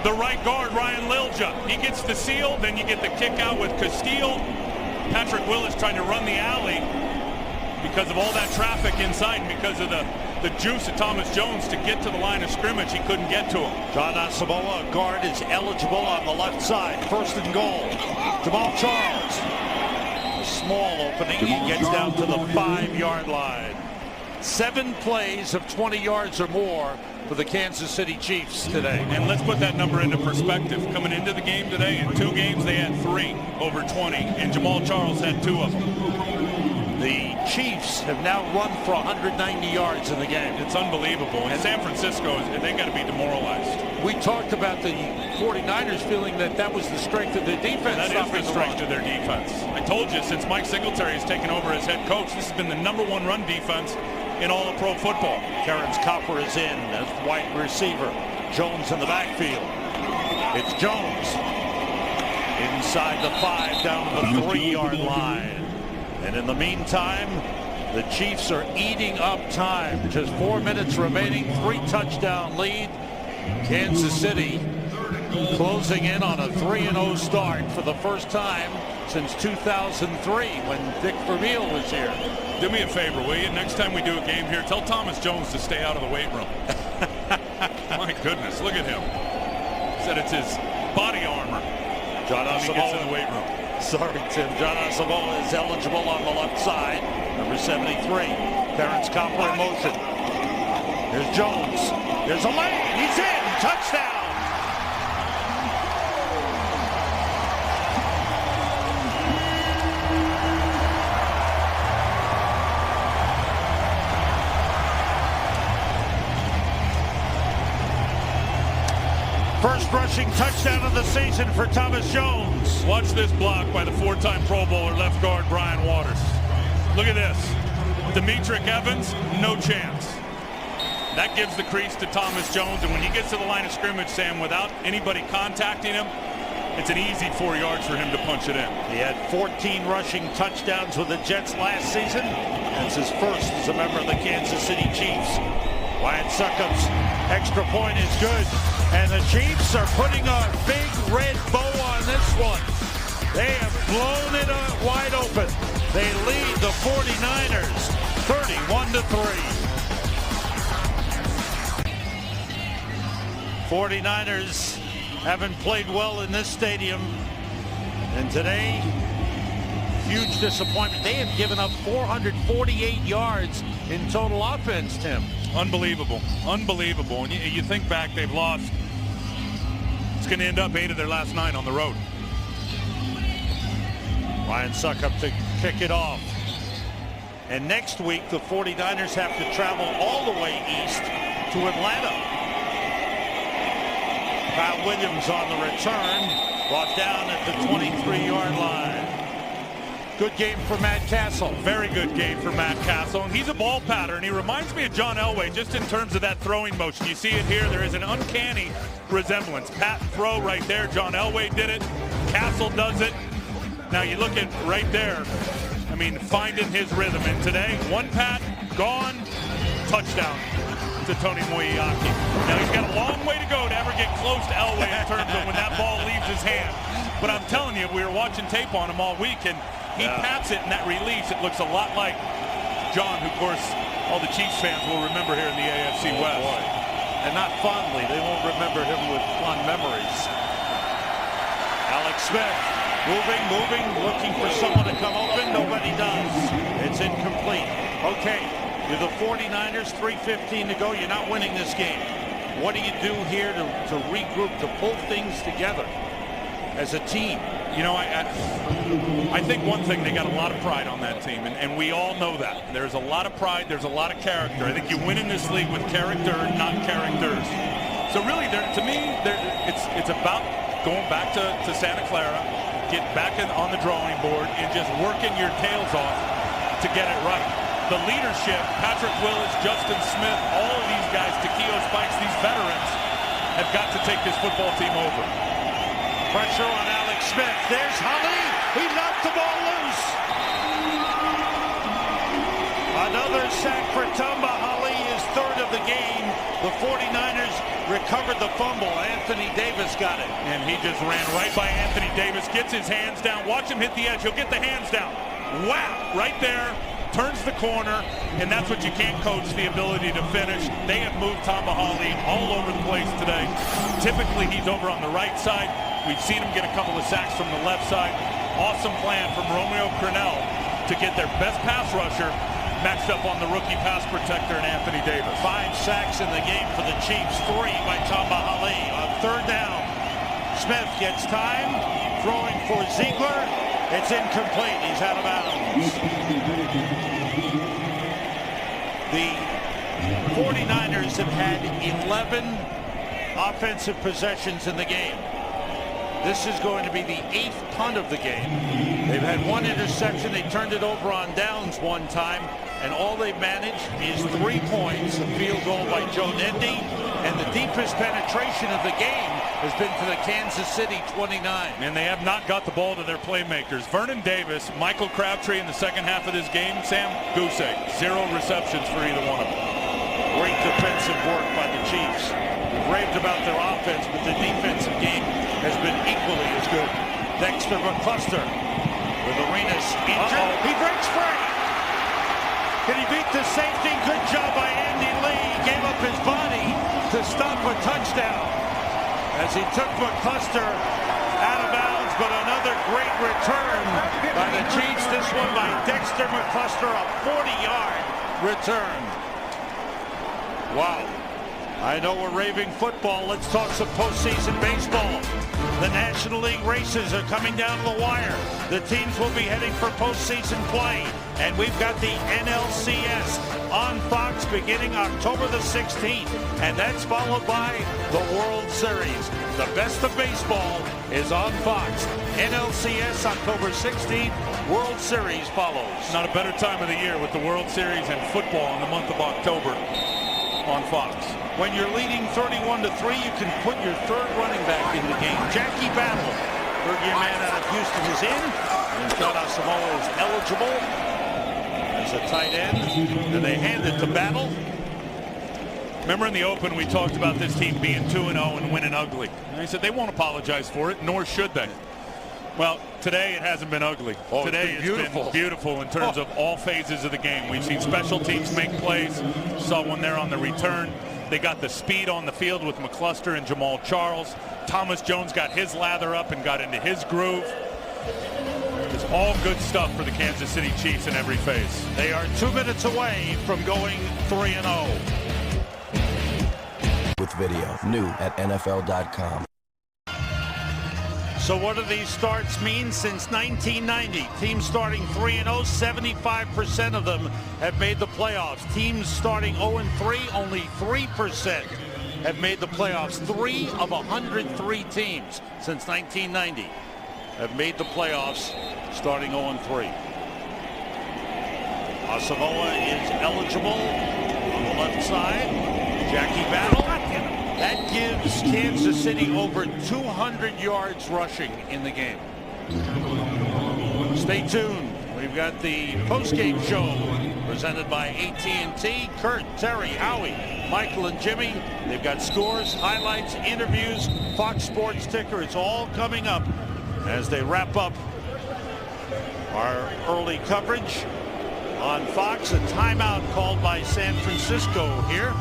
the right guard, Ryan Lilja. He gets the seal, then you get the kick out with Castile. Patrick Willis trying to run the alley because of all that traffic inside and because of the juice of Thomas Jones to get to the line of scrimmage. He couldn't get to him. John Asamoah, guard, is eligible on the left side. 1st and goal. Jamal Charles. A small opening. He gets down to the 5-yard line. 7 plays of 20 yards or more for the Kansas City Chiefs today. And let's put that number into perspective. Coming into the game today, in 2 games they had 3 over 20, and Jamal Charles had 2 of them. The Chiefs have now run for 190 yards in the game. It's unbelievable. And San Francisco, they got to be demoralized. We talked about the 49ers feeling that was the strength of their defense. That is the strength of their defense. I told you, since Mike Singletary has taken over as head coach, this has been the #1 run defense in all of pro football. Terrence Copper is in as wide receiver. Jones in the backfield. It's Jones inside the 5 down to the 3-yard line. And in the meantime, the Chiefs are eating up time. Just 4 minutes remaining, 3-touchdown lead. Kansas City closing in on a 3-0 start for the first time since 2003 when Dick Vermeil was here. Do me a favor, will you? Next time we do a game here, tell Thomas Jones to stay out of the weight room. My goodness, look at him. Said it's his body armor. John Asamoah he gets in the weight room. Sorry, Tim. John Asamoah is eligible on the left side. Number 73. Terrence Copper in motion. Here's Jones. There's a lane. He's in. Touchdown. First rushing touchdown of the season for Thomas Jones. Watch this block by the 4-time Pro Bowler left guard Brian Waters. Look at this. Demetric Evans, no chance. That gives the crease to Thomas Jones, and when he gets to the line of scrimmage, Sam, without anybody contacting him, it's an easy 4 yards for him to punch it in. He had 14 rushing touchdowns with the Jets last season. That's his first as a member of the Kansas City Chiefs. Wyatt Succop's extra point is good. And the Chiefs are putting a big red bow on this one. They have blown it wide open. They lead the 49ers 31-3. 49ers haven't played well in this stadium. And today, huge disappointment. They have given up 448 yards in total offense, Tim. Unbelievable. Unbelievable. And you think back, they've lost. It's going to end up 8 of their last 9 on the road. Ryan Suckup to kick it off. And next week, the 49ers have to travel all the way east to Atlanta. Kyle Williams on the return, brought down at the 23-yard line. Good game for Matt Castle. Very good game for Matt Castle. And he's a ball pattern. He reminds me of John Elway just in terms of that throwing motion. You see it here. There is an uncanny resemblance. Pat throw right there. John Elway did it. Castle does it. Now you look at right there. I mean, finding his rhythm. And today, one pat, gone, touchdown to Tony Moeaki. Now he's got a long way to go to ever get close to Elway in terms of when that ball leaves his hand. But I'm telling you, we were watching tape on him all week, and he pats it in that release. It looks a lot like John, who, of course, all the Chiefs fans will remember here in the AFC West. Boy. And not fondly. They won't remember him with fond memories. Alex Smith moving, looking for someone to come open. Nobody does. It's incomplete. Okay, you're the 49ers, 3:15 to go. You're not winning this game. What do you do here to regroup, to pull things together as a team? You know, I think one thing, they got a lot of pride on that team, and we all know that. There's a lot of pride, there's a lot of character. I think you win in this league with character, not characters. So really, to me, it's about going back to Santa Clara, get back on the drawing board, and just working your tails off to get it right. The leadership, Patrick Willis, Justin Smith, all of these guys, Takeo Spikes, these veterans, have got to take this football team over. Pressure on Alex Smith. There's Holly. He knocked the ball loose. Another sack for Tamba Hali, his third of the game. The 49ers recovered the fumble. Anthony Davis got it. And he just ran right by Anthony Davis, gets his hands down. Watch him hit the edge. He'll get the hands down. Wow, right there. Turns the corner, and that's what you can't coach, the ability to finish. They have moved Tamba Hali all over the place today. Typically, he's over on the right side. We've seen him get a couple of sacks from the left side. Awesome plan from Romeo Crennel to get their best pass rusher matched up on the rookie pass protector in Anthony Davis. 5 sacks in the game for the Chiefs, 3 by Tamba Hali. On third down, Smith gets time, throwing for Ziegler. It's incomplete. He's out of bounds. The 49ers have had 11 offensive possessions in the game. This is going to be the 8th punt of the game. They've had 1 interception. They turned it over on downs one time, and all they've managed is 3 points, a field goal by Joe Nendy, and the deepest penetration of the game has been to the Kansas City 29. And they have not got the ball to their playmakers. Vernon Davis, Michael Crabtree in the second half of this game, Sam Goose egg. 0 receptions for either one of them. Great defensive work by the Chiefs. We've raved about their offense, but the defensive game has been equally as good. Dexter McCluster with Arenas injured. He breaks free. Can he beat the safety? Good job by Andy Lee. He gave up his body to stop a touchdown as he took McCluster out of bounds, but another great return by the Chiefs. This one by Dexter McCluster, a 40-yard return. Wow. I know we're raving football. Let's talk some postseason baseball. The National League races are coming down the wire. The teams will be heading for postseason play. And we've got the NLCS on Fox beginning October the 16th. And that's followed by the World Series. The best of baseball is on Fox. NLCS October 16th. World Series follows. Not a better time of the year with the World Series and football in the month of October on Fox. When you're leading 31-3, you can put your third running back in the game. Jackie Battle, third-year man out of Houston, is in. And John Asamoah is eligible as a tight end. And they hand it to Battle. Remember in the open, we talked about this team being 2-0 and winning ugly. And I said they won't apologize for it, nor should they. Well, today it hasn't been ugly. Today it's been beautiful in terms of all phases of the game. We've seen special teams make plays. Saw one there on the return. They got the speed on the field with McCluster and Jamal Charles. Thomas Jones got his lather up and got into his groove. It's all good stuff for the Kansas City Chiefs in every phase. They are 2 minutes away from going 3-0. With video, new at NFL.com. So what do these starts mean? Since 1990, teams starting 3-0, 75% of them have made the playoffs. Teams starting 0-3, only 3% have made the playoffs. 3 of 103 teams since 1990 have made the playoffs starting 0-3. Asamoah is eligible on the left side. Jackie Battle. That gives Kansas City over 200 yards rushing in the game. Stay tuned. We've got the post-game show presented by AT&T. Kurt, Terry, Howie, Michael, and Jimmy. They've got scores, highlights, interviews, Fox Sports Ticker. It's all coming up as they wrap up our early coverage on Fox. A timeout called by San Francisco here.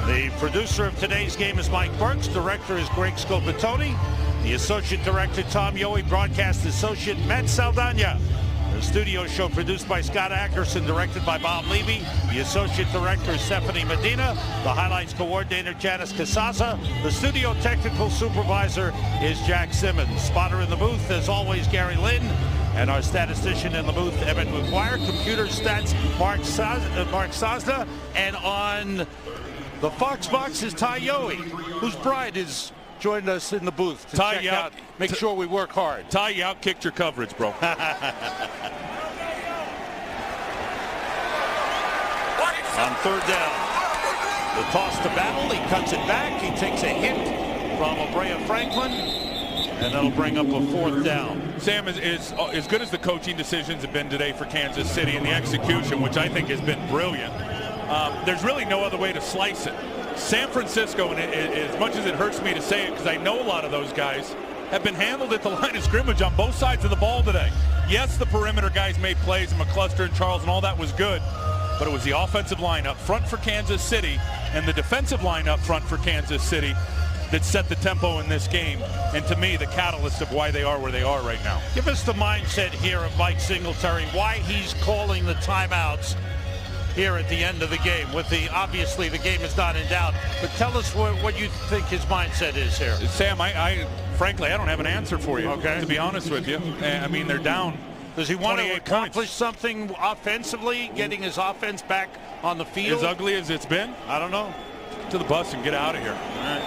The producer of today's game is Mike Burks. Director is Greg Scopatoni. The associate director, Tom Yohe. Broadcast associate, Matt Saldana. The studio show produced by Scott Ackerson, directed by Bob Levy. The associate director is Stephanie Medina. The highlights coordinator, Janice Casasa. The studio technical supervisor is Jack Simmons. Spotter in the booth, as always, Gary Lynn. And our statistician in the booth, Evan McGuire. Computer stats, Mark Sazda. And on the Fox box is Ty Yohe, whose bride is joined us in the booth to check out, make sure we work hard. Ty, you outkicked your coverage, bro. On third down, the toss to Battle. He cuts it back. He takes a hit from Brea Franklin, and that'll bring up a fourth down. Sam, is as good as the coaching decisions have been today for Kansas City and the execution, which I think has been brilliant. There's really no other way to slice it. San Francisco, and as much as it hurts me to say it because I know a lot of those guys, have been handled at the line of scrimmage on both sides of the ball today. Yes, the perimeter guys made plays, and McCluster and Charles and all that was good, but it was the offensive line up front for Kansas City and the defensive line up front for Kansas City that set the tempo in this game, and to me, the catalyst of why they are where they are right now. Give us the mindset here of Mike Singletary, why he's calling the timeouts here at the end of the game. Obviously the game is not in doubt, but tell us what you think his mindset is here. Sam, frankly, I don't have an answer for you, to be honest with you. I mean, they're down. Does he want to accomplish something offensively, getting his offense back on the field? As ugly as it's been? I don't know. To the bus and get out of here. All right.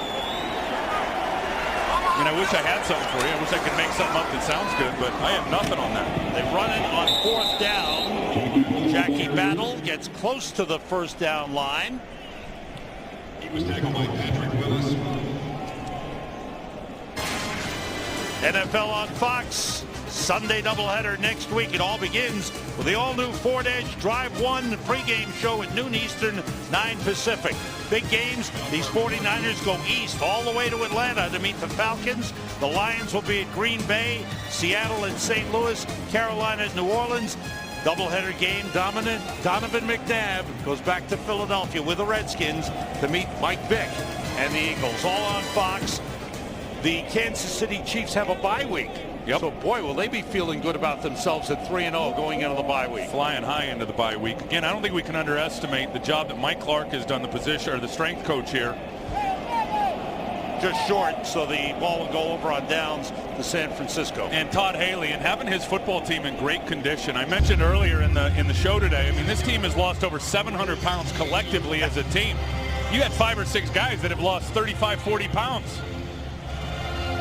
I mean, I wish I had something for you. I wish I could make something up that sounds good, but I have nothing on that. They run it on fourth down. Jackie Battle gets close to the first down line. He was tackled by Patrick Willis. NFL on Fox. Sunday doubleheader next week. It all begins with the all-new Ford Edge Drive 1 pregame show at noon Eastern, 9 Pacific. Big games. These 49ers go east all the way to Atlanta to meet the Falcons. The Lions will be at Green Bay, Seattle and St. Louis, Carolina at New Orleans. Doubleheader game. Donovan McNabb goes back to Philadelphia with the Redskins to meet Mike Vick and the Eagles. All on Fox. The Kansas City Chiefs have a bye week. Yep. So, boy, will they be feeling good about themselves at 3-0 going into the bye week. Flying high into the bye week. Again, I don't think we can underestimate the job that Mike Clark has done, the position or the strength coach here. Just short, so the ball will go over on downs to San Francisco. And Todd Haley, and having his football team in great condition. I mentioned earlier in the show today, I mean, this team has lost over 700 pounds collectively as a team. You had 5 or 6 guys that have lost 35, 40 pounds.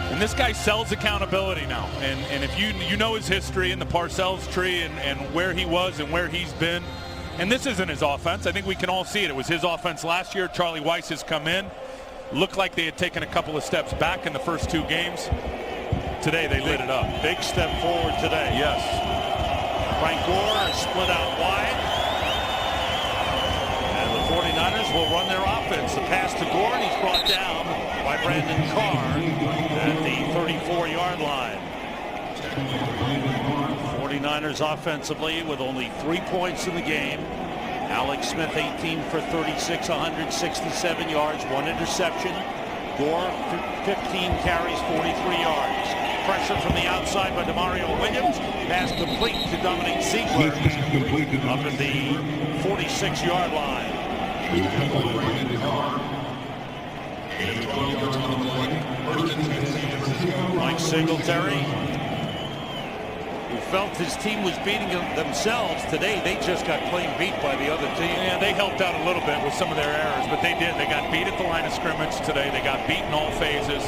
And this guy sells accountability now. And if you know his history and the Parcells tree and where he was and where he's been, and this isn't his offense. I think we can all see it. It was his offense last year. Charlie Weiss has come in. Looked like they had taken a couple of steps back in the first 2 games. Today they lit it up. Big step forward today. Yes. Frank Gore is split out wide. And the 49ers will run their offense. The pass to Gore, and he's brought down by Brandon Carr at the 34-yard line. 49ers offensively with only 3 points in the game. Alex Smith, 18 for 36, 167 yards, 1 interception. Gore, 15 carries, 43 yards. Pressure from the outside by Demario Williams. Pass complete to Dominic Ziegler up at the 46-yard line. Mike Singletary, who felt his team was beating themselves today, they just got plain beat by the other team. Yeah, they helped out a little bit with some of their errors, but they did. They got beat at the line of scrimmage today. They got beat in all phases.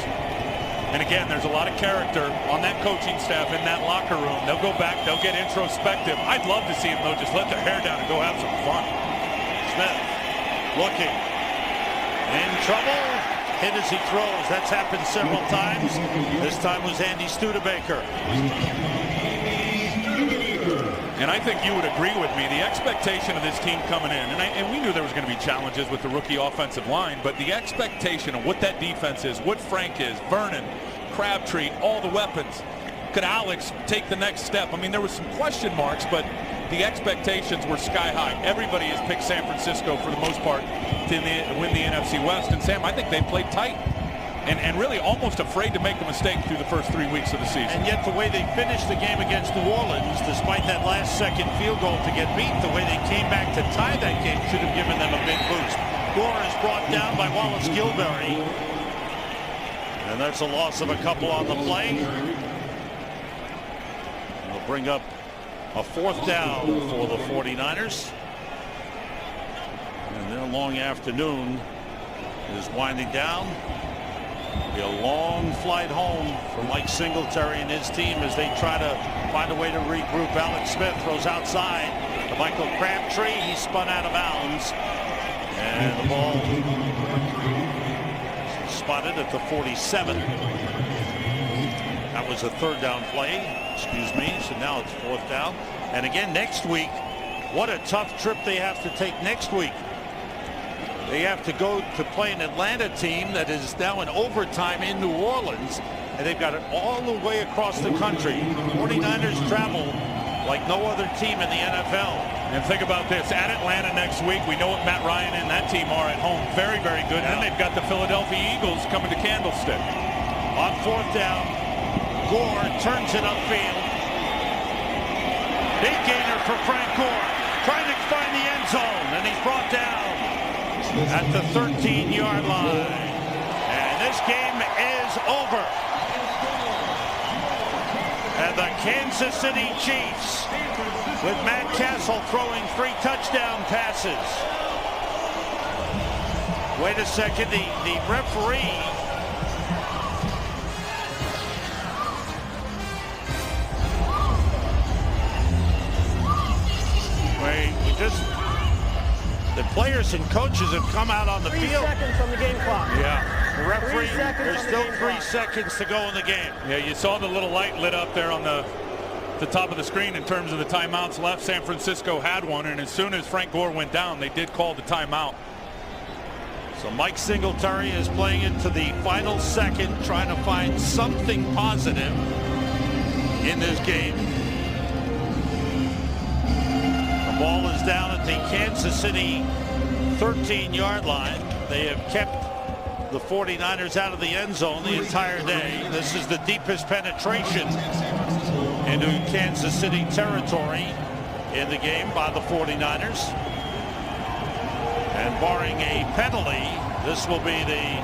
And again, there's a lot of character on that coaching staff in that locker room. They'll go back, they'll get introspective. I'd love to see them, though, just let their hair down and go have some fun. Smith looking in trouble. Hit as he throws. That's happened several times. This time was Andy Studebaker. And I think you would agree with me, the expectation of this team coming in, and we knew there was going to be challenges with the rookie offensive line, but the expectation of what that defense is, what Frank is, Vernon, Crabtree, all the weapons. Could Alex take the next step? I mean, there was some question marks, but the expectations were sky high. Everybody has picked San Francisco for the most part to win the NFC West. And Sam, I think they played tight and really almost afraid to make a mistake through the first 3 weeks of the season. And yet the way they finished the game against New Orleans, despite that last second field goal to get beat, the way they came back to tie that game should have given them a big boost. Gore is brought down by Wallace Gilberry. And that's a loss of a couple on the play. They'll bring up a 4th down for the 49ers. And their long afternoon is winding down. Be a long flight home for Mike Singletary and his team as they try to find a way to regroup. Alex Smith throws outside to Michael Crabtree. He spun out of bounds. And the ball spotted at the 47. That was a 3rd down play. Excuse me. So now it's 4th down. And again, next week, what a tough trip they have to take next week. They have to go to play an Atlanta team that is now in overtime in New Orleans, and they've got it all the way across the country. 49ers travel like no other team in the NFL. And think about this, at Atlanta next week, we know what Matt Ryan and that team are at home. Very, very good. And then they've got the Philadelphia Eagles coming to Candlestick. On 4th down, Gore turns it upfield. Big gainer for Frank Gore, trying to find the end zone, and he's brought down at the 13-yard line. And this game is over. And the Kansas City Chiefs, with Matt Castle throwing 3 touchdown passes. Wait a second, the referee the players and coaches have come out on the field. 3 seconds on the game clock. Yeah. The referee, 3 seconds there's on the still game 3 clock. seconds to go in the game. Yeah, you saw the little light lit up there on the top of the screen in terms of the timeouts left. San Francisco had one, and as soon as Frank Gore went down, they did call the timeout. So Mike Singletary is playing into the final second, trying to find something positive in this game. The ball is down at the Kansas City 13-yard line. They have kept the 49ers out of the end zone the entire day. This is the deepest penetration into Kansas City territory in the game by the 49ers. And barring a penalty, this will be the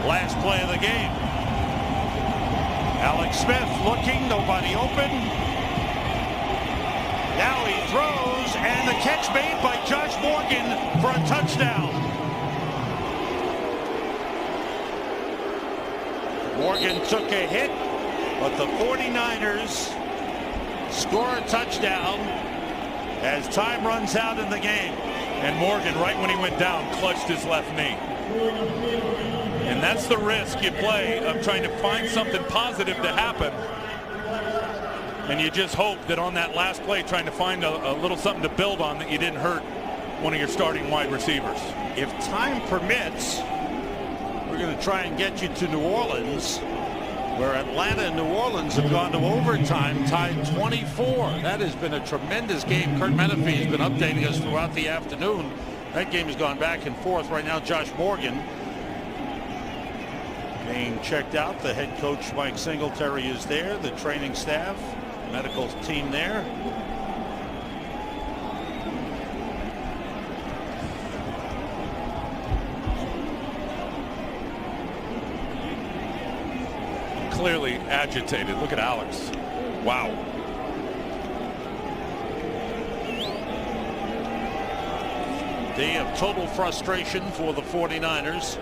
last play of the game. Alex Smith looking, nobody open. Now he throws, and the catch made by Josh Morgan for a touchdown. Morgan took a hit, but the 49ers score a touchdown as time runs out in the game. And Morgan, right when he went down, clutched his left knee. And that's the risk you play of trying to find something positive to happen. And you just hope that on that last play, trying to find a little something to build on, that you didn't hurt one of your starting wide receivers. If time permits, we're going to try and get you to New Orleans, where Atlanta and New Orleans have gone to overtime, tied 24. That has been a tremendous game. Kurt Menefee has been updating us throughout the afternoon. That game has gone back and forth. Right now, Josh Morgan being checked out. The head coach, Mike Singletary, is there. The training staff, medical team there. Clearly agitated. Look at Alex. Wow. Day of total frustration for the 49ers.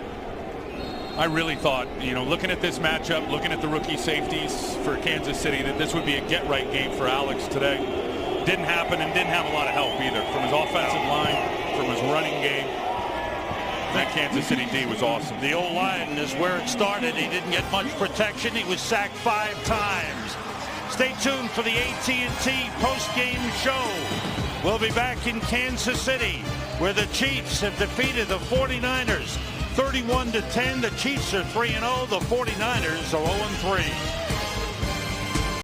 I really thought, looking at this matchup, looking at the rookie safeties for Kansas City, that this would be a get-right game for Alex today. Didn't happen, and didn't have a lot of help either from his offensive line, from his running game. That Kansas City D was awesome. The O-line is where it started. He didn't get much protection. He was sacked 5 times. Stay tuned for the AT&T post-game show. We'll be back in Kansas City, where the Chiefs have defeated the 49ers 31-10. The Chiefs are 3-0. The 49ers are 0-3.